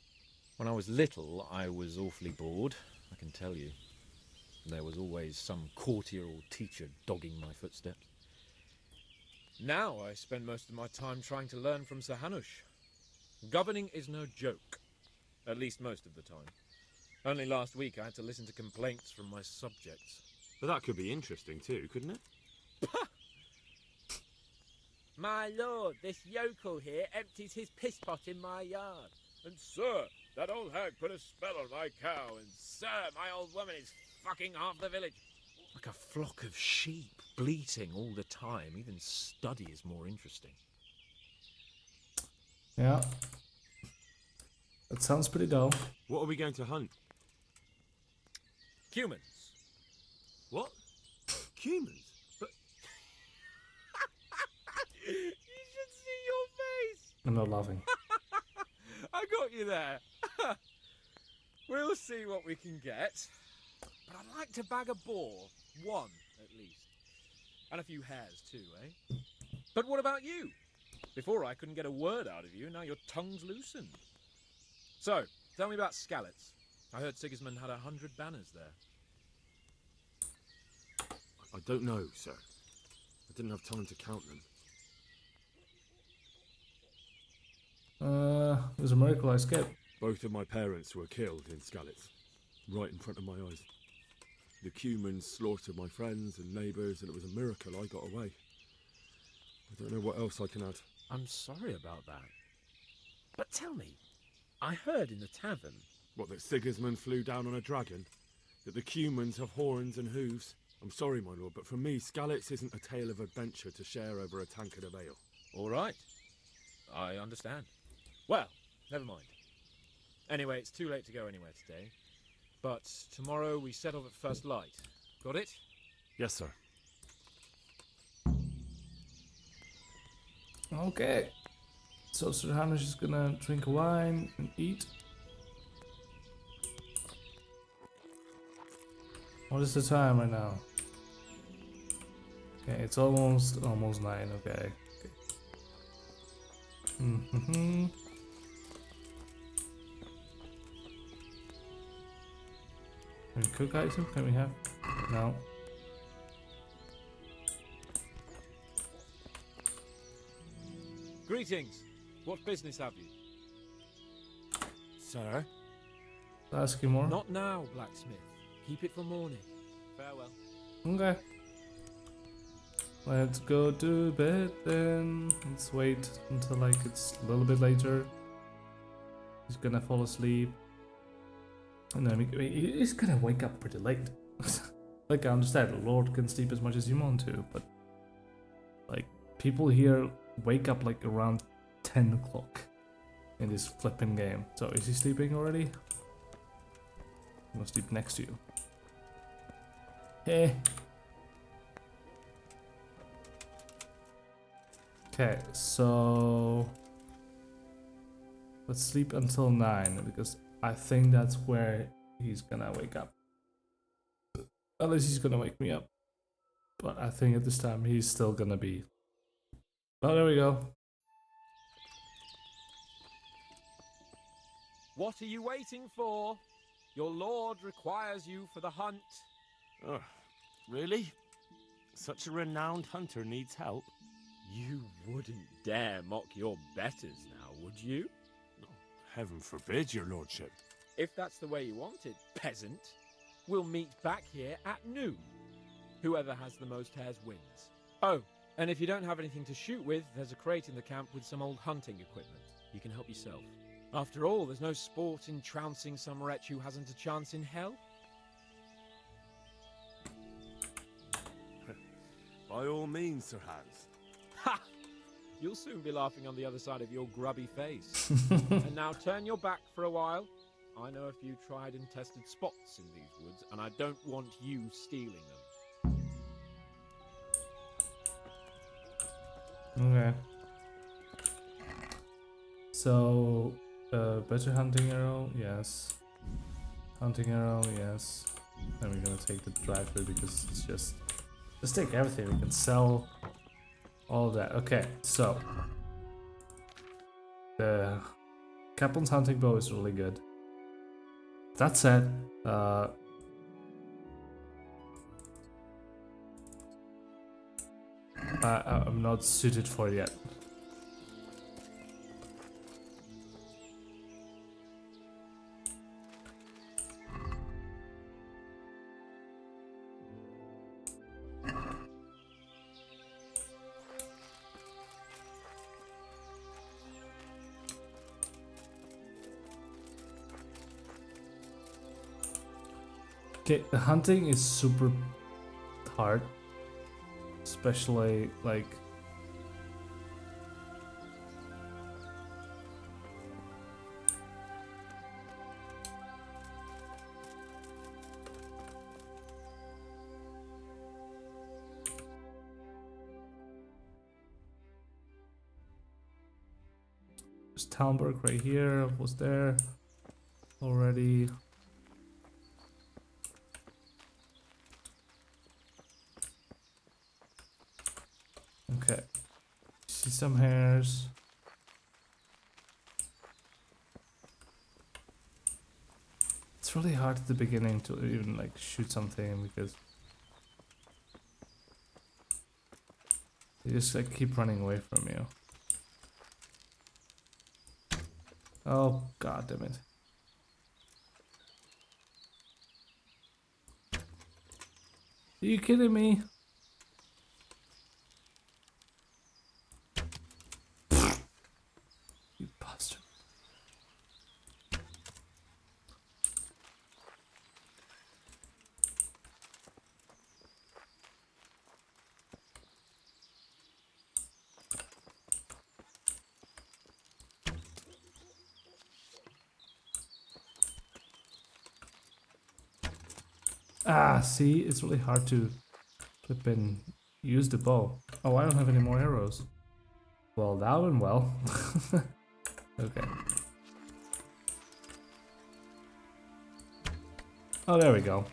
When I was little, I was awfully bored, I can tell you. There was always some courtier or teacher dogging my footsteps. Now I spend most of my time trying to learn from Sir Hanush. Governing is no joke, at least most of the time. Only last week I had to listen to complaints from my subjects. But that could be interesting too, couldn't it? My lord, this yokel here empties his piss pot in my yard. And sir, that old hag put a spell on my cow, and Sir, my old woman is fucking half the village. Like a flock of sheep, bleating all the time. Even study is more interesting. Yeah. That sounds pretty dull. What are we going to hunt? Humans. What? Humans? But You should see your face. I'm not laughing. I got you there. We'll see what we can get. But I'd like to bag a boar. One, at least. And a few hares too, eh? But what about you? Before I couldn't get a word out of you, now your tongue's loosened. So, tell me about Skalitz. I heard Sigismund had 100 banners there. I don't know, sir. I didn't have time to count them. It was a miracle I escaped. Both of my parents were killed in Skalitz, right in front of my eyes. The Cumans slaughtered my friends and neighbours, and it was a miracle I got away. I don't know what else I can add. I'm sorry about that. But tell me, I heard in the tavern... What, that Sigismund flew down on a dragon? That the Cumans have horns and hooves? I'm sorry, my lord, but for me, Skalitz isn't a tale of adventure to share over a tankard of ale. All right. I understand. Well, never mind. Anyway, it's too late to go anywhere today. But tomorrow we set off at first light. Got it? Yes, sir. Okay. So Sir Hanush is gonna drink wine and eat. What is the time right now? Okay, it's almost 9, okay. Mm-hmm. Can we cook item? Can we have? No. Greetings. What business have you? Sir, ask you more? Not now, blacksmith. Keep it for morning. Farewell. Okay. Let's go to bed then. Let's wait until like it's a little bit later. He's gonna fall asleep. And then he's gonna wake up pretty late. Like, I understand, the Lord can sleep as much as you want to, but like, people here wake up like around 10 o'clock in this flipping game. So is he sleeping already? He must sleep next to you. Hey. Okay, so let's sleep until 9 because I think that's where he's gonna wake up. Unless he's gonna wake me up. But I think at this time he's still gonna be. Oh, there we go. What are you waiting for? Your lord requires you for the hunt. Oh, really? Such a renowned hunter needs help? You wouldn't dare mock your betters now, would you? Heaven forbid, your lordship. If that's the way you want it, peasant, we'll meet back here at noon. Whoever has the most hares wins. Oh, and if you don't have anything to shoot with, there's a crate in the camp with some old hunting equipment. You can help yourself. After all, there's no sport in trouncing some wretch who hasn't a chance in hell. By all means, Sir Hans. Ha! You'll soon be laughing on the other side of your grubby face. And now turn your back for a while. I know a few tried and tested spots in these woods, and I don't want you stealing them. Okay. So, better hunting arrow, yes. Hunting arrow, yes. Then we're gonna take the driver because it's just take everything. We can sell all that. Okay, so the Kaplan's hunting bow is really good. That said, I'm not suited for it yet. Okay, the hunting is super hard, especially like there's Talmberg right here, was there already. Okay, see some hares. It's really hard at the beginning to even like shoot something because they just like keep running away from you. Oh, god damn it. Are you kidding me? You bastard. Ah, see, it's really hard to flip and use the bow. Oh, I don't have any more arrows. Well, that went well. Okay. Oh, there we go.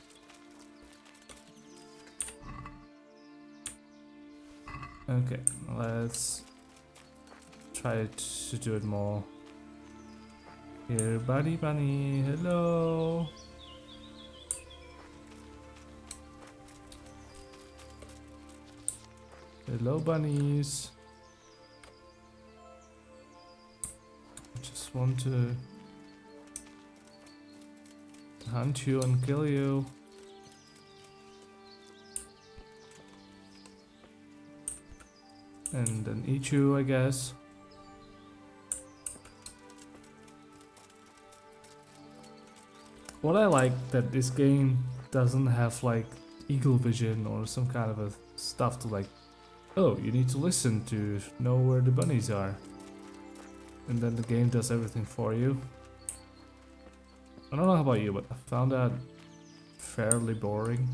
Okay, let's try to do it more. Here, bunny, bunny, hello. Hello, bunnies. I just want to hunt you and kill you. And then eat you, I guess. What I like that this game doesn't have like eagle vision or some kind of a stuff to like, oh, you need to listen to know where the bunnies are. And then the game does everything for you. I don't know about you, but I found that fairly boring.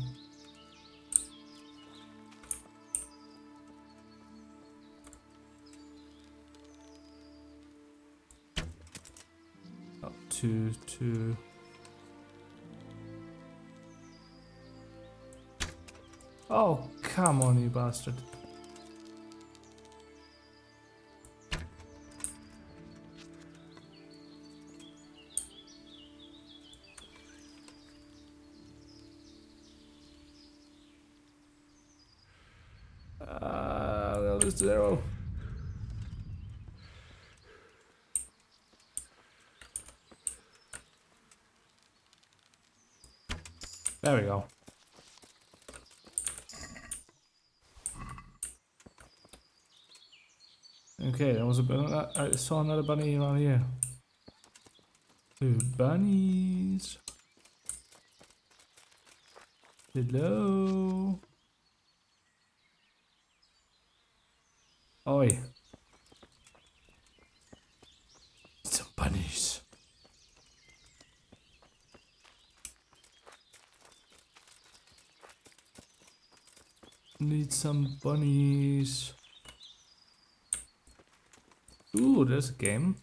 Oh, two. Oh, come on, you bastard. That was 0. There we go. Okay, that was a bunny. I saw another bunny around here. 2 bunnies. Hello. Oi. Some bunnies. Need some bunnies. Ooh, there's a game.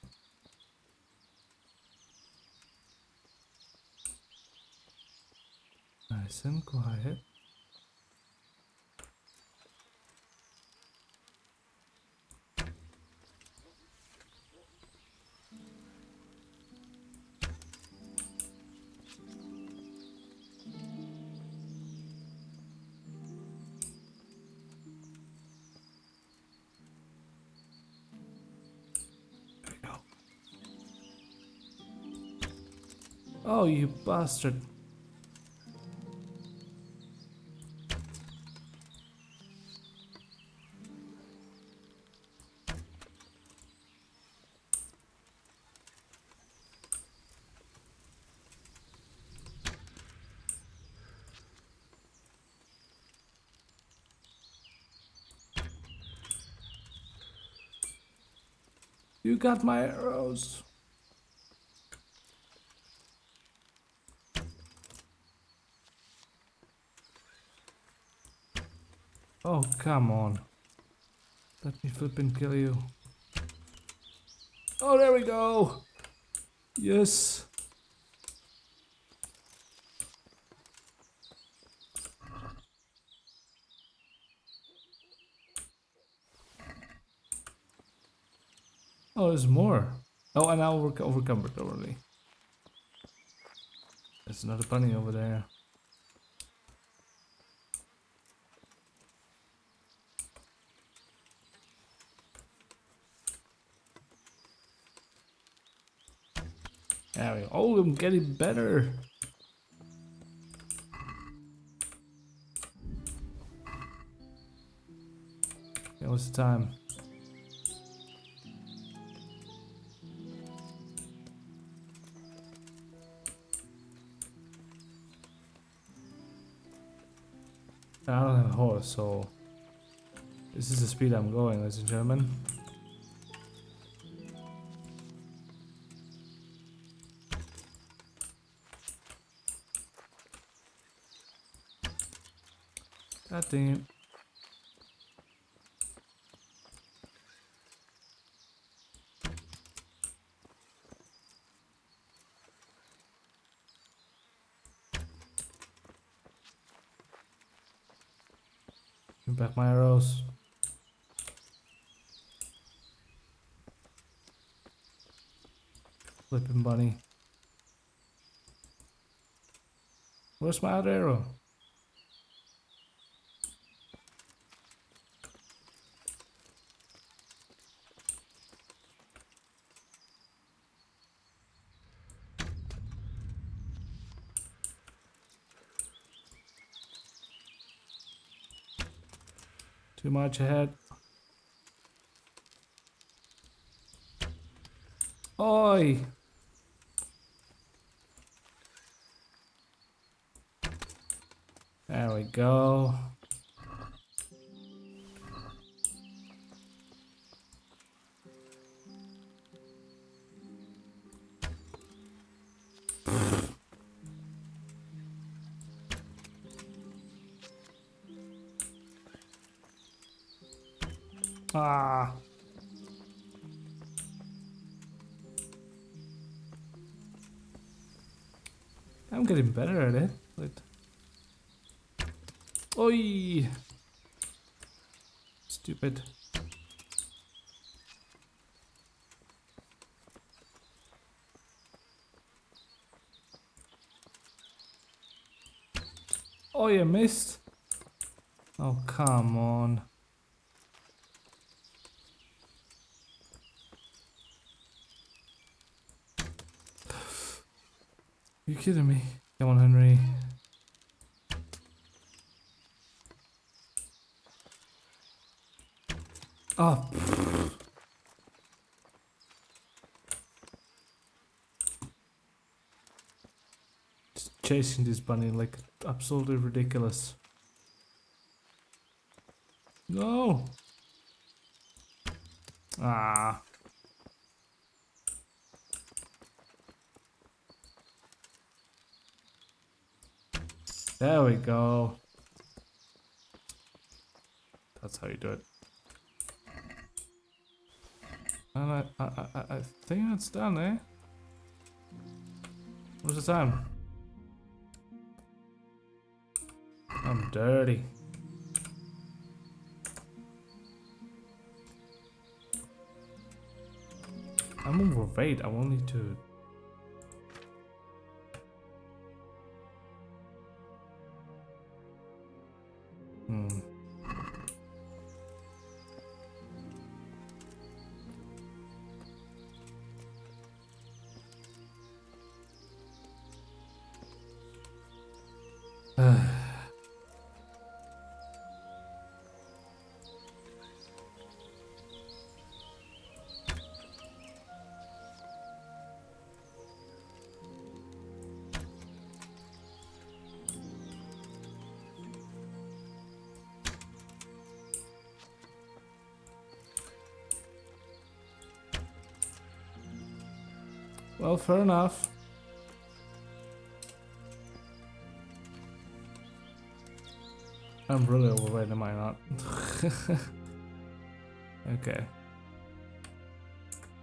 Nice and quiet. Oh, you bastard. You got my arrows. Oh, come on. Let me flip and kill you. Oh, there we go. Yes. Oh, there's more. Oh, and now we're overcumbered already. There's another bunny over there. There we go. Oh, I'm getting better. Okay, what's the time? I don't have a horse, so this is the speed I'm going, ladies and gentlemen. God damn. Give back my arrows. Flipping bunny. Where's my other arrow? Too much ahead. Oi! There we go. Ah. I'm getting better at it. But... Oi! Stupid. Oh, you missed. Oh, come on. You kidding me? Come on, Henry. Oh. Just chasing this bunny like absolutely ridiculous. No. Ah. There we go. That's how you do it. And I think it's done, eh? What's the time? I'm dirty. I'm overweight. I won't need to. Well, fair enough. I'm really overweight, am I not? Okay.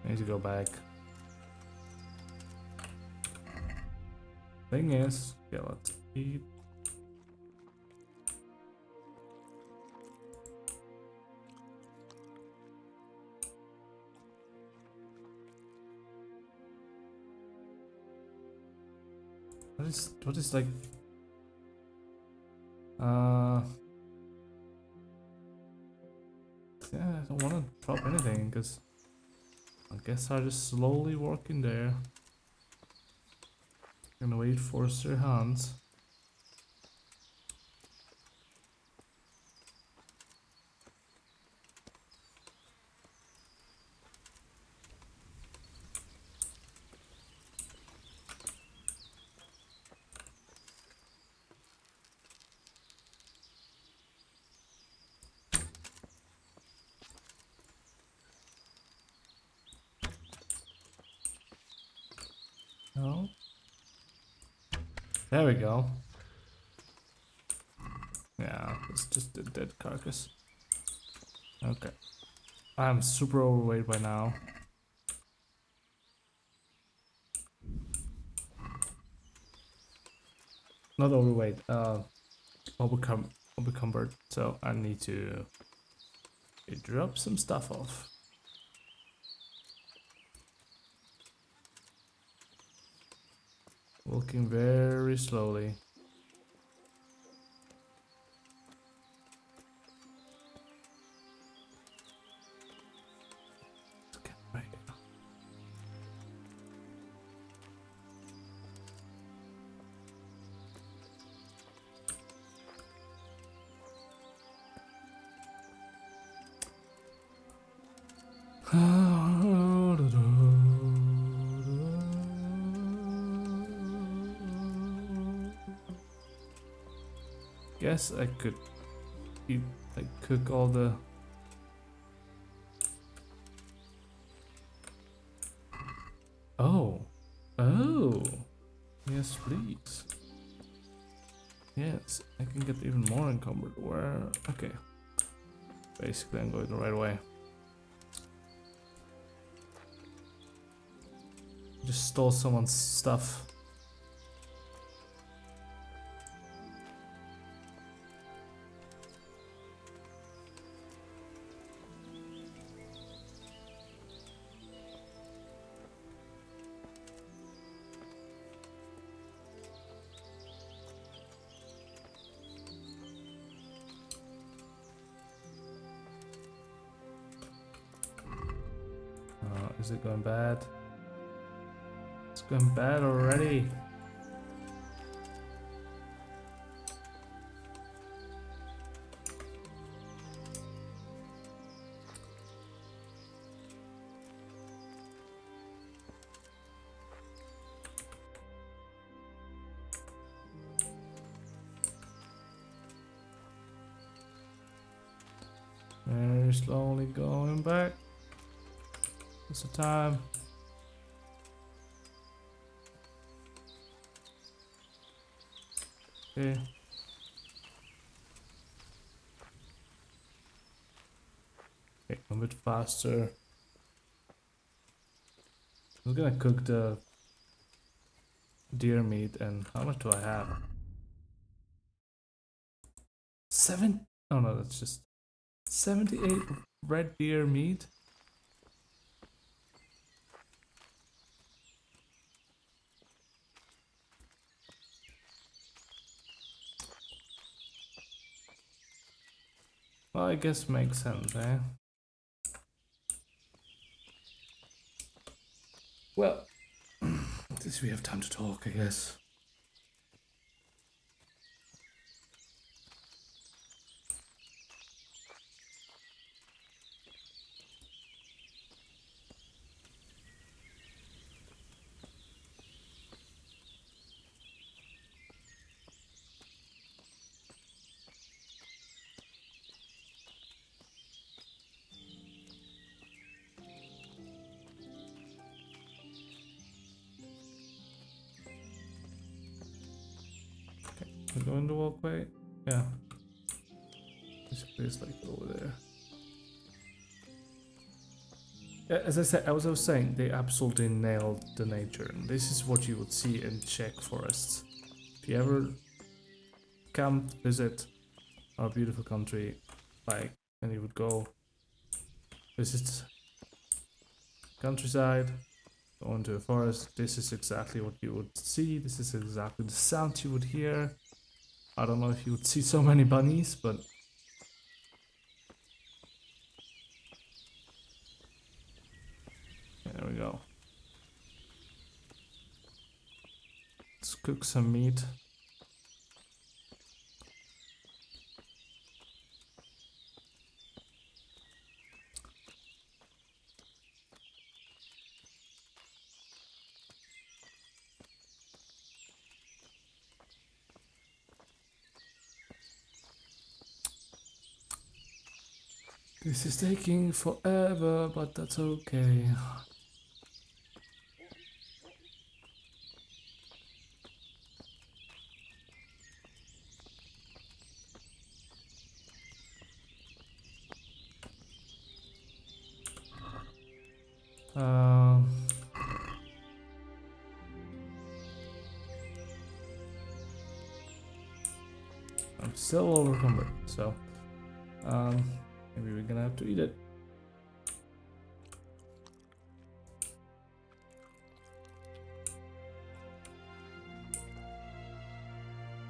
I need to go back. Thing is, yeah, let's eat. What is like yeah, I don't want to drop anything because I guess I'll just slowly walk in there. Gonna wait for Sir Hans. No. There we go. Yeah, it's just a dead carcass. Okay. I'm super overweight by now. Not overweight, overcumbered, so I need to drop some stuff off. Walking very slowly. Okay, right. Guess I could eat, like, cook all the. Oh, yes, please. Yes, I can get even more encumbered. Where? Okay. Basically, I'm going the right way. Just stole someone's stuff. Is it going bad? It's going bad already. Very slowly going back. What's the time? Okay. Okay, a bit faster. I'm gonna cook the deer meat, and how much do I have? 7? Oh no, that's just 78 red deer meat. Well, I guess makes sense, eh? Well, at least we have time to talk, I guess. Go in the walkway. Yeah. Basically, it's like over there. Yeah, as I said, I was saying, they absolutely nailed the nature. And this is what you would see in Czech forests. If you ever come visit our beautiful country, like, and you would go visit countryside, go into a forest, this is exactly what you would see. This is exactly the sound you would hear. I don't know if you would see so many bunnies, but there we go. Let's cook some meat. This is taking forever, but that's okay. I'm still overcumbered, so maybe we're gonna have to eat it.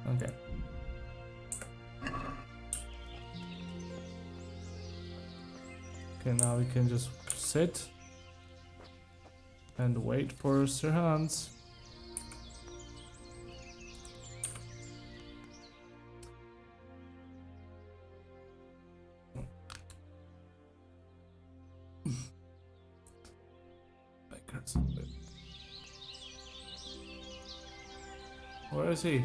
Okay. Okay, now we can just sit and wait for Sir Hans. Where is he?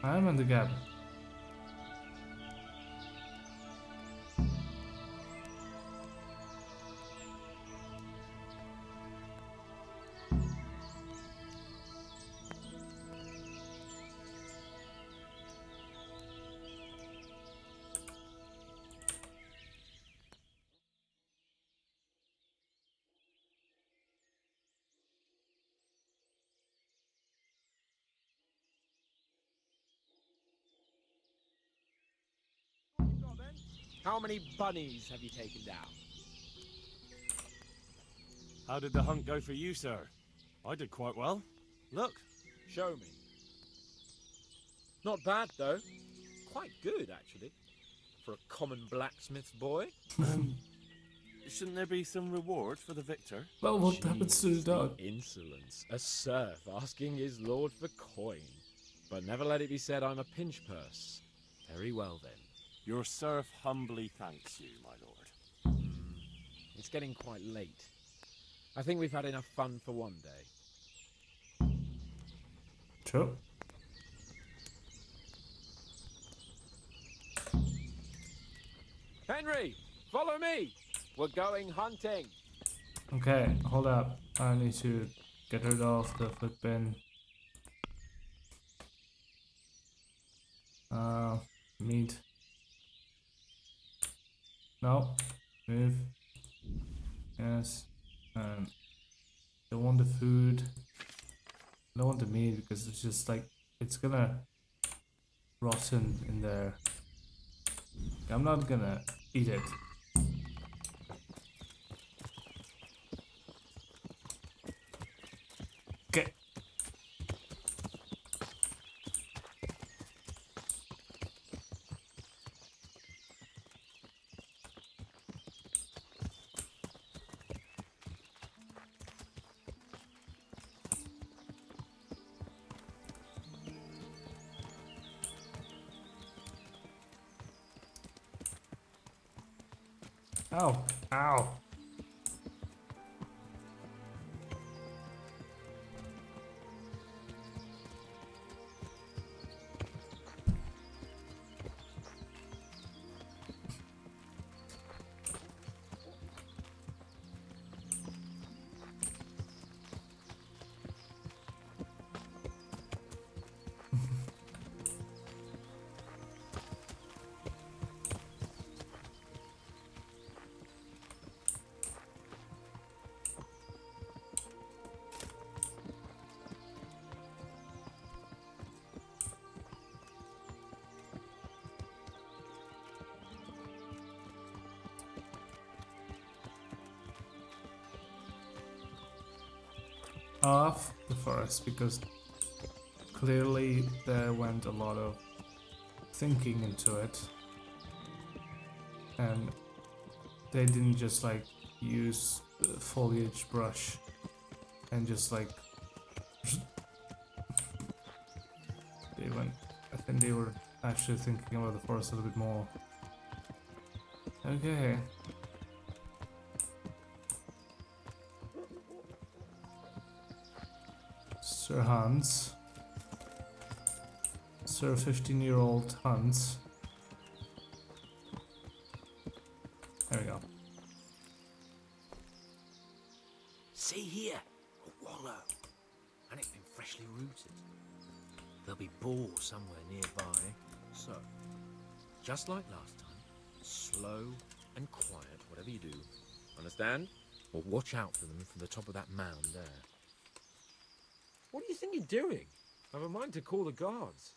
I'm in the cabin. How many bunnies have you taken down? How did the hunt go for you, sir? I did quite well. Look. Show me. Not bad, though. Quite good, actually. For a common blacksmith's boy. Shouldn't there be some reward for the victor? Well, what happens to the dog? Insolence. A serf asking his lord for coin. But never let it be said I'm a pinch purse. Very well, then. Your serf humbly thanks you, my lord. It's getting quite late. I think we've had enough fun for one day. True. Henry, follow me. We're going hunting. Okay, hold up. I need to get rid of the flippin' meat. No, move. Yes, and don't want the food. I don't want the meat because it's just like it's gonna rotten in there. I'm not gonna eat it. Okay. Ow, ow. Off the forest because clearly there went a lot of thinking into it, and they didn't just like use the foliage brush and just like they went. I think they were actually thinking about the forest a little bit more. Okay. Sir Hans. Sir 15-year-old Hans. There we go. See here, a wallow. And it's been freshly rooted. There'll be boars somewhere nearby. So, just like last time, slow and quiet, whatever you do. Understand? Or watch out for them from the top of that mound there. What do you think you're doing? I have a mind to call the guards.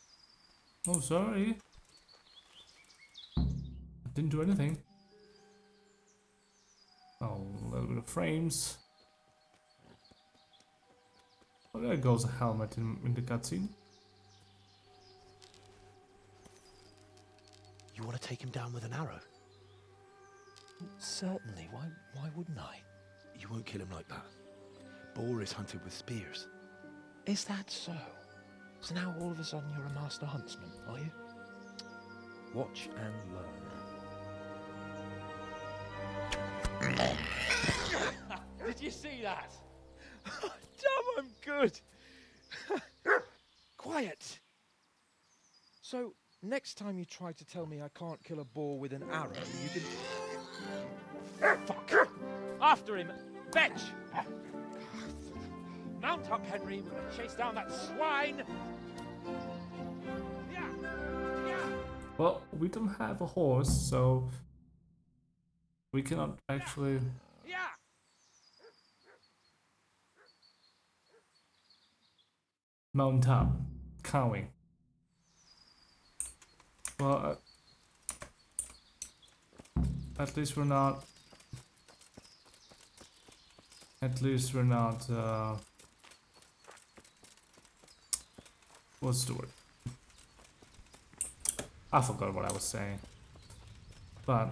Oh, sorry. I didn't do anything. Oh, a little bit of frames. Oh, there goes a helmet in the cutscene. You want to take him down with an arrow? Certainly. Why wouldn't I? You won't kill him like that. Boar is hunted with spears. Is that so? So now all of a sudden you're a master huntsman, are you? Watch and learn. see that? Damn, I'm good. Quiet. So, next time you try to tell me I can't kill a boar with an arrow, you can... Fuck! After him! Fetch! Mount up, Henry. We're gonna chase down that swine! Well, we don't have a horse, so we cannot actually... mount up, can we? Well, at least we're not... At least we're not... what's the word? I forgot what I was saying. But...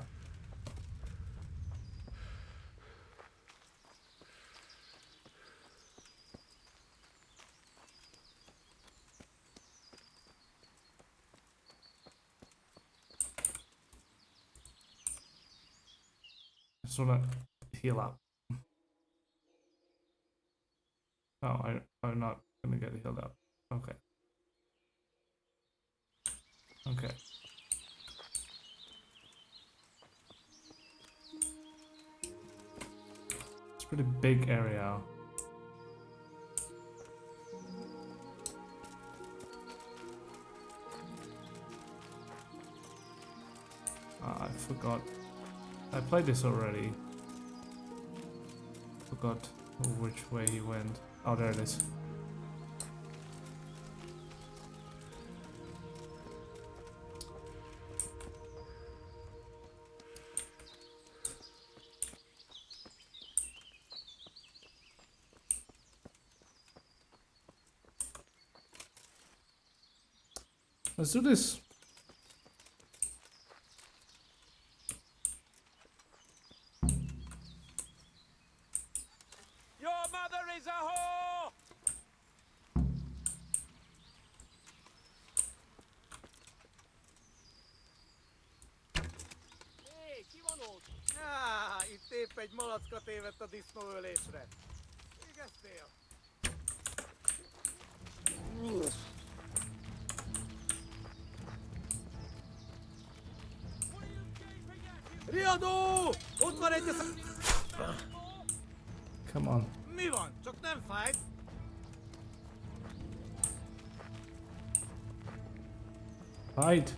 I just wanna heal up. Oh, I'm not gonna get healed up. Okay. Okay. It's a pretty big area. I forgot. I played this already. Forgot which way he went. Oh, there it is. Let's do this. Your mother is a whore! Hé, ki van ott? Itt épp egy malackat évett a disznóölésre. Végeztél? Riadó! Ott van egy... Come on. Mi van? Csak nem fájt? Fight.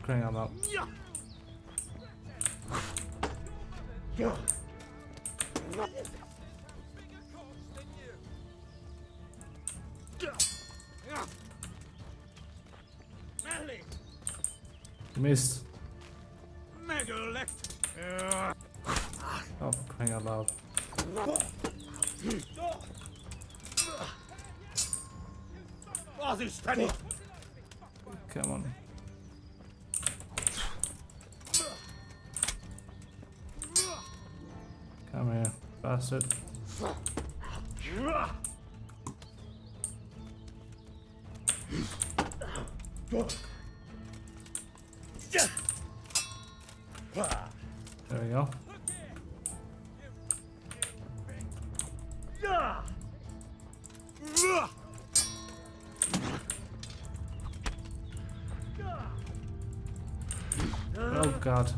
Crying out loud. Missed. Megöllek! Oh, crying out loud. Az isteni! Come on. Come here, bastard. There we go. Oh god.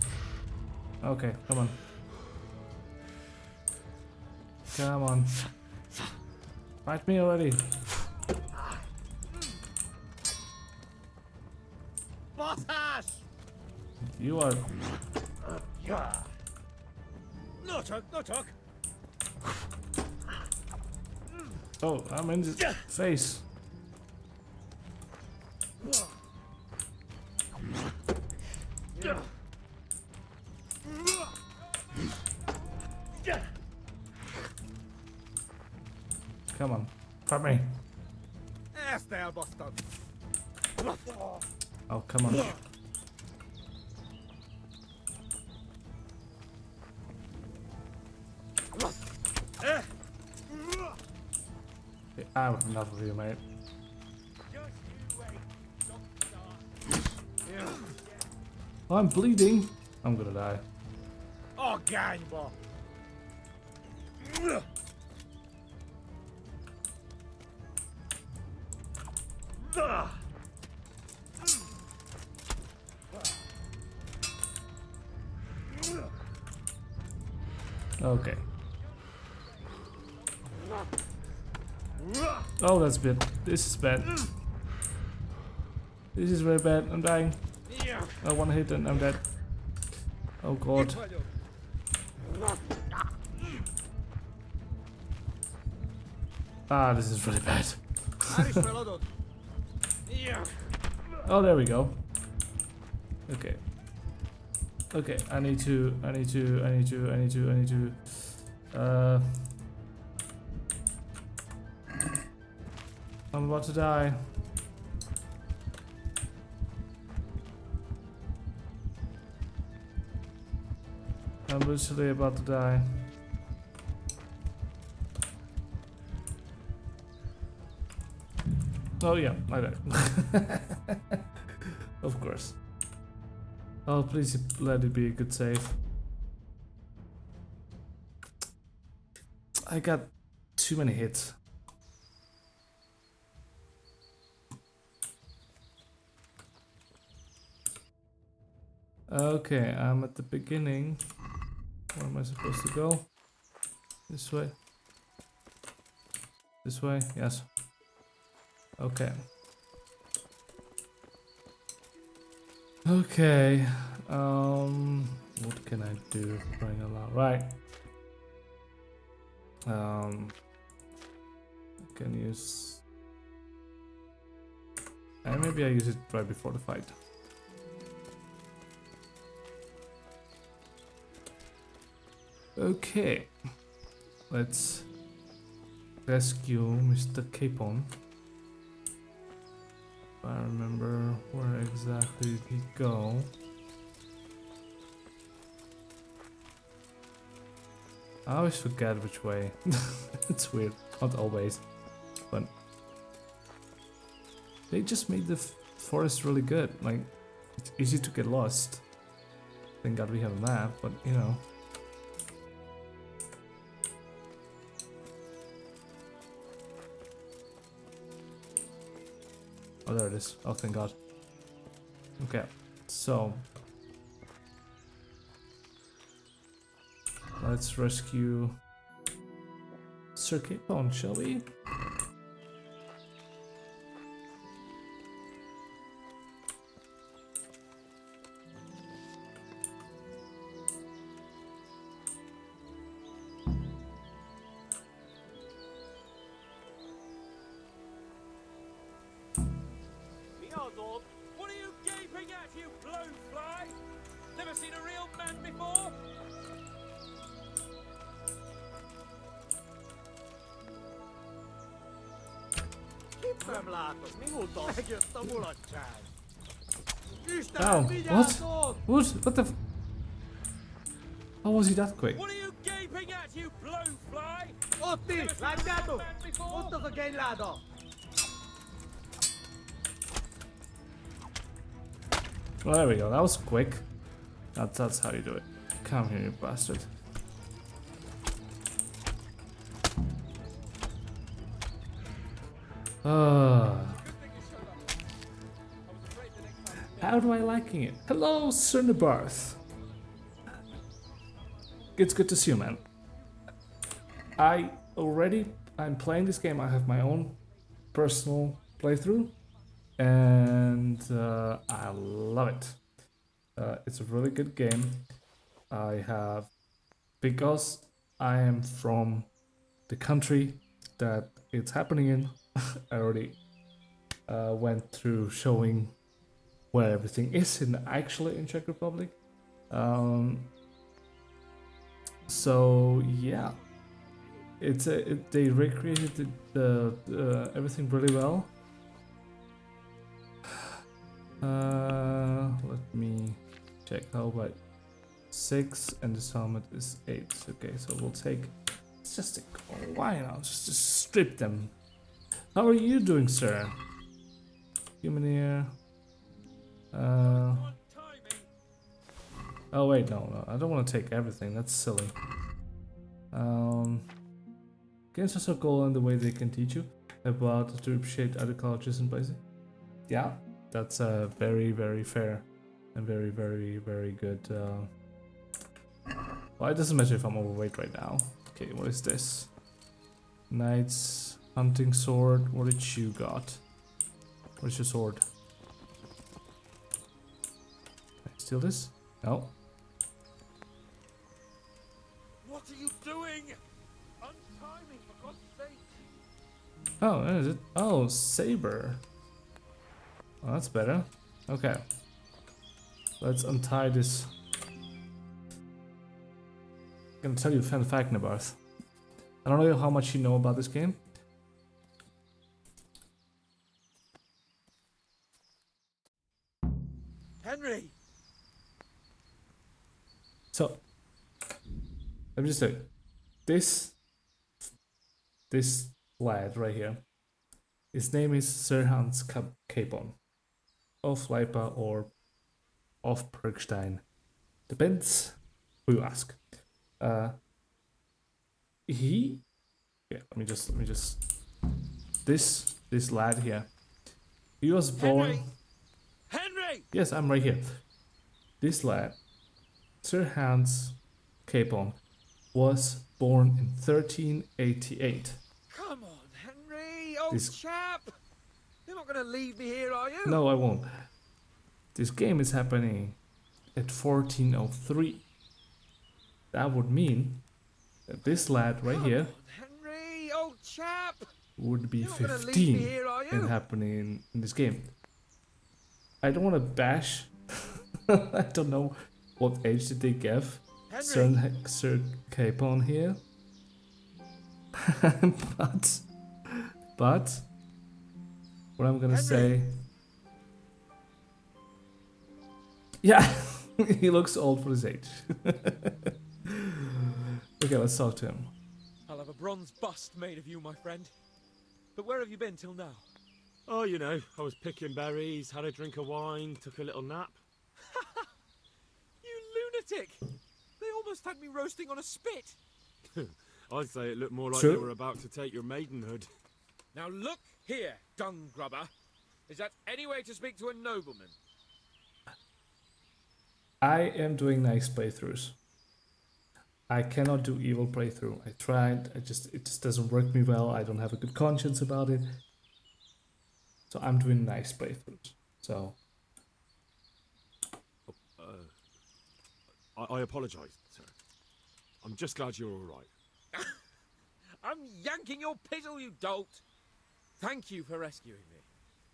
Okay, come on. Come on. Fight me already. Baszás! You are... No csak, no csak! Oh, I'm in his face. Come on, fight me. Ezt elbasztad! Oh, come on. I have enough of you, mate. Oh, I'm bleeding. I'm gonna die. Oh, gang, boy. Okay. Oh, that's bad. This is bad. This is very bad. I'm dying. I one hit and I'm dead. Oh god. Ah, this is really bad. Oh, there we go. Okay. Okay, I need to. I'm about to die. I'm literally about to die. Oh yeah, I died. Of course. Oh, please let it be a good save. I got too many hits. Okay, I'm at the beginning. Where am I supposed to go? This way. This way, yes. Okay. Okay. What can I do? Bring along. Right. I can use. And maybe I use it right before the fight. Okay. Let's rescue Mr. Capon. I remember where exactly did he go. I always forget which way. It's weird. Not always. But they just made the forest really good. Like, it's easy to get lost. Thank God we have a map, but you know. Oh, there it is. Oh, thank God. Okay, so let's rescue Sir Capon, shall we? What are you gaping at, you blowfly? Never seen a real man before? Nem látok, mióta megjött a mulatság. Ow, what? What the f— how was he that quick? What are you gaping at, you blowfly? Ott is, látjátok? Ott az a genyláda. Well, there we go. That was quick. That's how you do it. Come here, you bastard. How do I liking it? Hello, Sir Nabarth. It's good to see you, man. I'm playing this game. I have my own personal playthrough. And I love it. It's a really good game. Because I am from the country that it's happening in, I already went through showing where everything is actually in Czech Republic. So yeah, they recreated the everything really well. Let me check. How about 6 and the summit is 8? Okay, so we'll take. Let's just take. Oh, why not? Just strip them. How are you doing, sir? Human ear. Oh wait, no, I don't want to take everything. That's silly. Games are so cool in the way they can teach you about to appreciate other cultures and places. Yeah, that's very, very fair and very, very, very good. Well, it doesn't matter if I'm overweight right now. Okay, what is this? Knight's hunting sword. What did you got? What is your sword? Can I steal this? No. What are you doing? Untie me, for God's sake! Oh, is it? Oh, saber. Oh, that's better. Okay. Let's untie this. I'm gonna tell you a fun fact, Nabarth. I don't know how much you know about this game. Henry! So, let me just say, this lad right here, his name is Sir Hans Capon of Leipa or of Bergstein. Depends who you ask. Let me just this lad here. He was born. Henry! Yes, I'm right here. This lad, Sir Hans Capon, was born in 1388. Come on, Henry, old chap. You're not going to leave me here, are you? No, I won't. This game is happening at 1403. That would mean that this lad right here Henry, old chap. would be You're not gonna leave me 15 here, are you? and happening in this game. I don't want to bash. I don't know what age did they give Sir Capon here. but what I'm gonna say, yeah, he looks old for his age. Okay, let's talk to him. I'll have a bronze bust made of you, my friend. But where have you been till now? Oh, you know, I was picking berries, had a drink of wine, took a little nap. You lunatic! They almost had me roasting on a spit. I'd say it looked more like True. they were about to take your maidenhood. Now look here, dung grubber. Is that any way to speak to a nobleman? I am doing nice playthroughs. I cannot do evil playthrough. I tried. It just doesn't work me well. I don't have a good conscience about it. So I'm doing nice playthroughs. So I apologise, sir. I'm just glad you're all right. I'm yanking your pizzle, you dolt. Thank you for rescuing me.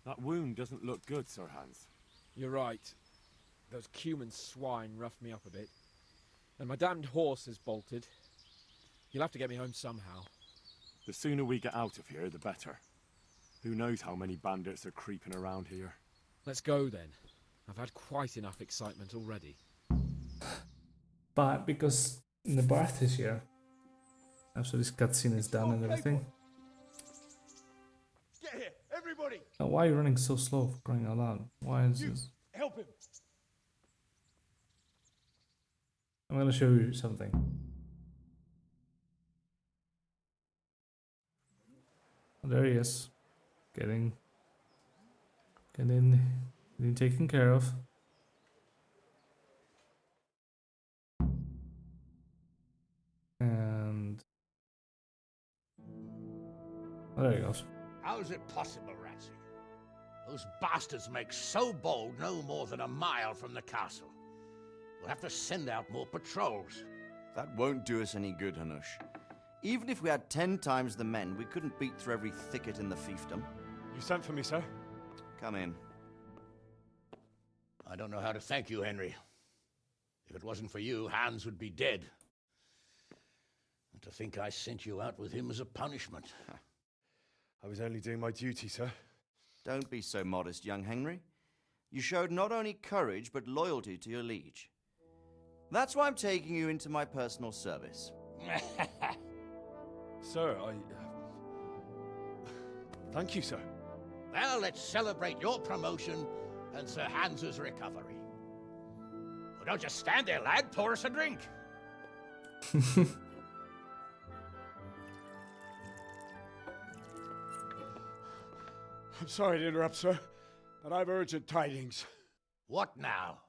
That wound doesn't look good, Sir Hans. You're right. Those Cuman swine roughed me up a bit. And my damned horse is bolted. You'll have to get me home somehow. The sooner we get out of here, the better. Who knows how many bandits are creeping around here. Let's go then. I've had quite enough excitement already. but because Nabarth is here, after this cutscene is done and everything. Get here, everybody! Now, why are you running so slow for crying out loud? Why is this? Help him! I'm gonna show you something. Oh, there he is. Getting taken care of. And oh, there he goes. How's it possible, Ratsy? Those bastards make so bold no more than a mile from the castle. We'll have to send out more patrols. That won't do us any good, Hanush. Even if we had 10 times the men, we couldn't beat through every thicket in the fiefdom. You sent for me, sir? Come in. I don't know how to thank you, Henry. If it wasn't for you, Hans would be dead. And to think I sent you out with him as a punishment. I was only doing my duty, sir. Don't be so modest, young Henry. You showed not only courage, but loyalty to your liege. That's why I'm taking you into my personal service. Sir, thank you, sir. Well, let's celebrate your promotion and Sir Hans's recovery. don't just stand there, lad. Pour us a drink. I'm sorry to interrupt, sir, but I've urgent tidings. What now?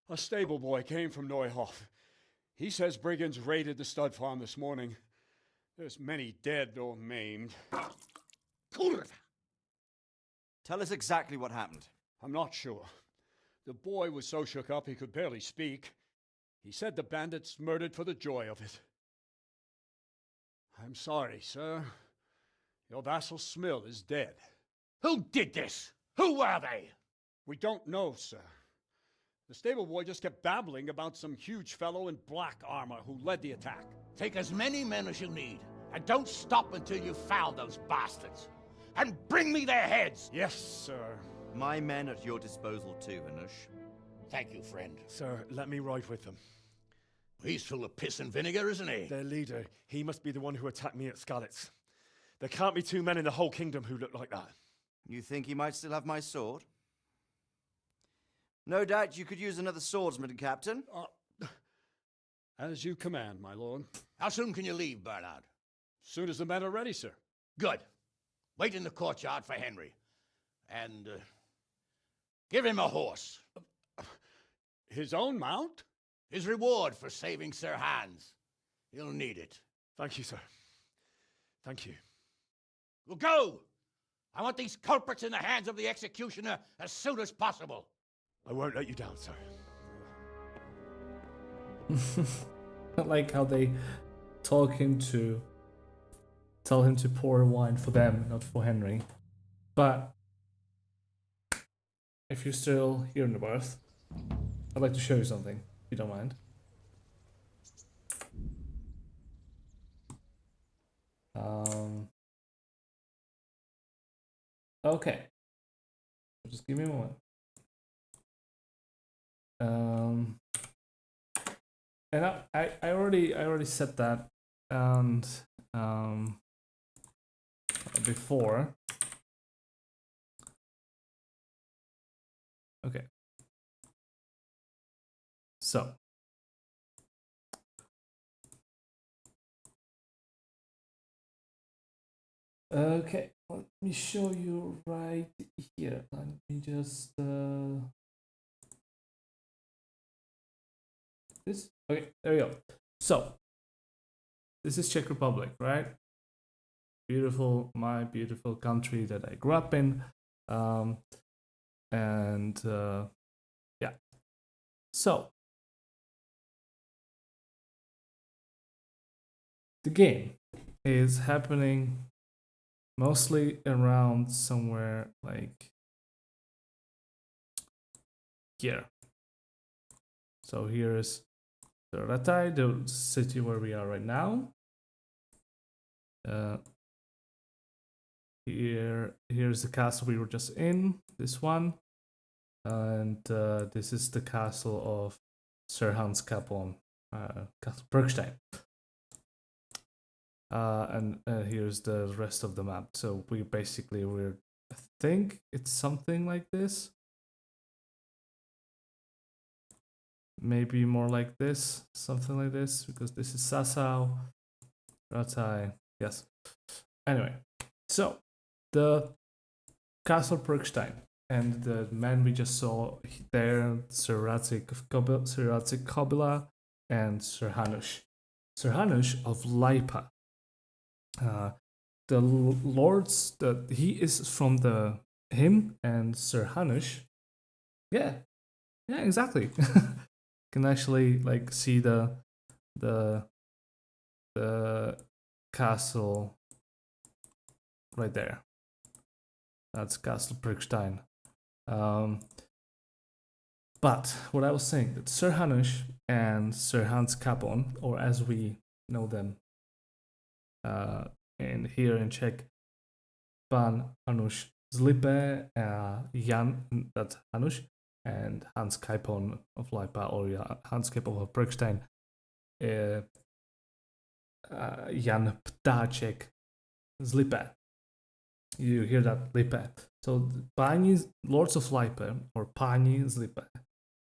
A stable boy came from Neuhof. He says brigands raided the stud farm this morning. There's many dead or maimed. Tell us exactly what happened. I'm not sure. The boy was so shook up he could barely speak. He said the bandits murdered for the joy of it. I'm sorry, sir. Your vassal Smill is dead. Who did this? Who were they? We don't know, sir. The stable boy just kept babbling about some huge fellow in black armor who led the attack. Take as many men as you need, and don't stop until you've found those bastards. And bring me their heads! Yes, sir. My men at your disposal too, Hanush. Thank you, friend. Sir, let me ride with them. He's full of piss and vinegar, isn't he? Their leader, he must be the one who attacked me at Skalitz. There can't be two men in the whole kingdom who look like that. You think he might still have my sword? No doubt you could use another swordsman, Captain. As you command, my lord. How soon can you leave, Bernard? Soon as the men are ready, sir. Good. Wait in the courtyard for Henry. And give him a horse. His own mount? His reward for saving Sir Hans. He'll need it. Thank you, sir. Thank you. Well, go! I want these culprits in the hands of the executioner as soon as possible. I won't let you down, sir. I like how they tell him to pour wine for them, not for Henry. But if you're still here in the berth, I'd like to show you something, if you don't mind. Okay. Just give me a moment. And I already said that and before. Okay. So okay, let me show you right here. Let me just this. Okay, there we go. So this is Czech Republic, right? Beautiful, my beautiful country that I grew up in, and yeah. So the game is happening mostly around somewhere like here. So here is Ratai, the city where we are right now. Here's the castle we were just in, this one. And this is the castle of Sir Hans Capon, Castle Bergstein. And here's the rest of the map. So we're I think it's something like this. Maybe more like this, something like this, because this is Sassau, Ratai, yes. Anyway, so the Castle Bergstein and the man we just saw there, Sir Radzik Kobila and Sir Hanush. Sir Hanush of Lipa. The lords, he is from him and Sir Hanush. Yeah, exactly. Can actually like see the castle right there. That's Castle Bergstein. But what I was saying, that Sir Hanush and Sir Hans Capon, or as we know them here in Czech, Pan Hanush Zlipe, Jan, that's Hanush, and Hans Capon of Lipa, or Hans Capon of Bergstein, Jan Ptáček Zlipe. You hear that, Lipe. So Pani, Lords of Lipa, or Pani Zlipe,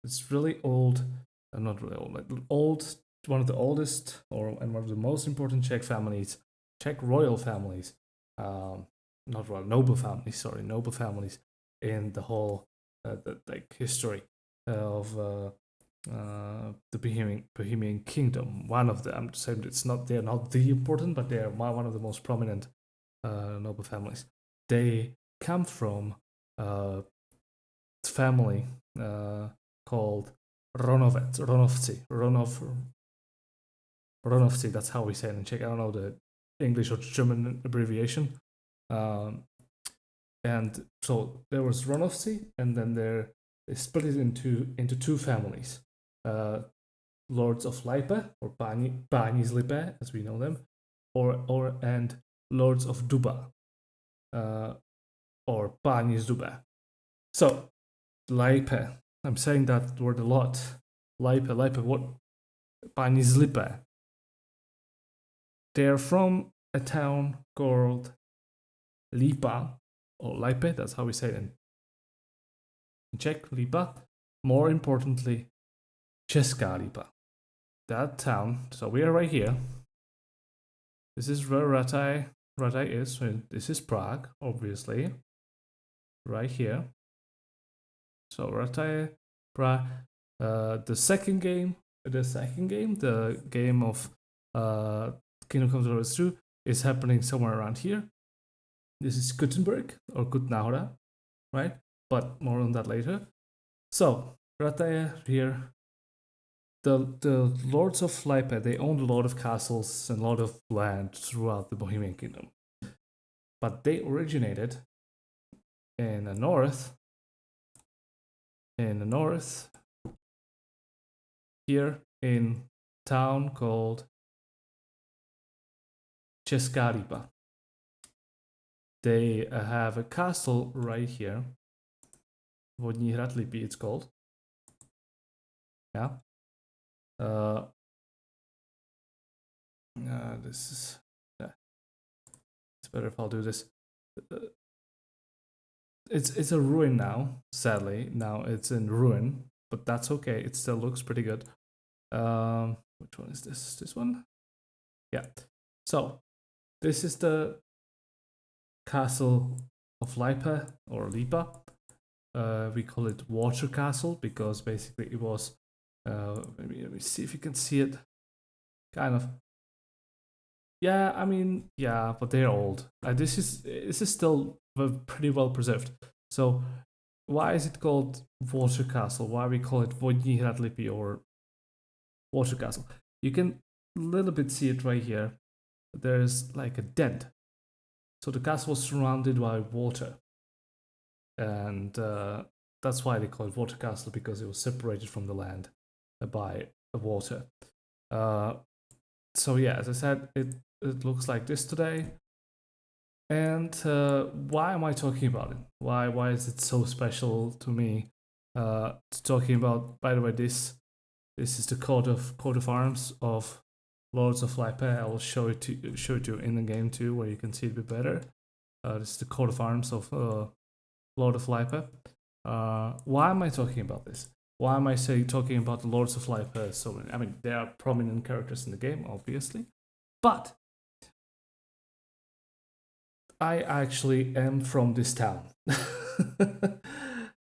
It's really old, not really old, like old, one of the oldest and one of the most important Czech families, Czech royal families, not royal, noble families, sorry, noble families in the whole like history of the Bohemian Kingdom. One of them, I'm saying they're not the important, but they are one of the most prominent noble families. They come from a family called Ronovci. That's how we say it in Czech. I don't know the English or German abbreviation. And so there was Ronovci, and then they split it into two families. Lords of Lippe, or Páni z Lippe, as we know them, and Lords of Duba, or Páni z Duba. So, Lippe, I'm saying that word a lot. Lippe, what? Páni z Lippe. They're from a town called Lipa, or Lippe, that's how we say it in Czech, Lipa. More importantly, Česká Lipa. That town, so we are right here. This is where Rataj is. So this is Prague, obviously. Right here. So Rataj, Prague. The second game, the game of Kingdom Comes Deliverance 2 is happening somewhere around here. This is Gutenberg or Gutnaura, right? But more on that later. So Rataj here. The Lords of Lippe, they owned a lot of castles and a lot of land throughout the Bohemian Kingdom. But they originated in the north, here in a town called Česká Lipa. They have a castle right here. Vodní hrad Lipy, it's called. Yeah. This is. It's better if I'll do this. It's a ruin now. Sadly, now it's in ruin, but that's okay. It still looks pretty good. Which one is this? This one? Yeah. So this is the castle of Lipa or Lipa. We call it Water Castle because basically it was. Let me see if you can see it. Kind of. Yeah, I mean, yeah, but they're old. This is still pretty well preserved. So why is it called Water Castle? Why we call it Vodní hrad Lipy or Water Castle? You can a little bit see it right here. There's like a dent. So the castle was surrounded by water. And that's why they call it Water Castle, because it was separated from the land by water. So yeah, as I said, it looks like this today. And why am I talking about it? Why is it so special to me? Talking about, by the way, this is the coat of arms of Lords of Lippe. I will show it to you in the game too, where you can see it a bit better. This is the coat of arms of Lord of Lippe. Why am I talking about this? Why am I talking about the Lords of Lippe? So I mean, they are prominent characters in the game, obviously, but I actually am from this town.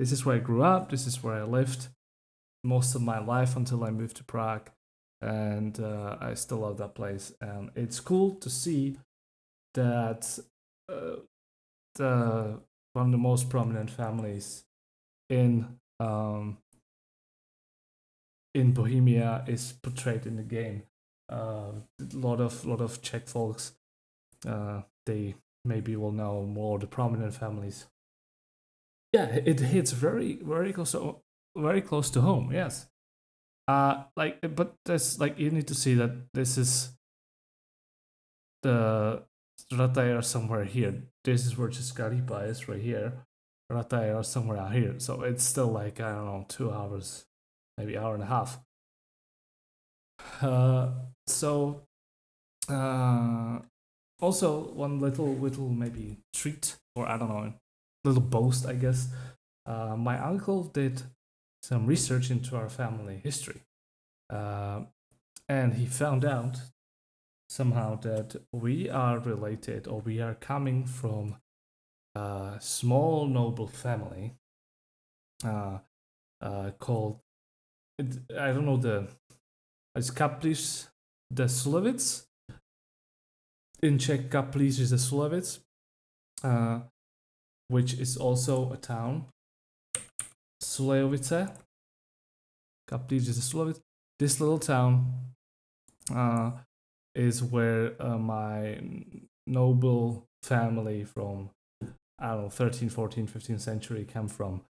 This is where I grew up. This is where I lived most of my life until I moved to Prague, and I still love that place. And it's cool to see that one of the most prominent families in Bohemia is portrayed in the game. A lot of Czech folks, they maybe will know more the prominent families. Yeah, it hits very close to home. Yes, but there's you need to see that this is the Rataj are somewhere here. This is where Česká Lipa is, right here. Rataj are somewhere out here, so it's still I don't know, 2 hours, maybe hour and a half. Also one little maybe treat, or I don't know, little boast, I guess. My uncle did some research into our family history, and he found out somehow that we are related, or we are coming from a small noble family called, I don't know, it's Kaplis the Sulevic. In Czech, Kaplis is the Sulevic, which is also a town. Sulejovice. Kaplis is the Sulevic. This little town is where my noble family from, I don't know, 13th, 14th, 15th century came from.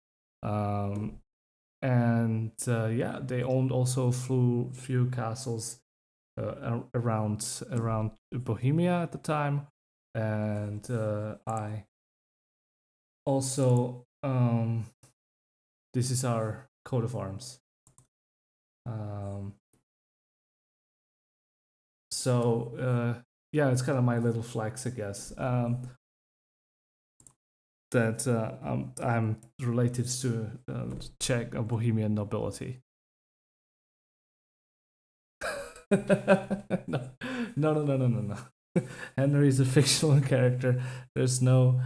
And they owned also few castles around Bohemia at the time. And I also, this is our coat of arms. It's kind of my little flex, I guess. That I'm related to Czech and Bohemian nobility. No. Henry is a fictional character. There's no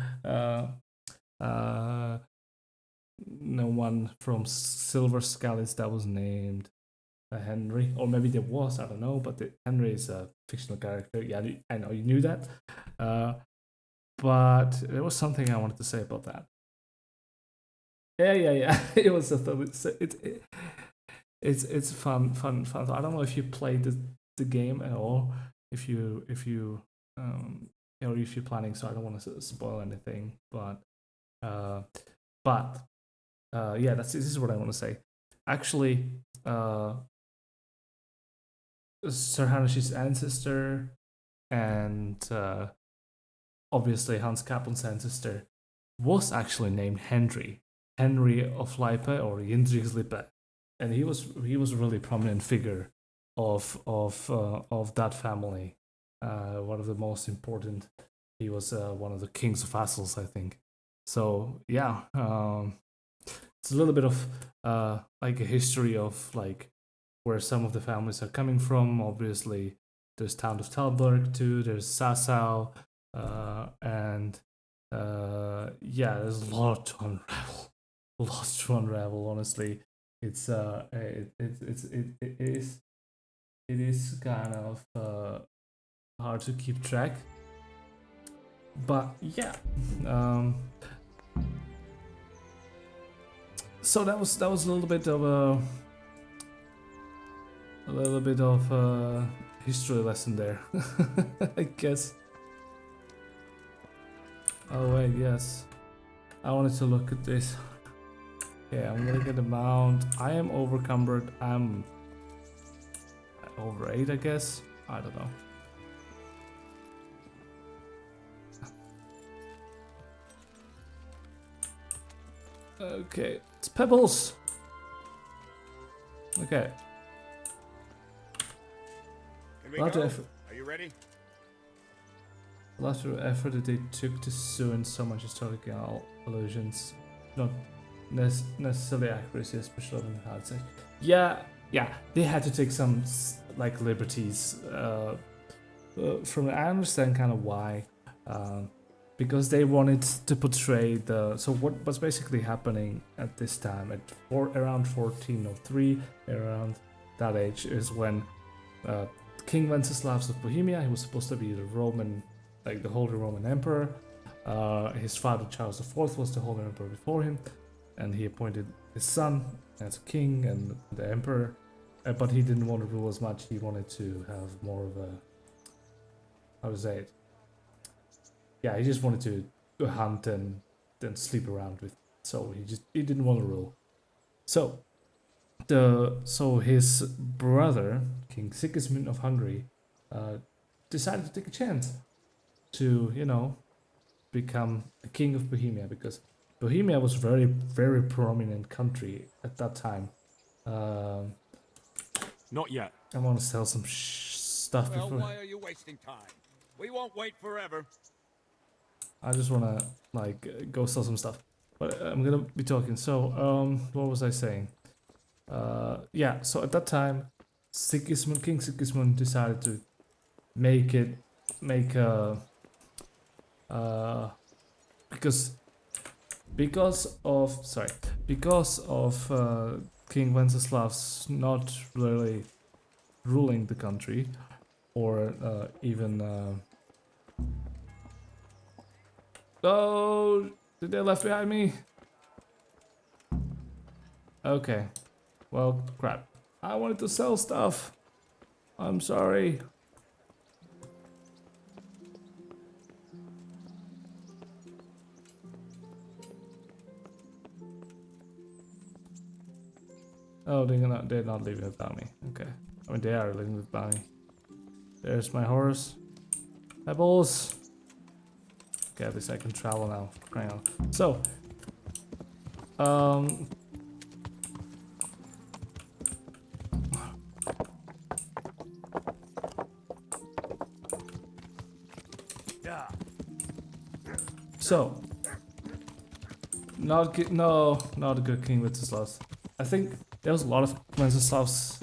one from Silver Scalets that was named Henry, or maybe there was, I don't know, but Henry is a fictional character. Yeah, I know you knew that. But there was something I wanted to say about that. Yeah. It was it's fun. I don't know if you played the game at all. If you're planning, so I don't want to spoil anything. But this is what I want to say. Actually, Sir Hanish's ancestor and obviously Hans Kaplan's ancestor was actually named Henry of Lippe, or Jindřichslippe, and he was a really prominent figure of that family. One of the most important. He was one of the king's vassals, I think. So yeah, it's a little bit of like a history of like where some of the families are coming from. Obviously, there's town of Talberg too. There's Sassau. There's a lot to unravel. Honestly, it is kind of hard to keep track. But yeah, so that was a little bit of a history lesson there, I guess. Oh wait, yes. I wanted to look at this. Yeah, I'm gonna get a mount. I am overcumbered. I'm over 8, I guess. I don't know. Okay, it's pebbles. Okay. Can we go? Are you ready? A lot of effort that they took to sew in so much historical allusions, not necessarily accuracy, especially in the hard. Yeah, they had to take some like liberties. From I understand kind of why, because they wanted to portray what was basically happening at this time around 1403, around that age is when King Wenceslaus of Bohemia, he was supposed to be the Roman. Like the Holy Roman Emperor. His father Charles IV was the Holy Emperor before him, and he appointed his son as king and the emperor. But he didn't want to rule as much. He wanted to have more of a, how to say it? Yeah, he just wanted to hunt and then sleep around with. So he didn't want to rule. So his brother King Sigismund of Hungary decided to take a chance to, become the king of Bohemia, because Bohemia was very, very prominent country at that time. Not yet. I want to sell some stuff Well, before. why are you wasting time? We won't wait forever. I just want to go sell some stuff, but I'm gonna be talking. So what was I saying? yeah, so at that time, King Sigismund decided to make because of King Wenceslas not really ruling the country, or even oh, did they left behind me? Okay, well, crap. I wanted to sell stuff. I'm sorry. Oh, they're not leaving without me. Okay. I mean, they are leaving without me. There's my horse. Pebbles. Okay, at least I can travel now. Hang on. So, so, not a good King Wenceslas. I think there was a lot of Wenceslas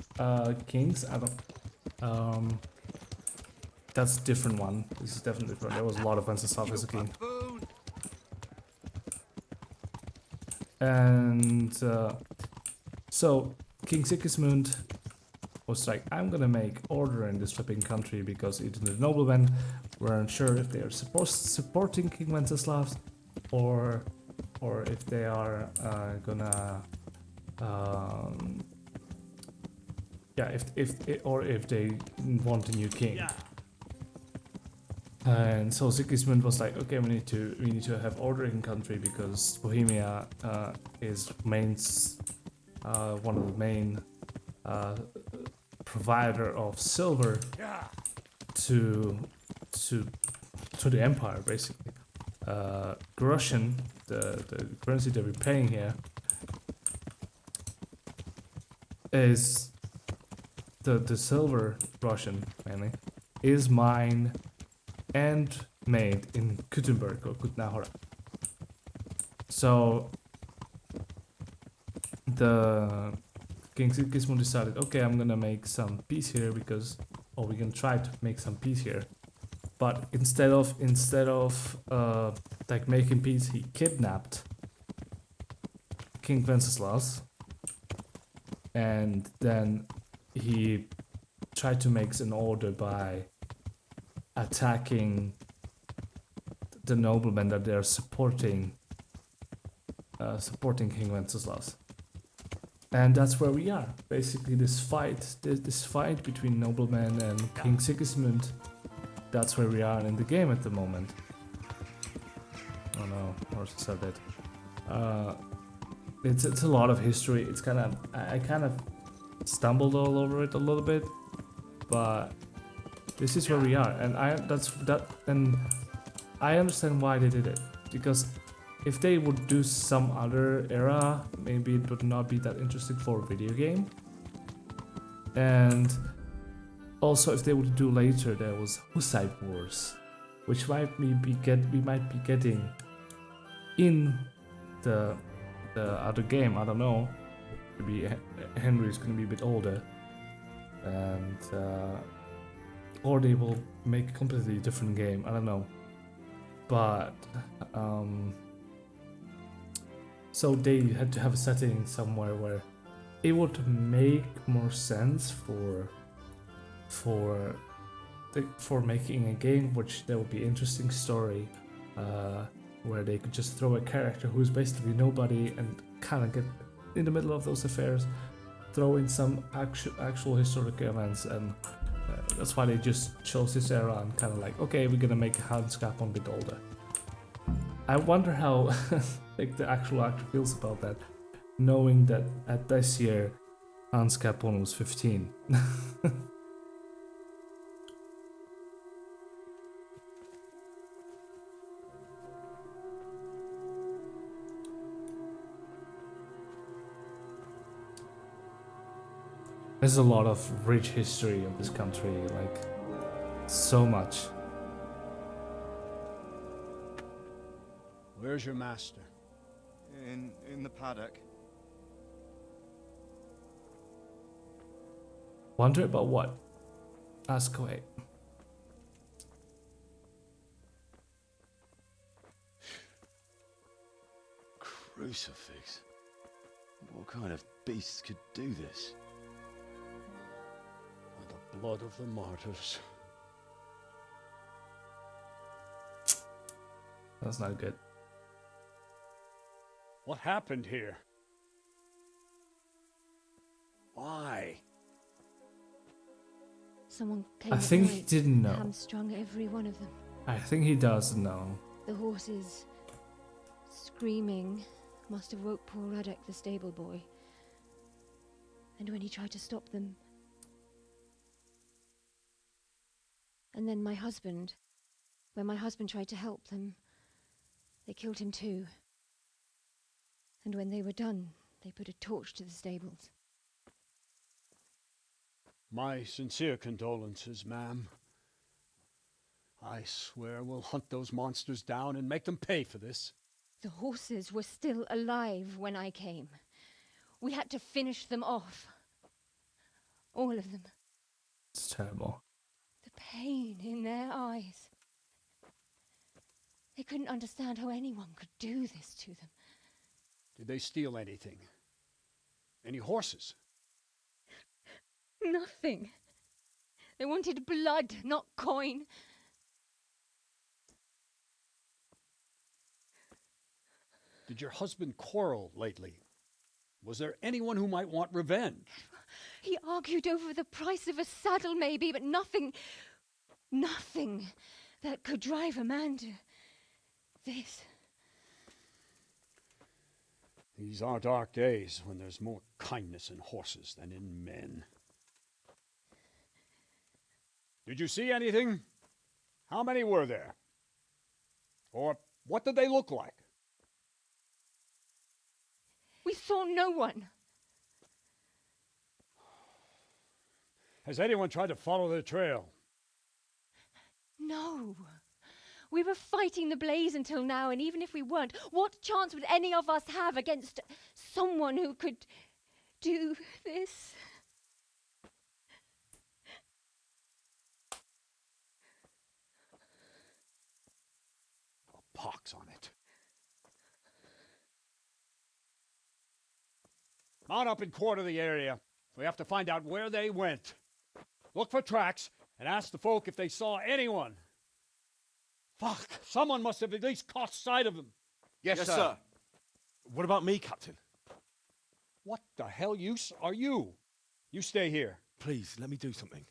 kings. I don't. That's a different one. This is definitely different. There was a lot of Wenceslas as a king. And so King Sigismund was like, I'm gonna make order in this flipping country, because either the noblemen weren't sure if they are supporting King Wenceslas, or if they are gonna if they want a new king. Yeah. And so Sigismund was like, okay, we need to have order in country, because Bohemia is one of the main provider of silver to the empire, basically. Groschen, the currency that we're paying here, is the silver Russian mainly is mined and made in Kuttenberg or Kutnahora. So the King Sigismund decided, okay, I'm gonna make some peace here, or we can try to make some peace here. But instead of like making peace, he kidnapped King Wenceslas, and then he tried to make an order by attacking the noblemen that they are supporting King Wenceslas. And that's where we are. Basically, this fight between noblemen and King Sigismund. That's where we are in the game at the moment. Oh no, horse said that. It's a lot of history. It's I kind of stumbled all over it a little bit, but this is where we are, and I understand why they did it, because if they would do some other era, maybe it would not be that interesting for a video game. And also, if they would do later, there was Hussite Wars, which we might be getting in the other game. I don't know. Maybe Henry's gonna be a bit older, and or they will make a completely different game. I don't know. But so they had to have a setting somewhere where it would make more sense for making a game which there would be interesting story, where they could just throw a character who's basically nobody and kind of get in the middle of those affairs, throw in some actual historic events, and that's why they just chose this era and kind of like, okay, we're gonna make Hans Capon a bit older. I wonder how like the actual actor feels about that, knowing that at this year Hans Capon was 15. There's a lot of rich history in this country, like so much. Where's your master? In the paddock. Wonder about what? Ask away. Crucifix? What kind of beasts could do this? By the blood of the martyrs. That's not good. What happened here? Why? Someone came I at think he night, didn't know. hamstrung every one of them. I think he does know. The horses, screaming, must have woke poor Radek, the stable boy. And when he tried to stop them... And then my husband... When my husband tried to help them, they killed him too. And when they were done, they put a torch to the stables. My sincere condolences, ma'am. I swear we'll hunt those monsters down and make them pay for this. The horses were still alive when I came. We had to finish them off. All of them. It's terrible. The pain in their eyes. They couldn't understand how anyone could do this to them. Did they steal anything? Any horses? Nothing. They wanted blood, not coin. Did your husband quarrel lately? Was there anyone who might want revenge? He argued over the price of a saddle, maybe, but nothing that could drive a man to this. These are dark days when there's more kindness in horses than in men. Did you see anything? How many were there? Or what did they look like? We saw no one. Has anyone tried to follow the trail? No. We were fighting the blaze until now, and even if we weren't, what chance would any of us have against someone who could do this? A pox on it. Mount up and quarter the area. We have to find out where they went. Look for tracks and ask the folk if they saw anyone. Fuck, someone must have at least caught sight of them. Yes, sir. What about me, Captain? What the hell use are you? You stay here. Please, let me do something.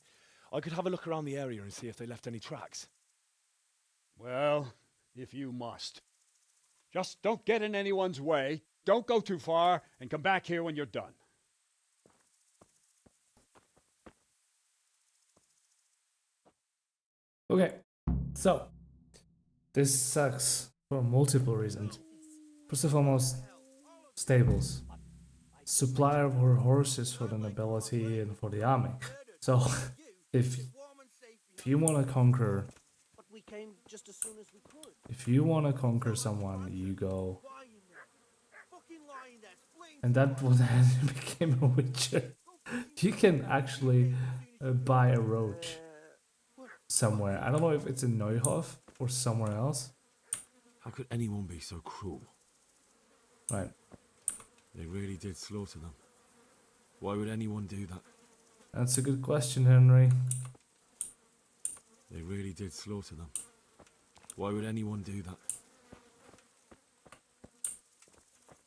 I could have a look around the area and see if they left any tracks. Well, if you must. Just don't get in anyone's way, don't go too far, and come back here when you're done. Okay, so this sucks for multiple reasons. First and foremost, stables. Supplier for horses for the nobility and for the army. So if you want to conquer, if you want to conquer someone, you go. And that was how you became a witcher. You can actually buy a roach somewhere. I don't know if it's in Neuhof or somewhere else. How could anyone be so cruel? Right. They really did slaughter them. Why would anyone do that? That's a good question, Henry. They really did slaughter them. Why would anyone do that?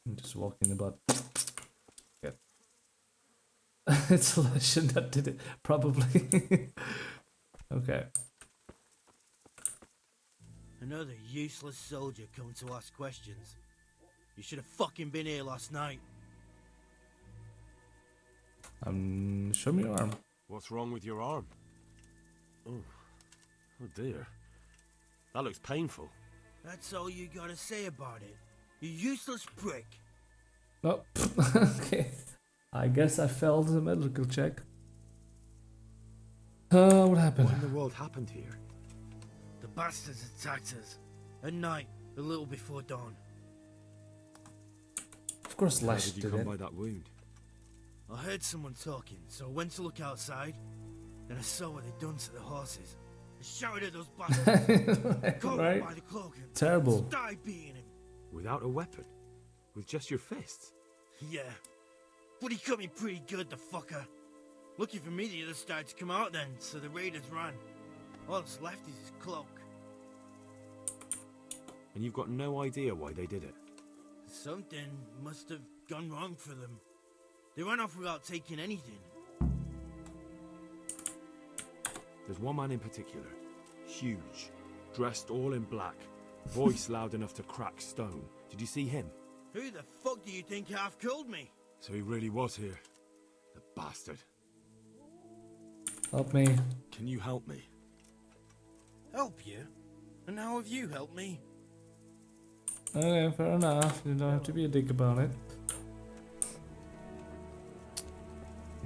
I'm just walking about. Yeah. It's a legend that did it, probably. Okay. Another useless soldier come to ask questions. You should have fucking been here last night. Show me your arm. What's wrong with your arm? Oh dear. That looks painful. That's all you gotta say about it. You useless prick. Oh, okay. I guess I failed the medical check. What happened? What in the world happened here? The bastards attacked us. At night, a little before dawn. Of course, How Lash did you did come it. by that wound? I heard someone talking, so I went to look outside. Then I saw what they'd done to the horses. I shouted at those bastards. Caught Right? him by the cloak and Terrible. started beating him. Without a weapon? With just your fists? Yeah. But he cut me pretty good, the fucker. Lucky for me, the others started to come out then, so the raiders ran. All that's left is his cloak. And you've got no idea why they did it? Something must have gone wrong for them. They ran off without taking anything. There's one man in particular. Huge. Dressed all in black. Voice loud enough to crack stone. Did you see him? Who the fuck do you think half killed me? So he really was here. The bastard. Help me. Can you help me? Help you? And how have you helped me? Okay, fair enough. You don't have to be a dick about it.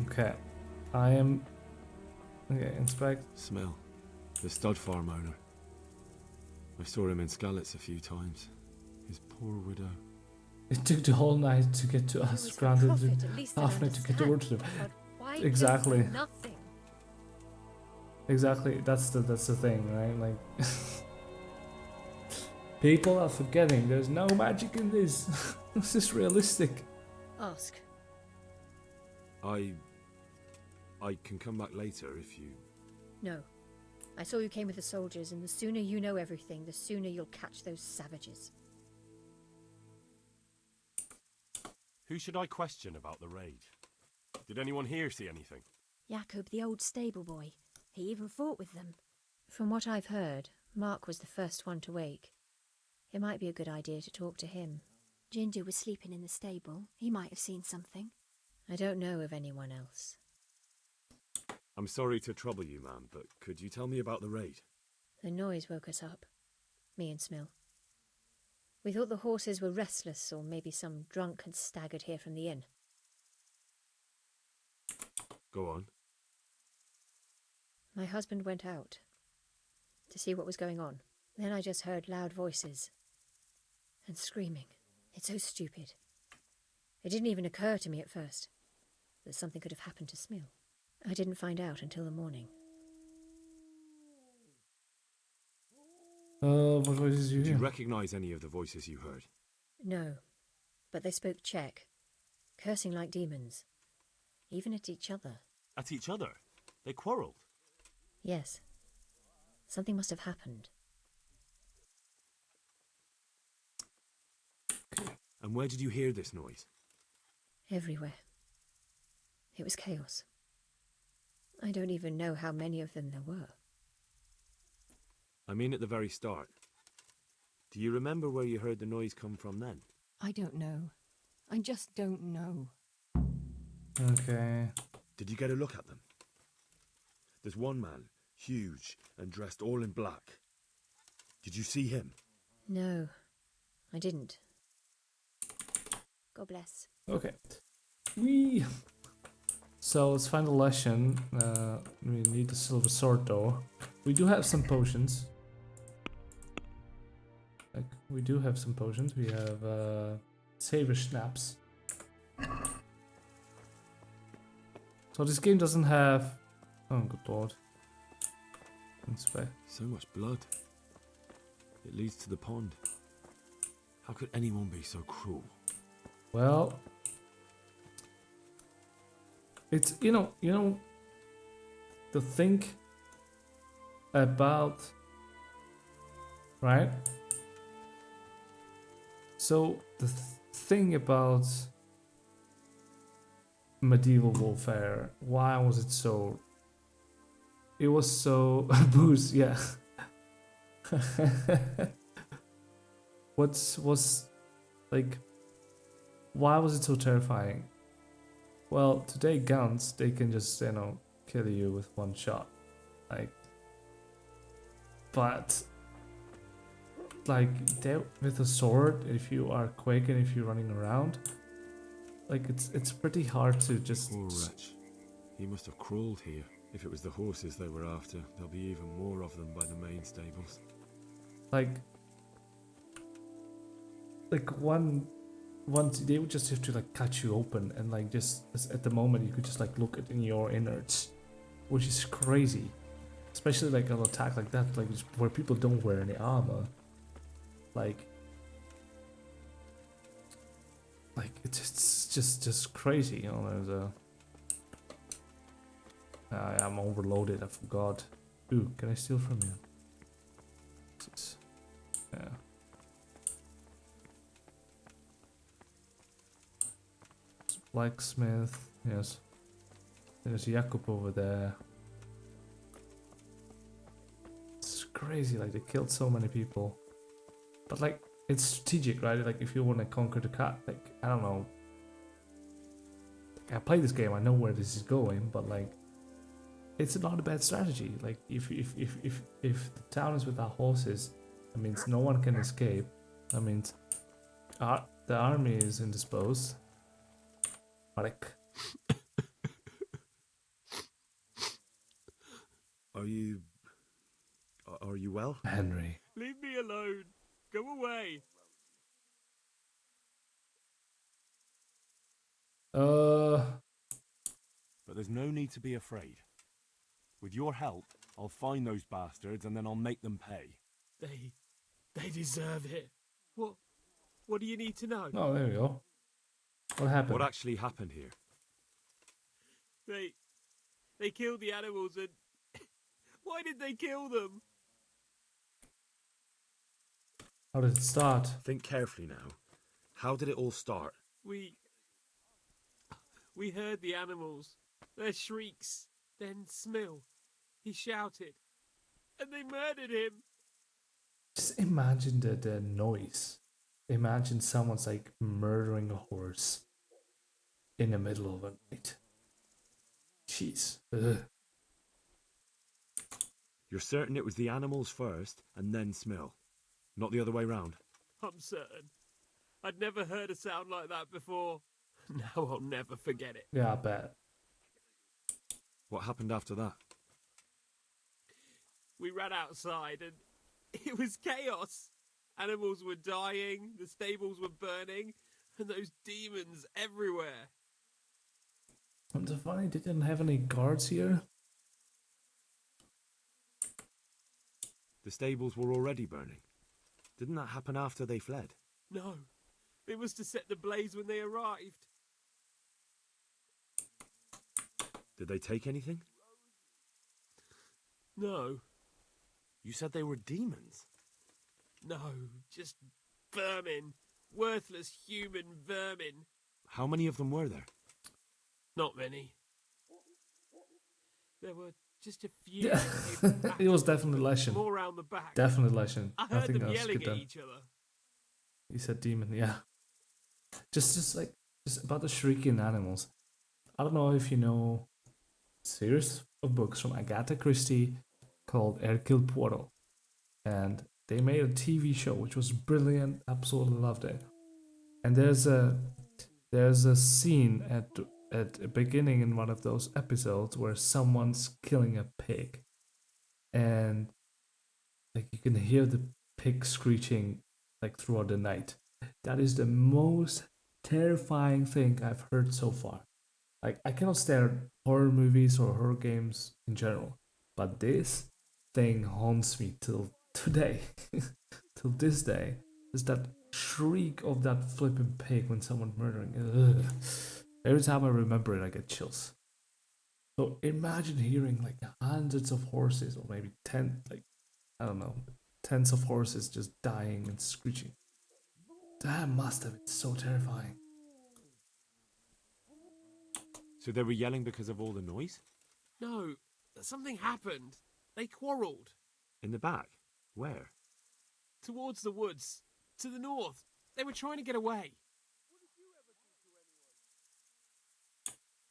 Okay. I am... Okay, inspect. Smell. The stud farm owner. I saw him in Skalitz a few times. His poor widow. It took the whole night to get to us. Granted, half night to get to work to them. Exactly. Nothing. Exactly. That's the thing, right? Like, people are forgetting there's no magic in this. This is realistic. Ask. I can come back later if you... No. I saw you came with the soldiers, and the sooner you know everything, the sooner you'll catch those savages. Who should I question about the raid? Did anyone here see anything? Jakob, the old stable boy. He even fought with them. From what I've heard, Mark was the first one to wake. It might be a good idea to talk to him. Ginger was sleeping in the stable. He might have seen something. I don't know of anyone else. I'm sorry to trouble you, ma'am, but could you tell me about the raid? The noise woke us up. Me and Smill. We thought the horses were restless, or maybe some drunk had staggered here from the inn. Go on. My husband went out to see what was going on. Then I just heard loud voices and screaming. It's so stupid. It didn't even occur to me at first that something could have happened to Smill. I didn't find out until the morning. What voices did you hear? Do you recognise any of the voices you heard? No, but they spoke Czech, cursing like demons, even at each other. At each other? They quarrelled? Yes. Something must have happened. And where did you hear this noise? Everywhere. It was chaos. I don't even know how many of them there were. I mean at the very start. Do you remember where you heard the noise come from then? I don't know. I just don't know. Okay. Did you get a look at them? There's one man, huge and dressed all in black. Did you see him? No, I didn't. God bless. Okay. So let's find a lesson. We need a silver sword though. We do have some potions. Like, we do have some potions. We have saver snaps. So this game doesn't have... Oh good lord. Inspect. So much blood. It leads to the pond. How could anyone be so cruel? Well, it's you know to think about, right? So the thing about medieval warfare, why was it so? It was so booze, yeah. was like? Why was it so terrifying? Well, today guns, they can just, kill you with one shot. Like, but, like, with a sword, if you are quick and if you're running around, like, it's pretty hard to just... Poor wretch. He must have crawled here. If it was the horses they were after, there'll be even more of them by the main stables. Like one once they would just have to like cut you open, and like just at the moment you could just like look at in your innards, which is crazy. Especially like an attack like that, like where people don't wear any armor. Like it's just crazy, you know. There's I'm overloaded. I forgot. Ooh, can I steal from you? Yeah. Blacksmith. Yes. There's Jakob over there. It's crazy. Like they killed so many people, but like it's strategic, right? Like if you want to conquer the cat, like I don't know. Like, I play this game. I know where this is going, but like. It's not a bad strategy. Like if the town is without horses, that means no one can escape. That means the army is indisposed. Marek. Are you well? Henry. Leave me alone. Go away. But there's no need to be afraid. With your help, I'll find those bastards and then I'll make them pay. They deserve it. What do you need to know? Oh, there we go. What happened? What actually happened here? They killed the animals and... Why did they kill them? How did it start? Think carefully now. How did it all start? We heard the animals, their shrieks, then Smill. He shouted, and they murdered him. Just imagine the noise. Imagine someone's like murdering a horse in the middle of the night. Jeez. Ugh. You're certain it was the animals first and then Smill, not the other way round? I'm certain. I'd never heard a sound like that before. Now I'll never forget it. Yeah, I bet. What happened after that? We ran outside and it was chaos. Animals were dying, the stables were burning, and those demons everywhere. And the funny, they didn't have any guards here. The stables were already burning. Didn't that happen after they fled? No, they was to set the blaze when they arrived. Did they take anything? No. You said they were demons? No, just vermin. Worthless human vermin. How many of them were there? Not many. There were just a few. Yeah. It was definitely Leshen. More around the back. Definitely Leshen. I heard them yelling at each other. He said demon, yeah. Just about the shrieking animals. I don't know if you know a series of books from Agatha Christie called Hercule Poirot. And they made a TV show which was brilliant, absolutely loved it. And there's a scene at the beginning in one of those episodes where someone's killing a pig. And like you can hear the pig screeching like throughout the night. That is the most terrifying thing I've heard so far. Like I cannot stand horror movies or horror games in general, but this thing haunts me till today. Till this day. Is that shriek of that flipping pig when someone's murdering. Ugh. Every time I remember it, I get chills. So imagine hearing like hundreds of horses, or maybe 10, like I don't know, tens of horses just dying and screeching. That must have been so terrifying. So they were yelling because of all the noise? No, something happened. They quarrelled. In the back? Where? Towards the woods. To the north. They were trying to get away.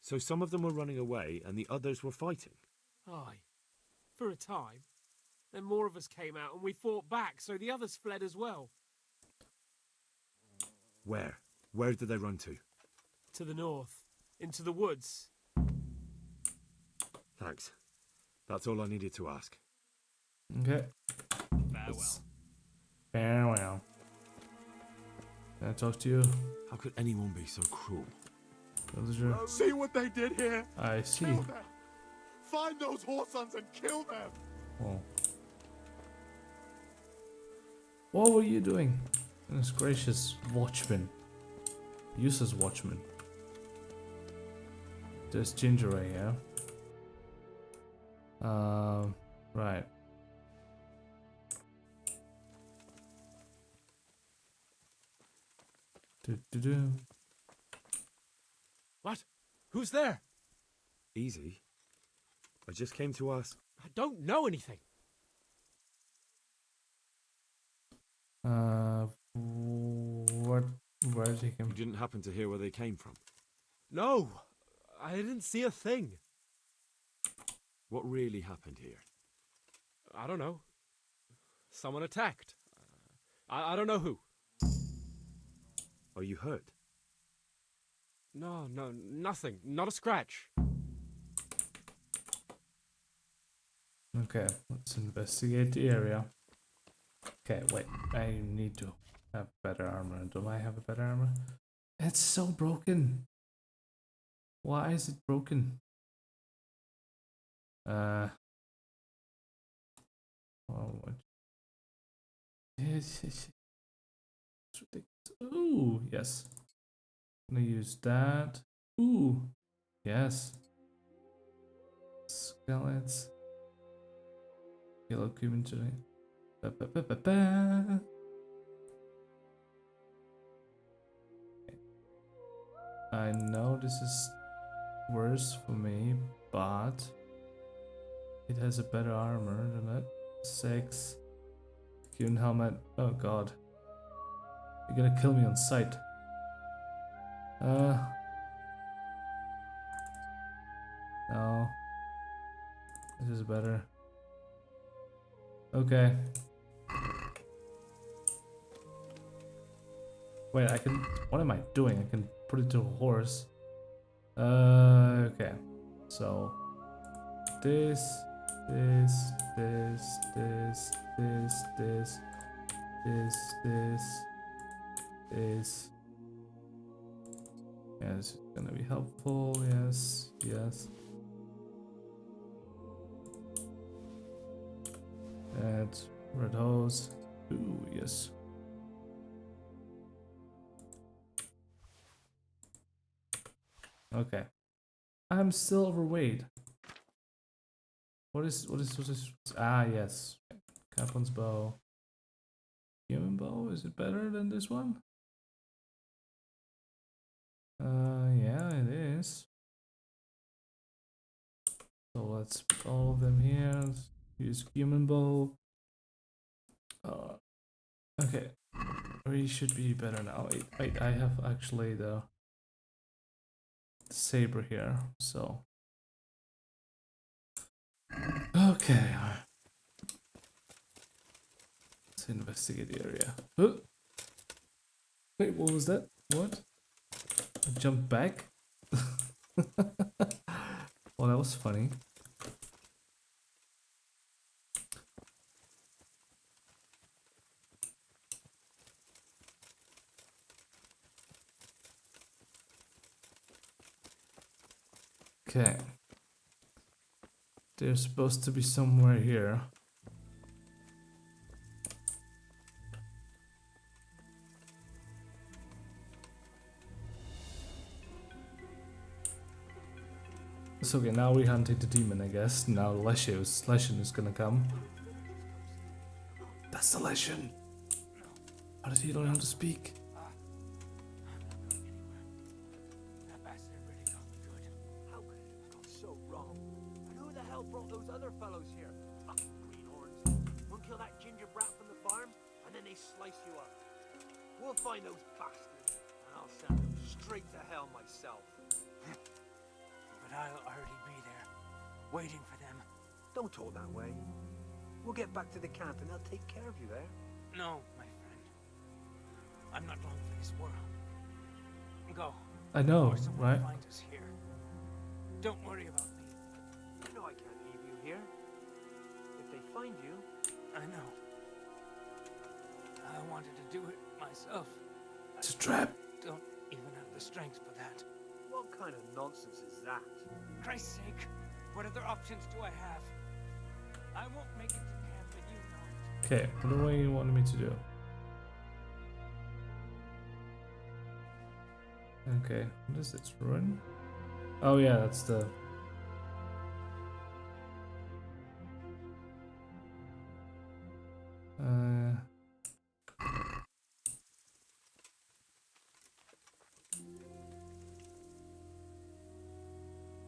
So some of them were running away and the others were fighting? Aye. For a time. Then more of us came out and we fought back, so the others fled as well. Where? Where did they run to? To the north. Into the woods. Thanks. That's all I needed to ask. Okay. Farewell. Farewell. Can I talk to you? How could anyone be so cruel? Villager. See what they did here? I see. Kill them. Find those whoresons and kill them. Oh. What were you doing? Goodness gracious, watchman. Useless watchman. There's Ginger Ale here. Right. Do. What? Who's there? Easy. I just came to ask. I don't know anything. Where did he come? You didn't happen to hear where they came from? No, I didn't see a thing. What really happened here? I don't know. Someone attacked. I don't know who. Are you hurt? No, nothing. Not a scratch. Okay, let's investigate the area. Okay, wait. I need to have better armor. Do I have a better armor? It's so broken. Why is it broken? Oh, what? It's ridiculous. Ooh, yes. I'm gonna use that. Ooh, yes. Skeletons. Yellow cumin today. I know this is worse for me, but it has a better armor than it. 6. Cumin helmet. Oh god. You're gonna kill me on sight. No. This is better. Okay. Wait, I can... What am I doing? I can put it to a horse. Okay. So... This... Yeah, this is gonna be helpful. Yes. Add red hose. Ooh, yes. Okay. I'm still overweight. What is? Ah, yes. Captain's bow. Human bow, is it better than this one? Yeah, it is. So let's put all of them here. Let's use human bow. Okay. We should be better now. Wait, I have actually the saber here, so. Okay. Let's investigate the area. Oh. Wait, what was that? What? I jumped back? Well, that was funny. Okay. They're supposed to be somewhere here. So okay, now we're hunting the demon, I guess. Now Leshen is gonna come. That's the Leshen! How did he learn how to speak? Brought those other fellows here. Greenhorns. We'll kill that ginger brat from the farm, and then they slice you up. We'll find those bastards, and I'll send them straight to hell myself. But I'll already be there, waiting for them. Don't talk that way. We'll get back to the camp, and they'll take care of you there. No, my friend. I'm not long for this world. Go. I know, right? Find us here. Don't worry about me. You know I can't leave you here. If they find you, I know. I wanted to do it myself. It's a trap. Don't even have the strength for that. What kind of nonsense is that? Christ's sake, what other options do I have? I won't make it to camp and you know it. Okay, what do you want me to do? Okay, what is this? Ruin? Oh yeah, that's the...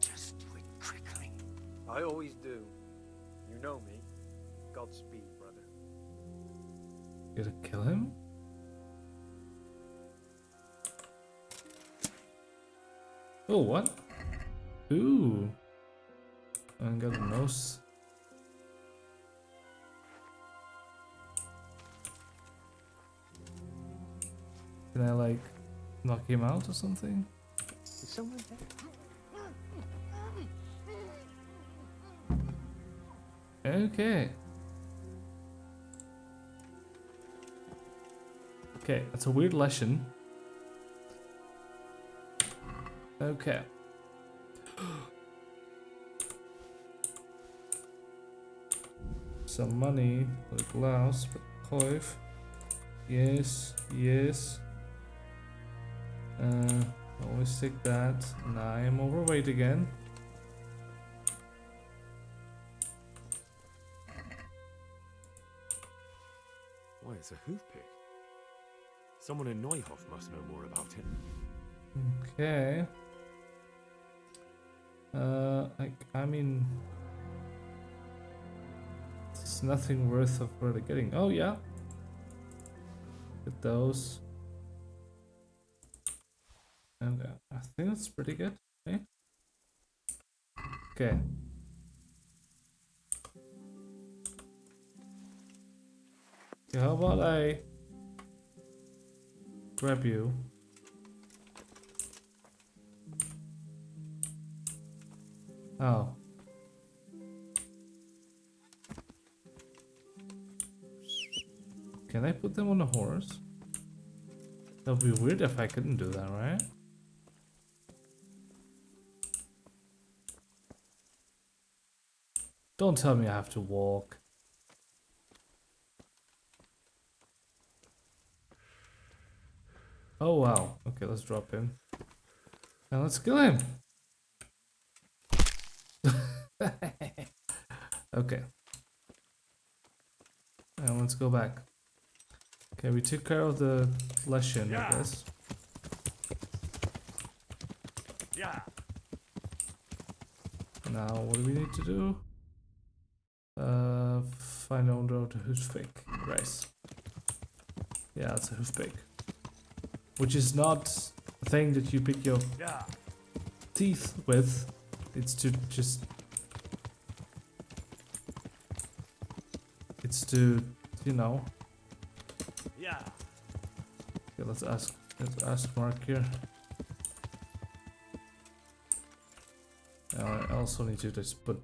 Just do it quickly. I always do. You know me. Godspeed, brother. You gonna kill him? Oh, what? Ooh. I got a nose. Can I, like, knock him out or something? Is someone there? Okay. Okay, that's a weird lesson. Okay. Some money for the gloves, but Hoif. Yes, yes. Always take that. And I am overweight again. Why, it's a hoof pick. Someone in Neuhof must know more about it. Okay. I mean, it's nothing worth of really getting. Oh yeah. Get those. Okay, I think that's pretty good. Okay. Okay. Okay, how about I grab you? Oh. Can I put them on a horse? That would be weird if I couldn't do that, right? Don't tell me I have to walk. Oh wow. Okay, let's drop him. And let's kill him. Okay. And let's go back. Okay, we took care of the lesson, I guess. Yeah. Now, what do we need to do? Find owner of the hoofpick. Rice. Yeah, it's a hoofpick. Which is not a thing that you pick your teeth with. It's to just... It's to, you know... Yeah. Okay, let's ask Mark here. I also need to just put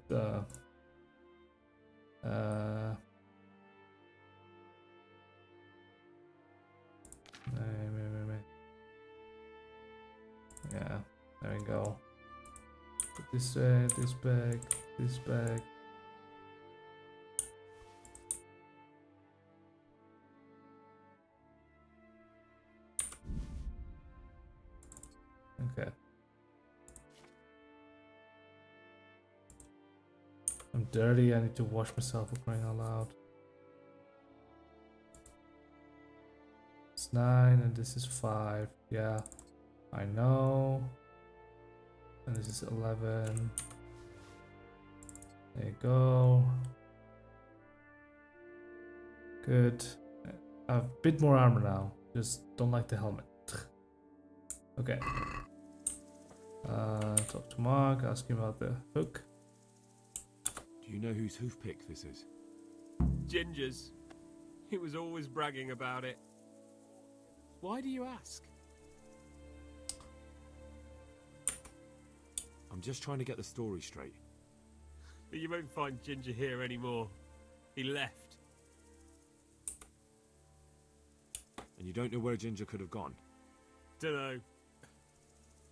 yeah, there we go. Put this bag, this bag. Okay. I'm dirty, I need to wash myself for crying out loud. It's 9 and this is 5. Yeah, I know. And this is 11. There you go. Good. I have a bit more armor now. Just don't like the helmet. Okay. Talk to Mark, ask him about the hook. Do you know whose hoofpick this is? Ginger's. He was always bragging about it. Why do you ask? I'm just trying to get the story straight. But you won't find Ginger here anymore. He left. And you don't know where Ginger could have gone? Dunno.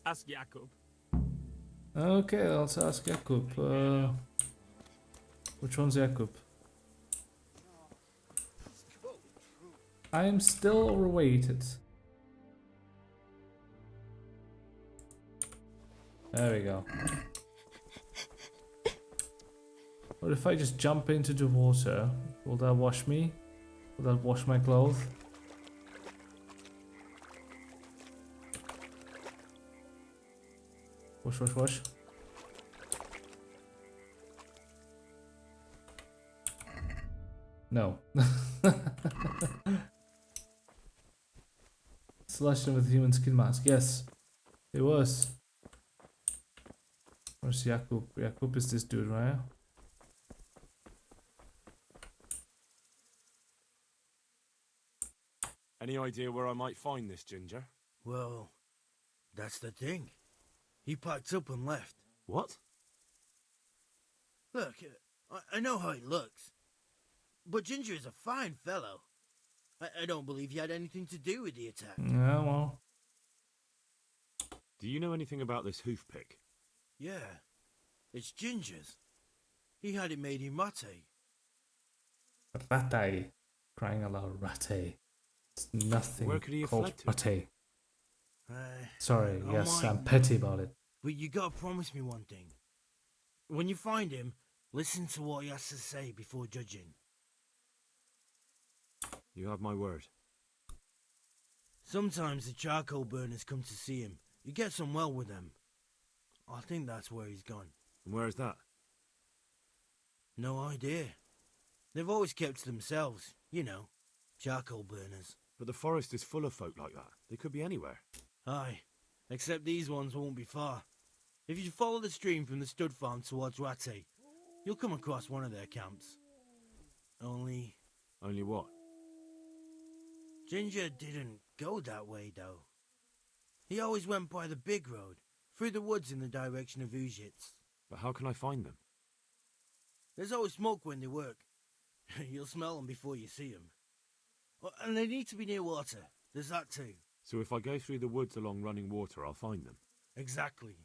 Ask Jakub. Okay, let's ask Jakub. Which one's Jakub? I am still overweighted. There we go. What if I just jump into the water? Will that wash me? Will that wash my clothes? Wash, wash, wash. No. Celestial with human skin mask. Yes, it was. Where's Jakub? Jakub is this dude, right? Any idea where I might find this ginger? Well, that's the thing. He packed up and left. What? Look, I know how he looks. But Ginger is a fine fellow. I don't believe he had anything to do with the attack. Yeah, well. Do you know anything about this hoof pick? Yeah, it's Ginger's. He had it made in Mate. Rate. Crying aloud, rate. It's nothing Where could he have called fled to? rate. Sorry, yes, I'm petty about it. But you gotta promise me one thing. When you find him, listen to what he has to say before judging. You have my word. Sometimes the charcoal burners come to see him. He gets on well with them. I think that's where he's gone. And where is that? No idea. They've always kept to themselves, you know, charcoal burners. But the forest is full of folk like that. They could be anywhere. Aye, except these ones won't be far. If you follow the stream from the stud farm towards Rate, you'll come across one of their camps. Only what? Ginger didn't go that way, though. He always went by the big road, through the woods in the direction of Uzhitz. But how can I find them? There's always smoke when they work. You'll smell them before you see them. And they need to be near water. There's that too. So if I go through the woods along running water, I'll find them? Exactly.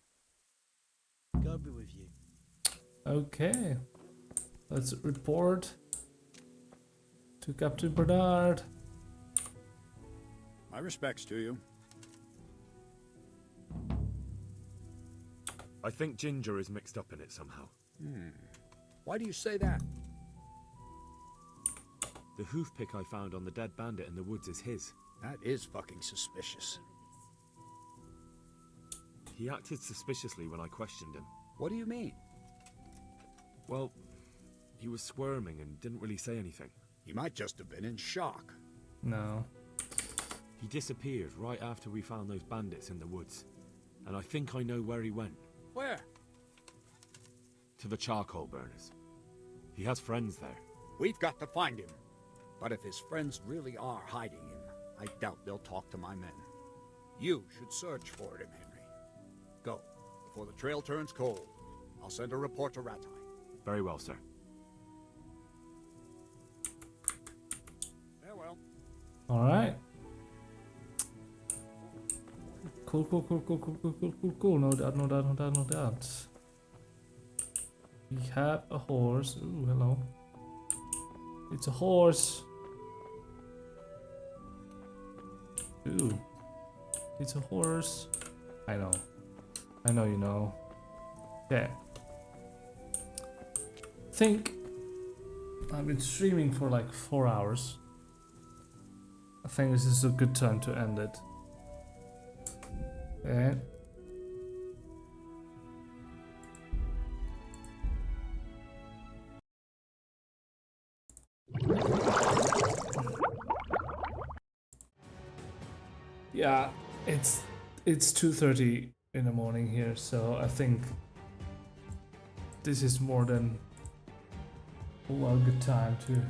God be with you. Okay. Let's report to Captain Bernard. My respects to you. I think Ginger is mixed up in it somehow. Why do you say that? The hoof pick I found on the dead bandit in the woods is his. That is fucking suspicious. He acted suspiciously when I questioned him. What do you mean? Well, he was squirming and didn't really say anything. He might just have been in shock. No. He disappeared right after we found those bandits in the woods. And I think I know where he went. Where? To the charcoal burners. He has friends there. We've got to find him. But if his friends really are hiding him, I doubt they'll talk to my men. You should search for him, Henry. Go, before the trail turns cold. I'll send a report to Ratai. Very well, sir. Farewell. Alright. Cool. No doubt. We have a horse. Ooh, hello. It's a horse. Ooh. It's a horse. I know you know. Yeah. Think I've been streaming for like 4 hours. I think this is a good time to end it. Yeah. Yeah, it's 2:30 in the morning here, so I think this is more than a good time to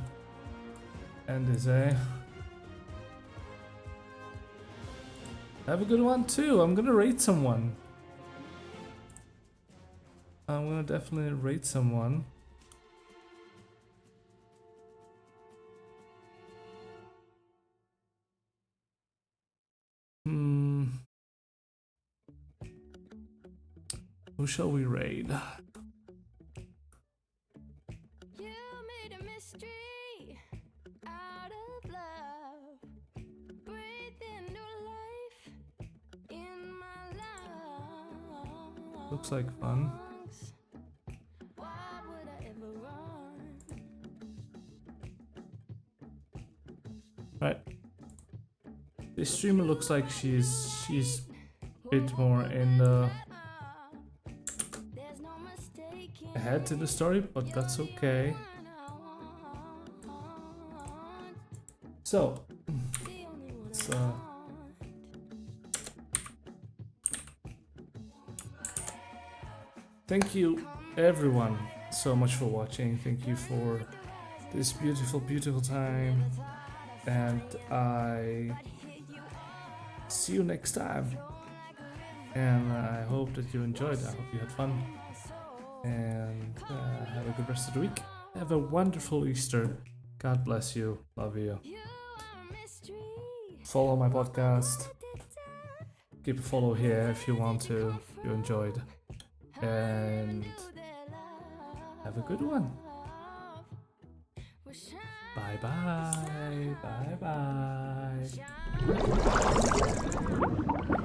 end this, eh? Have a good one too. I'm gonna rate someone. I'm gonna definitely rate someone. Who shall we raid? Looks like fun. Right. This streamer looks like she's a bit more in the ahead to the story, but that's okay. So let's thank you everyone so much for watching. Thank you for this beautiful time, and I see you next time, and I hope that you enjoyed. I hope you had fun, and have a good rest of the week. Have a wonderful Easter. God bless you. Love you. Follow my podcast. Keep a follow here if you want to, if you enjoyed. And have a good one. Bye bye. Bye bye.